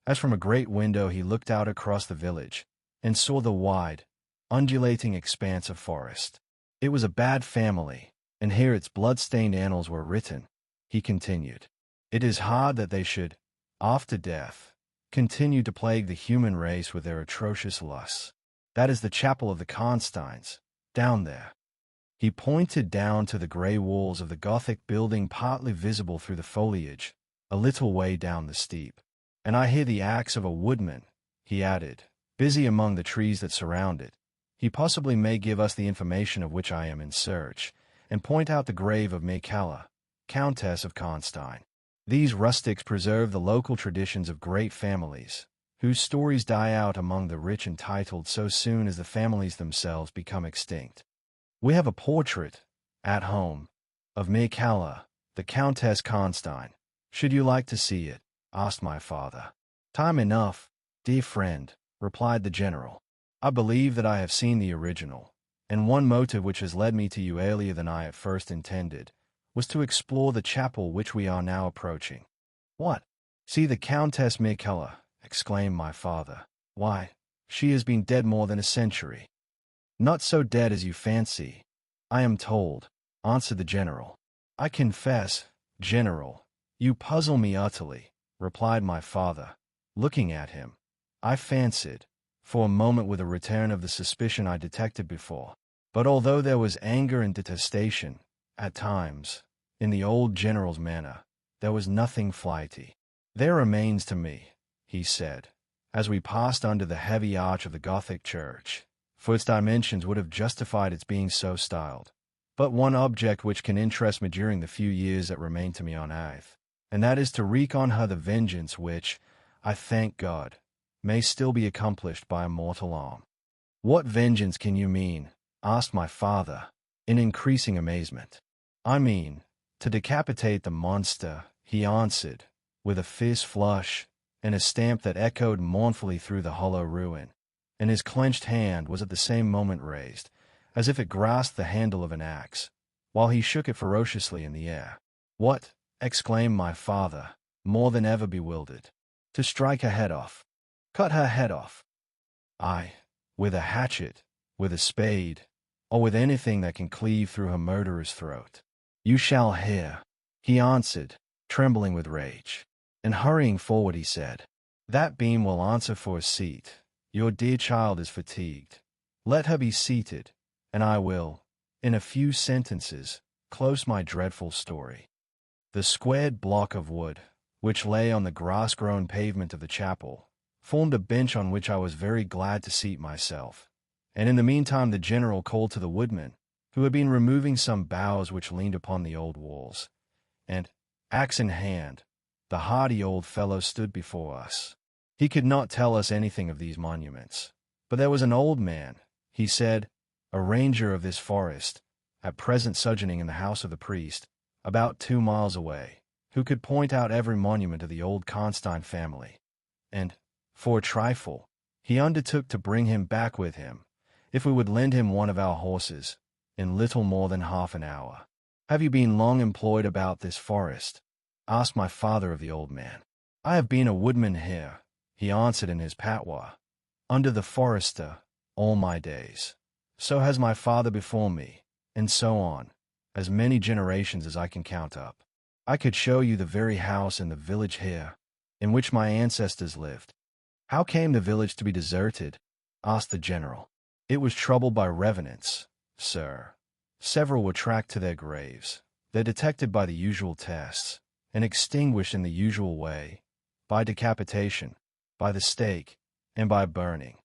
as from a great window he looked out across the village, and saw the wide, undulating expanse of forest. It was a bad family, and here its blood-stained annals were written, he continued. It is hard that they should, after death, continue to plague the human race with their atrocious lusts. That is the chapel of the Karnsteins, down there. He pointed down to the grey walls of the Gothic building partly visible through the foliage, a little way down the steep. And I hear the axe of a woodman, he added, busy among the trees that surround it. He possibly may give us the information of which I am in search, and point out the grave of Michaela, Countess of Karnstein. These rustics preserve the local traditions of great families, whose stories die out among the rich and titled so soon as the families themselves become extinct. We have a portrait, at home, of Michaela, the Countess Karnstein. Should you like to see it? Asked my father. Time enough, dear friend, replied the general. I believe that I have seen the original, and one motive which has led me to you earlier than I at first intended, was to explore the chapel which we are now approaching. What? See the Countess Michaela, exclaimed my father. Why, she has been dead more than a century. Not so dead as you fancy, I am told, answered the general. I confess, general, you puzzle me utterly, replied my father, looking at him. I fancied, for a moment with a return of the suspicion I detected before, but although there was anger and detestation, at times, in the old general's manner, there was nothing flighty. There remains to me, he said, as we passed under the heavy arch of the Gothic church, for its dimensions would have justified its being so styled, but one object which can interest me during the few years that remain to me on earth, and that is to wreak on her the vengeance which, I thank God, may still be accomplished by a mortal arm. What vengeance can you mean? Asked my father, in increasing amazement. I mean, to decapitate the monster, he answered, with a fierce flush, and a stamp that echoed mournfully through the hollow ruin, and his clenched hand was at the same moment raised, as if it grasped the handle of an axe, while he shook it ferociously in the air. What? Exclaimed my father, more than ever bewildered. To strike her head off. Cut her head off. Aye, with a hatchet, with a spade, or with anything that can cleave through her murderer's throat. You shall hear, he answered, trembling with rage. And hurrying forward he said, That beam will answer for a seat. Your dear child is fatigued. Let her be seated, and I will, in a few sentences, close my dreadful story. The squared block of wood, which lay on the grass-grown pavement of the chapel, formed a bench on which I was very glad to seat myself, and in the meantime the general called to the woodman, who had been removing some boughs which leaned upon the old walls, and, axe in hand, the hardy old fellow stood before us. He could not tell us anything of these monuments, but there was an old man, he said, a ranger of this forest, at present sojourning in the house of the priest, about 2 miles away, who could point out every monument of the old Karnstein family, and, for a trifle, he undertook to bring him back with him, if we would lend him one of our horses, in little more than half an hour. Have you been long employed about this forest? Asked my father of the old man. I have been a woodman here, he answered in his patois, under the forester, all my days. So has my father before me, and so on, as many generations as I can count up. I could show you the very house in the village here, in which my ancestors lived. How came the village to be deserted? Asked the general. It was troubled by revenants, sir, Several were tracked to their graves. They're detected by the usual tests, and extinguished in the usual way, by decapitation, by the stake, and by burning.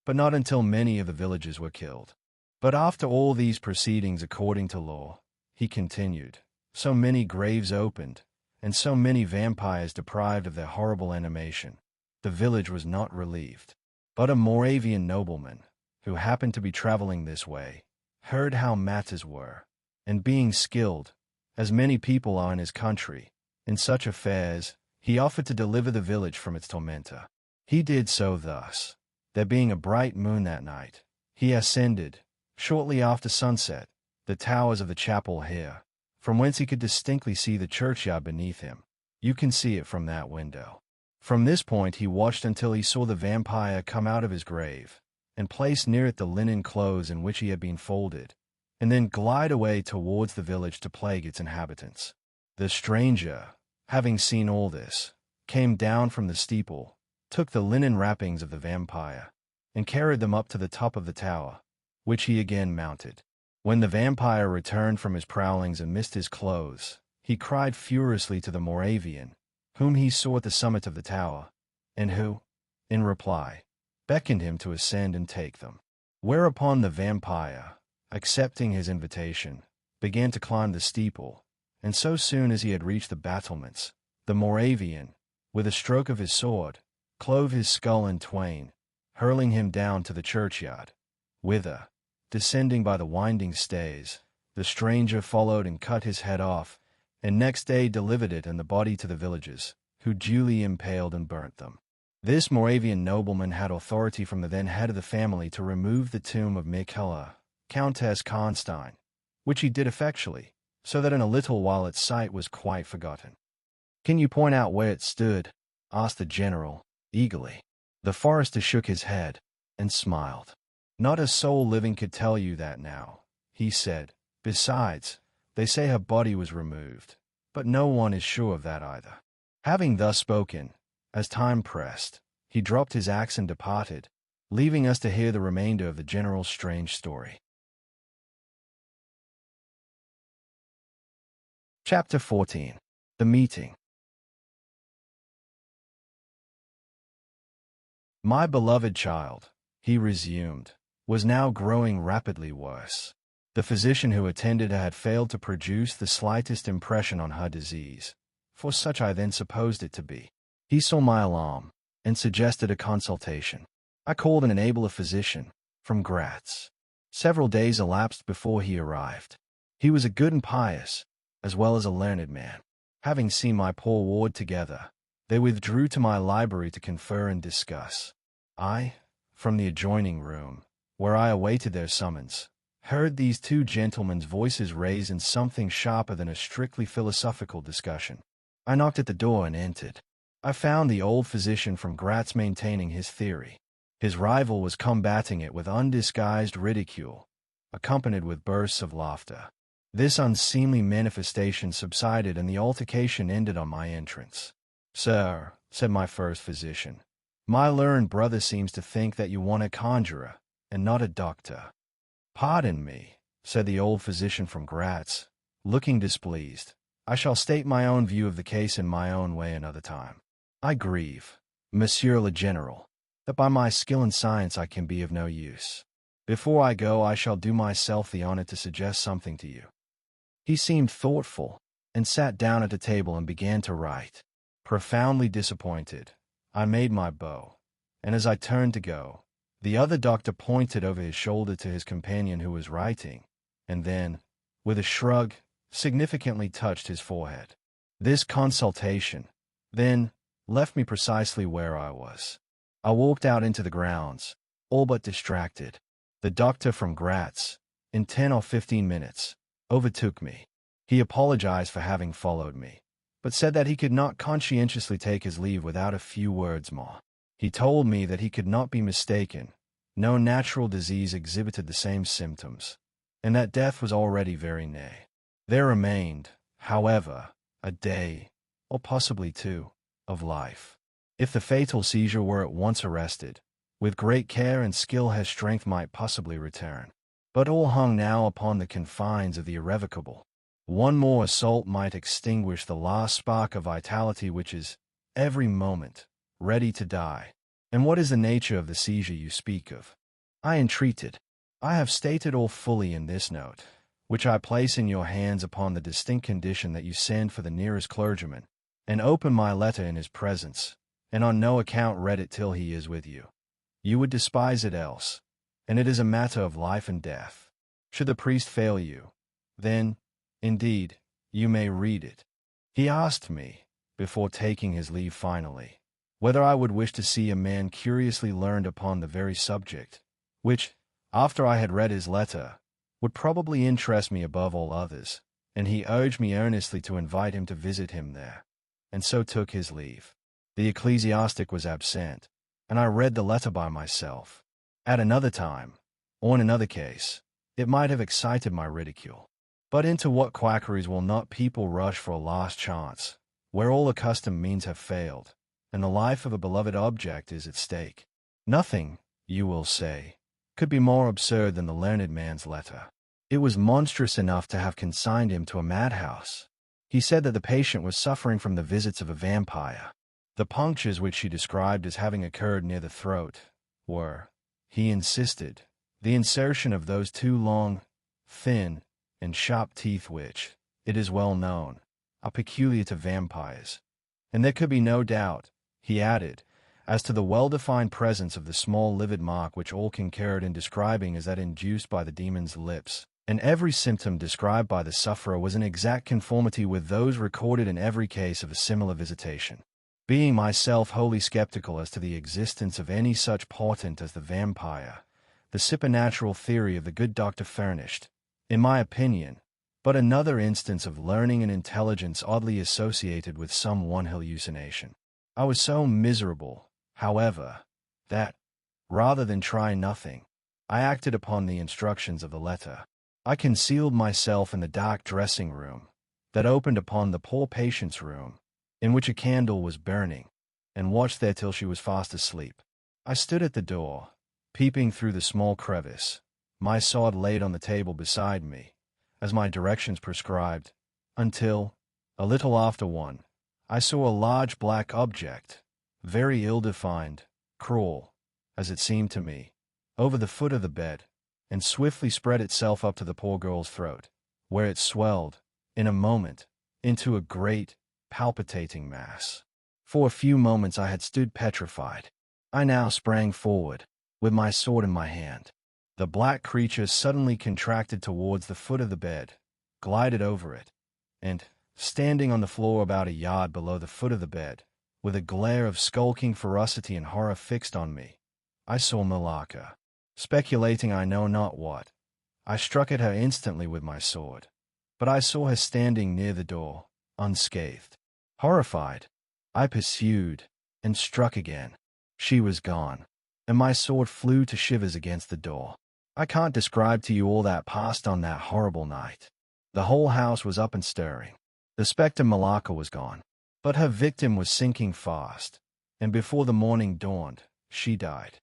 But not until many of the villagers were killed. But after all these proceedings according to law, he continued, so many graves opened, and so many vampires deprived of their horrible animation, the village was not relieved. But a Moravian nobleman, who happened to be traveling this way, heard how matters were, and being skilled, as many people are in his country, in such affairs, he offered to deliver the village from its tormentor. He did so thus. There being a bright moon that night, he ascended, shortly after sunset, the towers of the chapel here, from whence he could distinctly see the churchyard beneath him. You can see it from that window. From this point he watched until he saw the vampire come out of his grave, and place near it the linen clothes in which he had been folded, and then glide away towards the village to plague its inhabitants. The stranger, having seen all this, came down from the steeple, took the linen wrappings of the vampire, and carried them up to the top of the tower, which he again mounted. When the vampire returned from his prowlings and missed his clothes, he cried furiously to the Moravian, whom he saw at the summit of the tower, and who, in reply, beckoned him to ascend and take them. Whereupon the vampire, accepting his invitation, began to climb the steeple, and so soon as he had reached the battlements, the Moravian, with a stroke of his sword, clove his skull in twain, hurling him down to the churchyard, whither, descending by the winding stays, the stranger followed and cut his head off, and next day delivered it and the body to the villagers, who duly impaled and burnt them. This Moravian nobleman had authority from the then head of the family to remove the tomb of Michaela, Countess Karnstein, which he did effectually, so that in a little while its site was quite forgotten. "Can you point out where it stood?" asked the general, eagerly. The forester shook his head, and smiled. "Not a soul living could tell you that now," he said. "Besides, they say her body was removed, but no one is sure of that either." Having thus spoken, as time pressed, he dropped his axe and departed, leaving us to hear the remainder of the general's strange story. Chapter 14. The Meeting. "My beloved child," he resumed, "was now growing rapidly worse. The physician who attended her had failed to produce the slightest impression on her disease, for such I then supposed it to be. He saw my alarm, and suggested a consultation. I called and enabled a physician, from Graz. Several days elapsed before he arrived. He was a good and pious, as well as a learned man. Having seen my poor ward together, they withdrew to my library to confer and discuss. I, from the adjoining room, where I awaited their summons, heard these two gentlemen's voices raised in something sharper than a strictly philosophical discussion. I knocked at the door and entered. I found the old physician from Graz maintaining his theory. His rival was combating it with undisguised ridicule, accompanied with bursts of laughter. This unseemly manifestation subsided and the altercation ended on my entrance. "Sir," said my first physician, "my learned brother seems to think that you want a conjurer, and not a doctor." "Pardon me," said the old physician from Graz, looking displeased. "I shall state my own view of the case in my own way another time. I grieve, Monsieur le General, that by my skill in science I can be of no use. Before I go I shall do myself the honor to suggest something to you." He seemed thoughtful, and sat down at a table and began to write. Profoundly disappointed, I made my bow, and as I turned to go, the other doctor pointed over his shoulder to his companion who was writing, and then, with a shrug, significantly touched his forehead. This consultation, then, left me precisely where I was. I walked out into the grounds, all but distracted. The doctor from Graz, in 10 or 15 minutes, overtook me. He apologized for having followed me, but said that he could not conscientiously take his leave without a few words more. He told me that he could not be mistaken. No natural disease exhibited the same symptoms, and that death was already very nigh. There remained, however, a day, or possibly two, of life. If the fatal seizure were at once arrested, with great care and skill his strength might possibly return. but all hung now upon the confines of the irrevocable. One more assault might extinguish the last spark of vitality which is, every moment, ready to die. And what is the nature of the seizure you speak of? I entreated. I have stated all fully in this note, which I place in your hands upon the distinct condition that you send for the nearest clergyman, and open my letter in his presence, and on no account read it till he is with you. You would despise it else, and it is a matter of life and death. Should the priest fail you, then, indeed, you may read it. He asked me, before taking his leave finally, whether I would wish to see a man curiously learned upon the very subject, which, after I had read his letter, would probably interest me above all others, and he urged me earnestly to invite him to visit him there, and so took his leave. The ecclesiastic was absent, and I read the letter by myself. At another time, or in another case, it might have excited my ridicule. But into what quackeries will not people rush for a last chance, where all accustomed means have failed, and the life of a beloved object is at stake? Nothing, you will say, could be more absurd than the learned man's letter. It was monstrous enough to have consigned him to a madhouse. He said that the patient was suffering from the visits of a vampire. The punctures which she described as having occurred near the throat were, he insisted, the insertion of those two long, thin, and sharp teeth which, it is well known, are peculiar to vampires. And there could be no doubt, he added, as to the well-defined presence of the small livid mark which all concurred in describing as that induced by the demon's lips, and every symptom described by the sufferer was in exact conformity with those recorded in every case of a similar visitation. Being myself wholly skeptical as to the existence of any such portent as the vampire, the supernatural theory of the good doctor furnished, in my opinion, but another instance of learning and intelligence oddly associated with some one hallucination. I was so miserable, however, that, rather than try nothing, I acted upon the instructions of the letter. I concealed myself in the dark dressing-room that opened upon the poor patient's room, in which a candle was burning, and watched there till she was fast asleep. I stood at the door, peeping through the small crevice, my sword laid on the table beside me, as my directions prescribed, until, a little after one, I saw a large black object, very ill-defined, crawl, as it seemed to me, over the foot of the bed, and swiftly spread itself up to the poor girl's throat, where it swelled, in a moment, into a great, palpitating mass. For a few moments I had stood petrified. I now sprang forward, with my sword in my hand. The black creature suddenly contracted towards the foot of the bed, glided over it, and, standing on the floor about a yard below the foot of the bed, with a glare of skulking ferocity and horror fixed on me, I saw Malacca. Speculating I know not what, I struck at her instantly with my sword, but I saw her standing near the door, unscathed. Horrified, I pursued, and struck again. She was gone, and my sword flew to shivers against the door. I can't describe to you all that passed on that horrible night. The whole house was up and stirring. The spectre Malacca was gone, but her victim was sinking fast, and before the morning dawned, she died.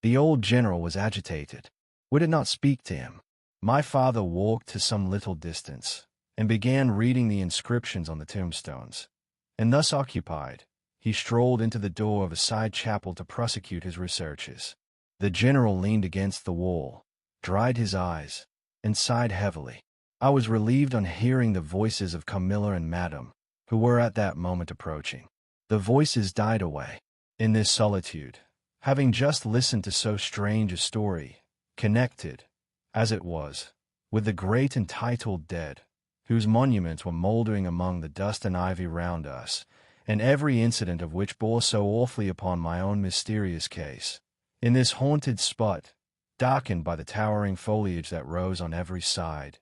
The old general was agitated. We did not speak to him. My father walked to some little distance, and began reading the inscriptions on the tombstones. And thus occupied, he strolled into the door of a side chapel to prosecute his researches. The general leaned against the wall, dried his eyes, and sighed heavily. I was relieved on hearing the voices of Carmilla and Madame, who were at that moment approaching. The voices died away. In this solitude, having just listened to so strange a story, connected, as it was, with the great entitled dead, whose monuments were mouldering among the dust and ivy round us, and every incident of which bore so awfully upon my own mysterious case, in this haunted spot, darkened by the towering foliage that rose on every side,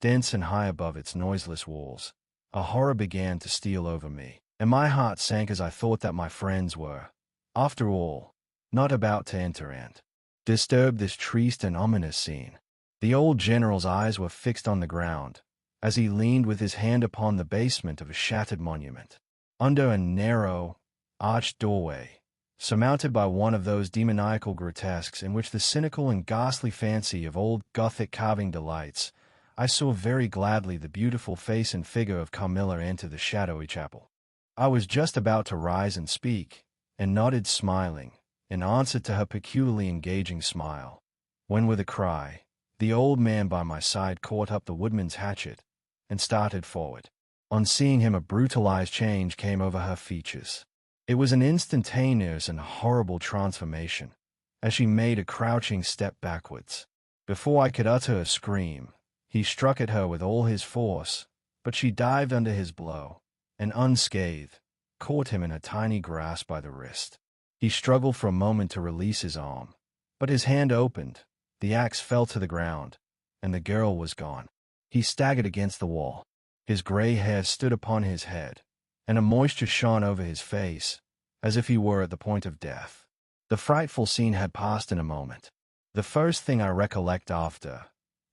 dense and high above its noiseless walls, a horror began to steal over me, and my heart sank as I thought that my friends were, after all, not about to enter and disturb this triste and ominous scene. The old general's eyes were fixed on the ground, as he leaned with his hand upon the basement of a shattered monument. Under a narrow, arched doorway surmounted by one of those demoniacal grotesques in which the cynical and ghastly fancy of old Gothic carving delights, I saw very gladly the beautiful face and figure of Carmilla enter the shadowy chapel. I was just about to rise and speak, and nodded smiling, in answer to her peculiarly engaging smile, when with a cry, the old man by my side caught up the woodman's hatchet, and started forward. On seeing him, a brutalized change came over her features. It was an instantaneous and horrible transformation, as she made a crouching step backwards. Before I could utter a scream, he struck at her with all his force, but she dived under his blow, and unscathed, caught him in a tiny grasp by the wrist. He struggled for a moment to release his arm, but his hand opened, the axe fell to the ground, and the girl was gone. He staggered against the wall. His gray hair stood upon his head, and a moisture shone over his face, as if he were at the point of death. The frightful scene had passed in a moment. The first thing I recollect after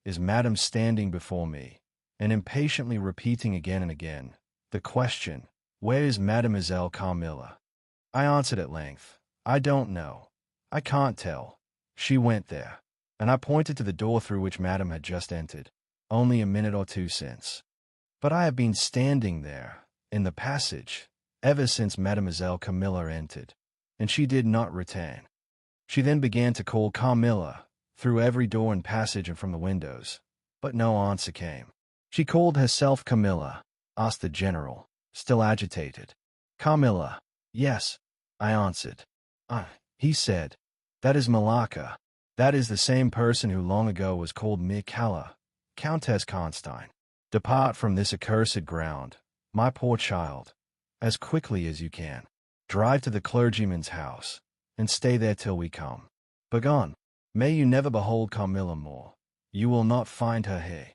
is Madame standing before me, and impatiently repeating again and again the question, "Where is Mademoiselle Carmilla?" I answered at length, "I don't know. I can't tell. She went there." And I pointed to the door through which Madame had just entered, only a minute or two since. But I have been standing there, in the passage, ever since Mademoiselle Carmilla entered, and she did not return. She then began to call Carmilla, through every door and passage and from the windows, but no answer came. "She called herself Carmilla?" asked the general, still agitated. "Carmilla, yes," I answered. He said, "That is Malacca. That is the same person who long ago was called Mircalla, Countess Karnstein. Depart from this accursed ground, my poor child, as quickly as you can. Drive to the clergyman's house, and stay there till we come. Begone. May you never behold Carmilla more. You will not find her here."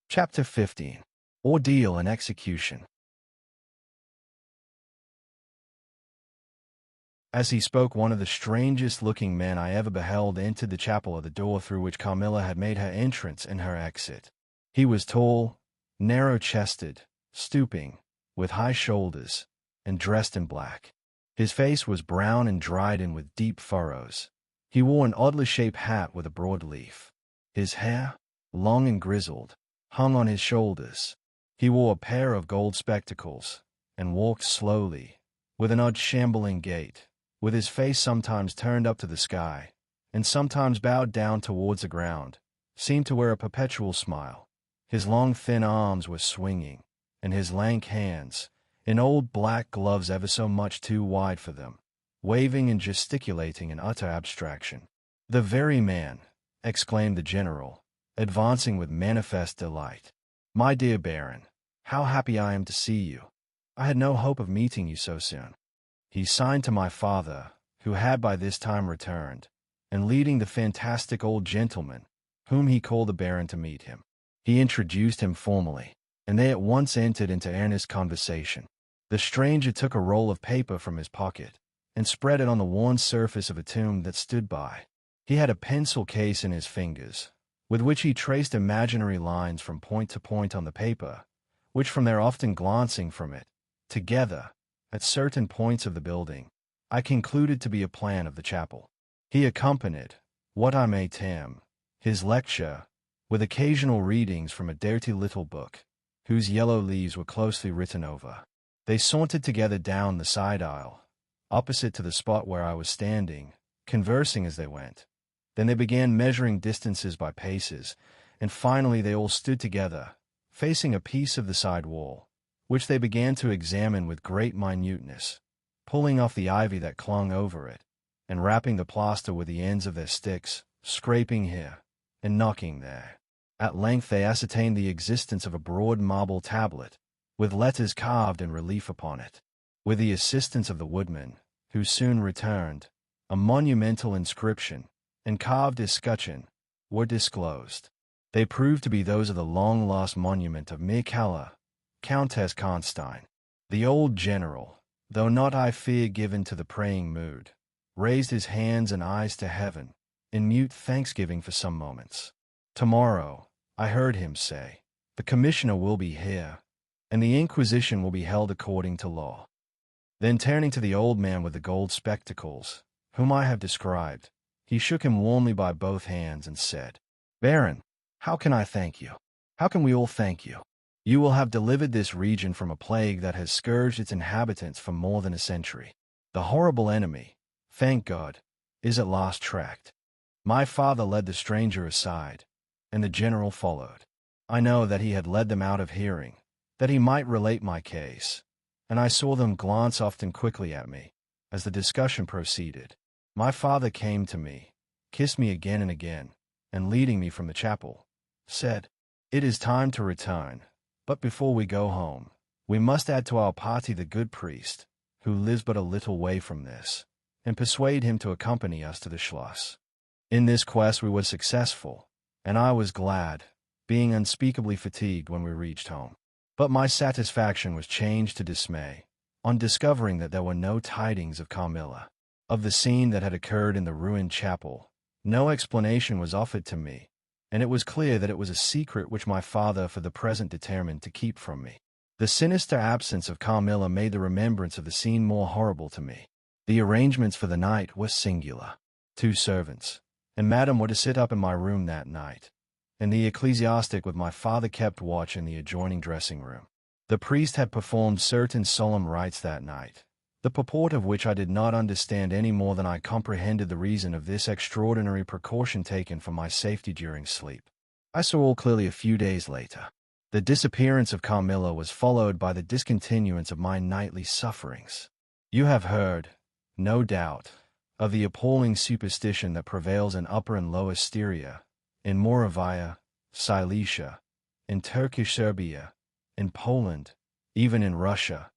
Chapter 15. Ordeal and Execution. As he spoke, one of the strangest-looking men I ever beheld entered the chapel at the door through which Carmilla had made her entrance and her exit. He was tall, narrow-chested, stooping, with high shoulders, and dressed in black. His face was brown and dried in with deep furrows. He wore an oddly shaped hat with a broad leaf. His hair, long and grizzled, hung on his shoulders. He wore a pair of gold spectacles, and walked slowly, with an odd shambling gait, with his face sometimes turned up to the sky, and sometimes bowed down towards the ground, seemed to wear a perpetual smile. His long thin arms were swinging, and his lank hands, in old black gloves ever so much too wide for them, waving and gesticulating in utter abstraction. "The very man!" exclaimed the general, advancing with manifest delight. "My dear Baron, how happy I am to see you! I had no hope of meeting you so soon." He signed to my father, who had by this time returned, and leading the fantastic old gentleman, whom he called the Baron, to meet him, he introduced him formally, and they at once entered into earnest conversation. The stranger took a roll of paper from his pocket, and spread it on the worn surface of a tomb that stood by. He had a pencil case in his fingers, with which he traced imaginary lines from point to point on the paper, which from their often glancing from it, together, at certain points of the building, I concluded to be a plan of the chapel. He accompanied, what I may term, his lecture, with occasional readings from a dirty little book, whose yellow leaves were closely written over. They sauntered together down the side aisle, opposite to the spot where I was standing, conversing as they went. Then they began measuring distances by paces, and finally they all stood together, facing a piece of the side wall, which they began to examine with great minuteness, pulling off the ivy that clung over it, and rapping the plaster with the ends of their sticks, scraping here, and knocking there. At length they ascertained the existence of a broad marble tablet, with letters carved in relief upon it. With the assistance of the woodman, who soon returned, a monumental inscription, and carved escutcheon, were disclosed. They proved to be those of the long-lost monument of Mircalla, Countess Karnstein. The old general, though not, I fear, given to the praying mood, raised his hands and eyes to heaven, in mute thanksgiving for some moments. "Tomorrow," I heard him say, "the commissioner will be here, and the Inquisition will be held according to law." Then turning to the old man with the gold spectacles, whom I have described, he shook him warmly by both hands and said, "Baron, how can I thank you? How can we all thank you? You will have delivered this region from a plague that has scourged its inhabitants for more than a century. The horrible enemy, thank God, is at last tracked." My father led the stranger aside, and the general followed. I know that he had led them out of hearing, that he might relate my case, and I saw them glance often quickly at me as the discussion proceeded. My father came to me, kissed me again and again, and leading me from the chapel, said, "It is time to return, but before we go home, we must add to our party the good priest, who lives but a little way from this, and persuade him to accompany us to the Schloss." In this quest we were successful, and I was glad, being unspeakably fatigued when we reached home. But my satisfaction was changed to dismay on discovering that there were no tidings of Carmilla. Of the scene that had occurred in the ruined chapel, no explanation was offered to me, and it was clear that it was a secret which my father for the present determined to keep from me. The sinister absence of Carmilla made the remembrance of the scene more horrible to me. The arrangements for the night were singular. 2 servants and Madame were to sit up in my room that night, and the ecclesiastic with my father kept watch in the adjoining dressing room. The priest had performed certain solemn rites that night, the purport of which I did not understand any more than I comprehended the reason of this extraordinary precaution taken for my safety during sleep. I saw all clearly a few days later. The disappearance of Carmilla was followed by the discontinuance of my nightly sufferings. You have heard, no doubt, of the appalling superstition that prevails in Upper and Lower Styria, in Moravia, Silesia, in Turkish Serbia, in Poland, even in Russia,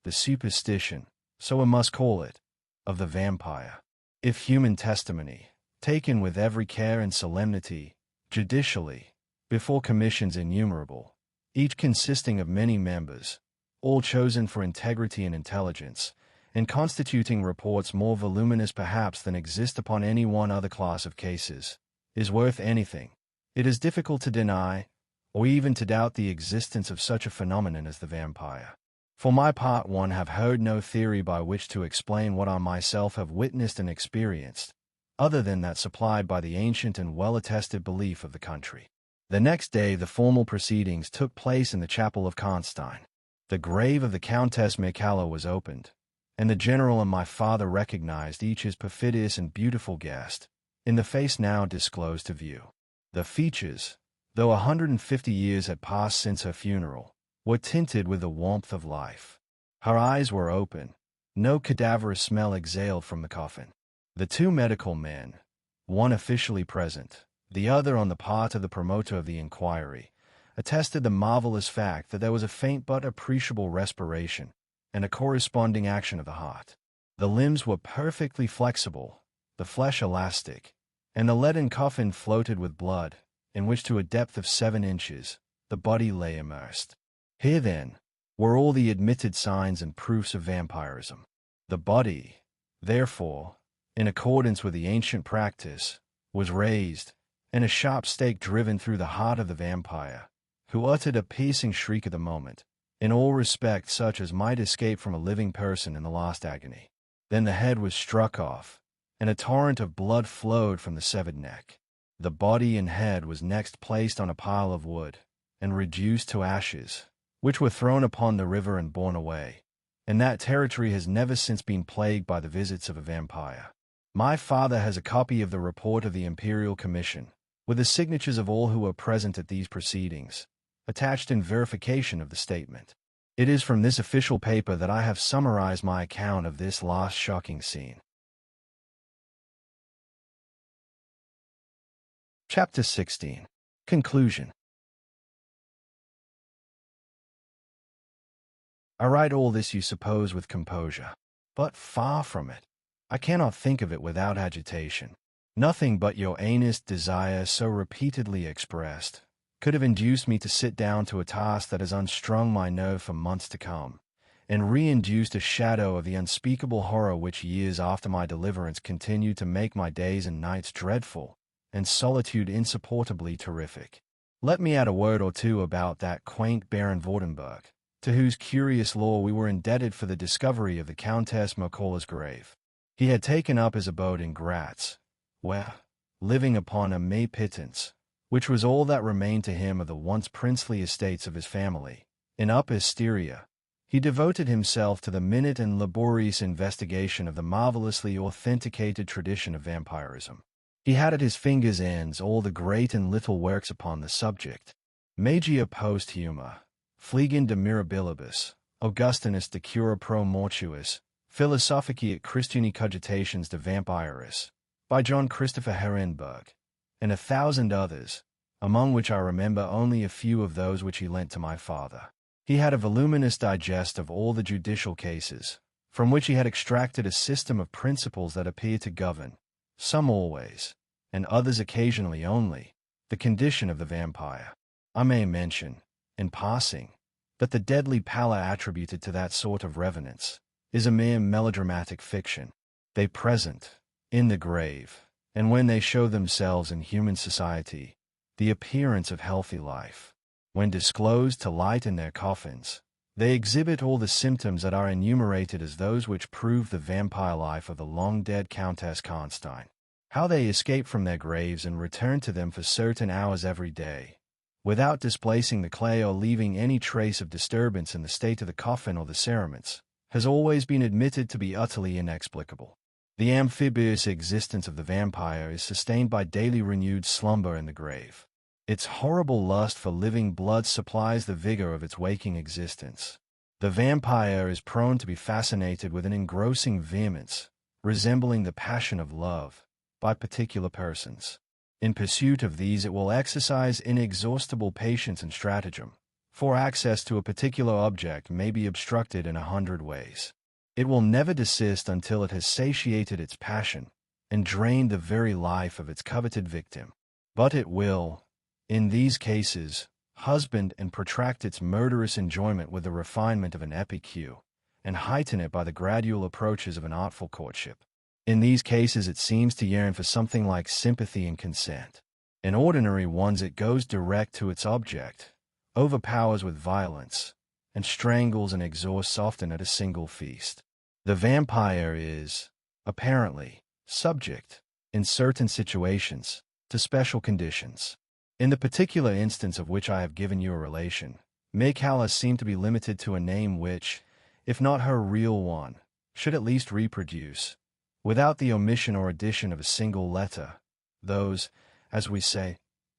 the superstition, so we must call it, of the vampire. If human testimony, taken with every care and solemnity, judicially, before commissions innumerable, each consisting of many members, all chosen for integrity and intelligence, and constituting reports more voluminous perhaps than exist upon any one other class of cases, is worth anything, it is difficult to deny, or even to doubt the existence of such a phenomenon as the vampire. For my part, one have heard no theory by which to explain what I myself have witnessed and experienced, other than that supplied by the ancient and well-attested belief of the country. The next day the formal proceedings took place in the chapel of Constantine. The grave of the Countess Mikala was opened, and the general and my father recognized each his perfidious and beautiful guest, in the face now disclosed to view. The features, though 150 years had passed since her funeral, were tinted with the warmth of life. Her eyes were open, no cadaverous smell exhaled from the coffin. The 2 medical men, one officially present, the other on the part of the promoter of the inquiry, attested the marvelous fact that there was a faint but appreciable respiration, and a corresponding action of the heart. The limbs were perfectly flexible, the flesh elastic, and the leaden coffin floated with blood, in which to a depth of 7 inches, the body lay immersed. Here, then, were all the admitted signs and proofs of vampirism. The body, therefore, in accordance with the ancient practice, was raised, and a sharp stake driven through the heart of the vampire, who uttered a piercing shriek at the moment, in all respects such as might escape from a living person in the last agony. Then the head was struck off, and a torrent of blood flowed from the severed neck. The body and head was next placed on a pile of wood, and reduced to ashes, which were thrown upon the river and borne away, and that territory has never since been plagued by the visits of a vampire. My father has a copy of the report of the Imperial Commission, with the signatures of all who were present at these proceedings, attached in verification of the statement. It is from this official paper that I have summarized my account of this last shocking scene. Chapter 16. Conclusion. I write all this, you suppose, with composure, but far from it. I cannot think of it without agitation. Nothing but your earnest desire, so repeatedly expressed, could have induced me to sit down to a task that has unstrung my nerve for months to come, and re-induced a shadow of the unspeakable horror which years after my deliverance continued to make my days and nights dreadful, and solitude insupportably terrific. Let me add a word or two about that quaint Baron Vordenburg, to whose curious lore we were indebted for the discovery of the Countess Mircola's grave. He had taken up his abode in Graz, where, living upon a mere pittance, which was all that remained to him of the once princely estates of his family, in Upper Styria, he devoted himself to the minute and laborious investigation of the marvelously authenticated tradition of vampirism. He had at his fingers' ends all the great and little works upon the subject: Magia Posthuma, Fliegen de Mirabilibus, Augustinus de Cura pro Mortuis, Philosophici et Christiani Cogitations de Vampiris, by John Christopher Herenberg, and 1,000 others, among which I remember only a few of those which he lent to my father. He had a voluminous digest of all the judicial cases, from which he had extracted a system of principles that appear to govern, some always, and others occasionally only, the condition of the vampire. I may mention, in passing, that the deadly pallor attributed to that sort of revenants is a mere melodramatic fiction. They present, in the grave, and when they show themselves in human society, the appearance of healthy life. When disclosed to light in their coffins, they exhibit all the symptoms that are enumerated as those which prove the vampire life of the long-dead Countess Karnstein. How they escape from their graves and return to them for certain hours every day, without displacing the clay or leaving any trace of disturbance in the state of the coffin or the cerements, has always been admitted to be utterly inexplicable. The amphibious existence of the vampire is sustained by daily renewed slumber in the grave. Its horrible lust for living blood supplies the vigor of its waking existence. The vampire is prone to be fascinated with an engrossing vehemence, resembling the passion of love, by particular persons. In pursuit of these it will exercise inexhaustible patience and stratagem, for access to a particular object may be obstructed in 100 ways. It will never desist until it has satiated its passion and drained the very life of its coveted victim. But it will, in these cases, husband and protract its murderous enjoyment with the refinement of an epicure, and heighten it by the gradual approaches of an artful courtship. In these cases it seems to yearn for something like sympathy and consent. In ordinary ones it goes direct to its object, overpowers with violence, and strangles and exhausts often at a single feast. The vampire is, apparently, subject, in certain situations, to special conditions. In the particular instance of which I have given you a relation, Mircalla seemed to be limited to a name which, if not her real one, should at least reproduce, without the omission or addition of a single letter, those, as we say,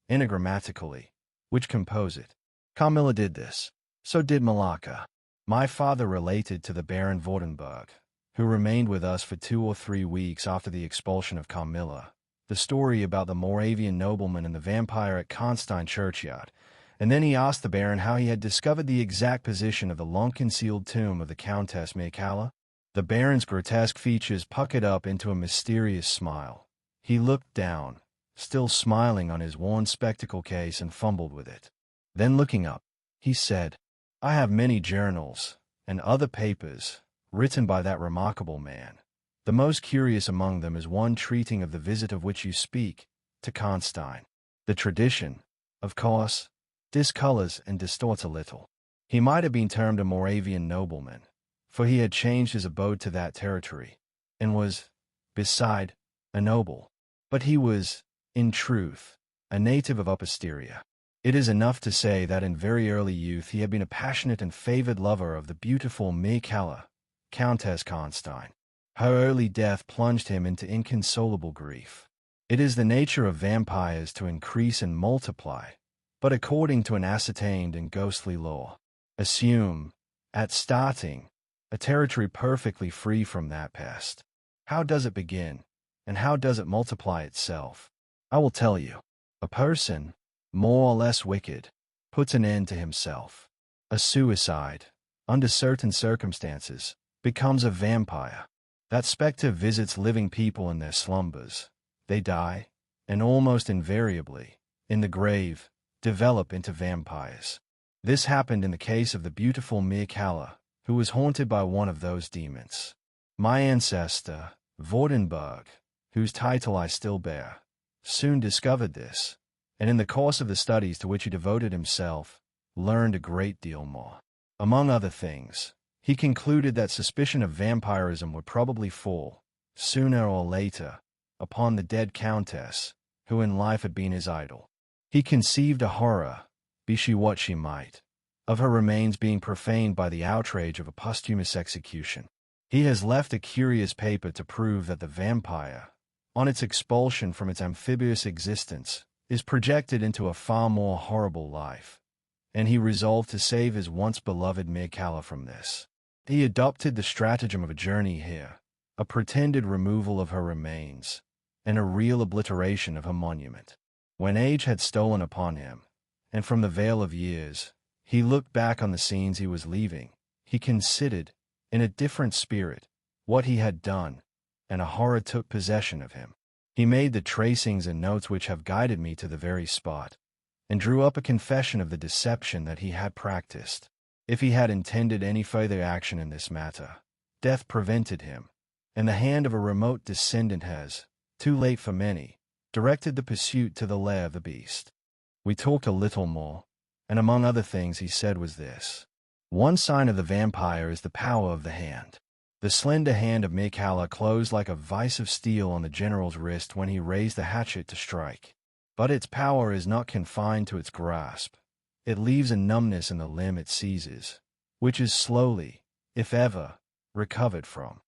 enigrammatically, which compose it. Carmilla did this. So did Malacca. My father related to the Baron Vordenberg, who remained with us for 2 or 3 weeks after the expulsion of Carmilla, the story about the Moravian nobleman and the vampire at Karnstein churchyard, and then he asked the Baron how he had discovered the exact position of the long-concealed tomb of the Countess Mircalla. The Baron's grotesque features puckered up into a mysterious smile. He looked down, still smiling on his worn spectacle case, and fumbled with it. Then looking up, he said, "I have many journals, and other papers, written by that remarkable man. The most curious among them is one treating of the visit of which you speak, to Karnstein. The tradition, of course, discolors and distorts a little. He might have been termed a Moravian nobleman, for he had changed his abode to that territory, and was, beside, a noble. But he was, in truth, a native of Upper Styria. It is enough to say that in very early youth he had been a passionate and favored lover of the beautiful Mircalla, Countess Karnstein. Her early death plunged him into inconsolable grief. It is the nature of vampires to increase and multiply, but according to an ascertained and ghostly law, assume, at starting, a territory perfectly free from that pest. How does it begin, and how does it multiply itself? I will tell you. A person, more or less wicked, puts an end to himself. A suicide, under certain circumstances, becomes a vampire. That spectre visits living people in their slumbers. They die, and almost invariably, in the grave, develop into vampires. This happened in the case of the beautiful Mircalla, who was haunted by one of those demons. My ancestor, Vordenberg, whose title I still bear, soon discovered this, and in the course of the studies to which he devoted himself, learned a great deal more. Among other things, he concluded that suspicion of vampirism would probably fall, sooner or later, upon the dead countess, who in life had been his idol. He conceived a horror, be she what she might, of her remains being profaned by the outrage of a posthumous execution. He has left a curious paper to prove that the vampire, on its expulsion from its amphibious existence, is projected into a far more horrible life, and he resolved to save his once beloved Mircalla from this. He adopted the stratagem of a journey here, a pretended removal of her remains, and a real obliteration of her monument. When age had stolen upon him, and from the veil of years, he looked back on the scenes he was leaving, he considered, in a different spirit, what he had done, and a horror took possession of him. He made the tracings and notes which have guided me to the very spot, and drew up a confession of the deception that he had practiced. If he had intended any further action in this matter, death prevented him, and the hand of a remote descendant has, too late for many, directed the pursuit to the lair of the beast. We talked a little more, and among other things he said was this: one sign of the vampire is the power of the hand. The slender hand of Mircalla closed like a vice of steel on the general's wrist when he raised the hatchet to strike. But its power is not confined to its grasp. It leaves a numbness in the limb it seizes, which is slowly, if ever, recovered from.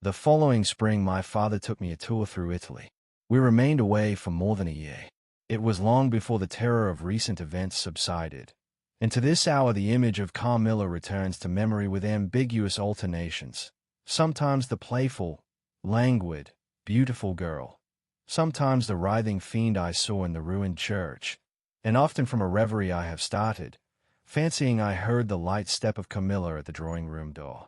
The following spring my father took me a tour through Italy. We remained away for more than a year. It was long before the terror of recent events subsided, and to this hour the image of Carmilla returns to memory with ambiguous alternations. Sometimes the playful, languid, beautiful girl, sometimes the writhing fiend I saw in the ruined church, and often from a reverie I have started, fancying I heard the light step of Carmilla at the drawing-room door.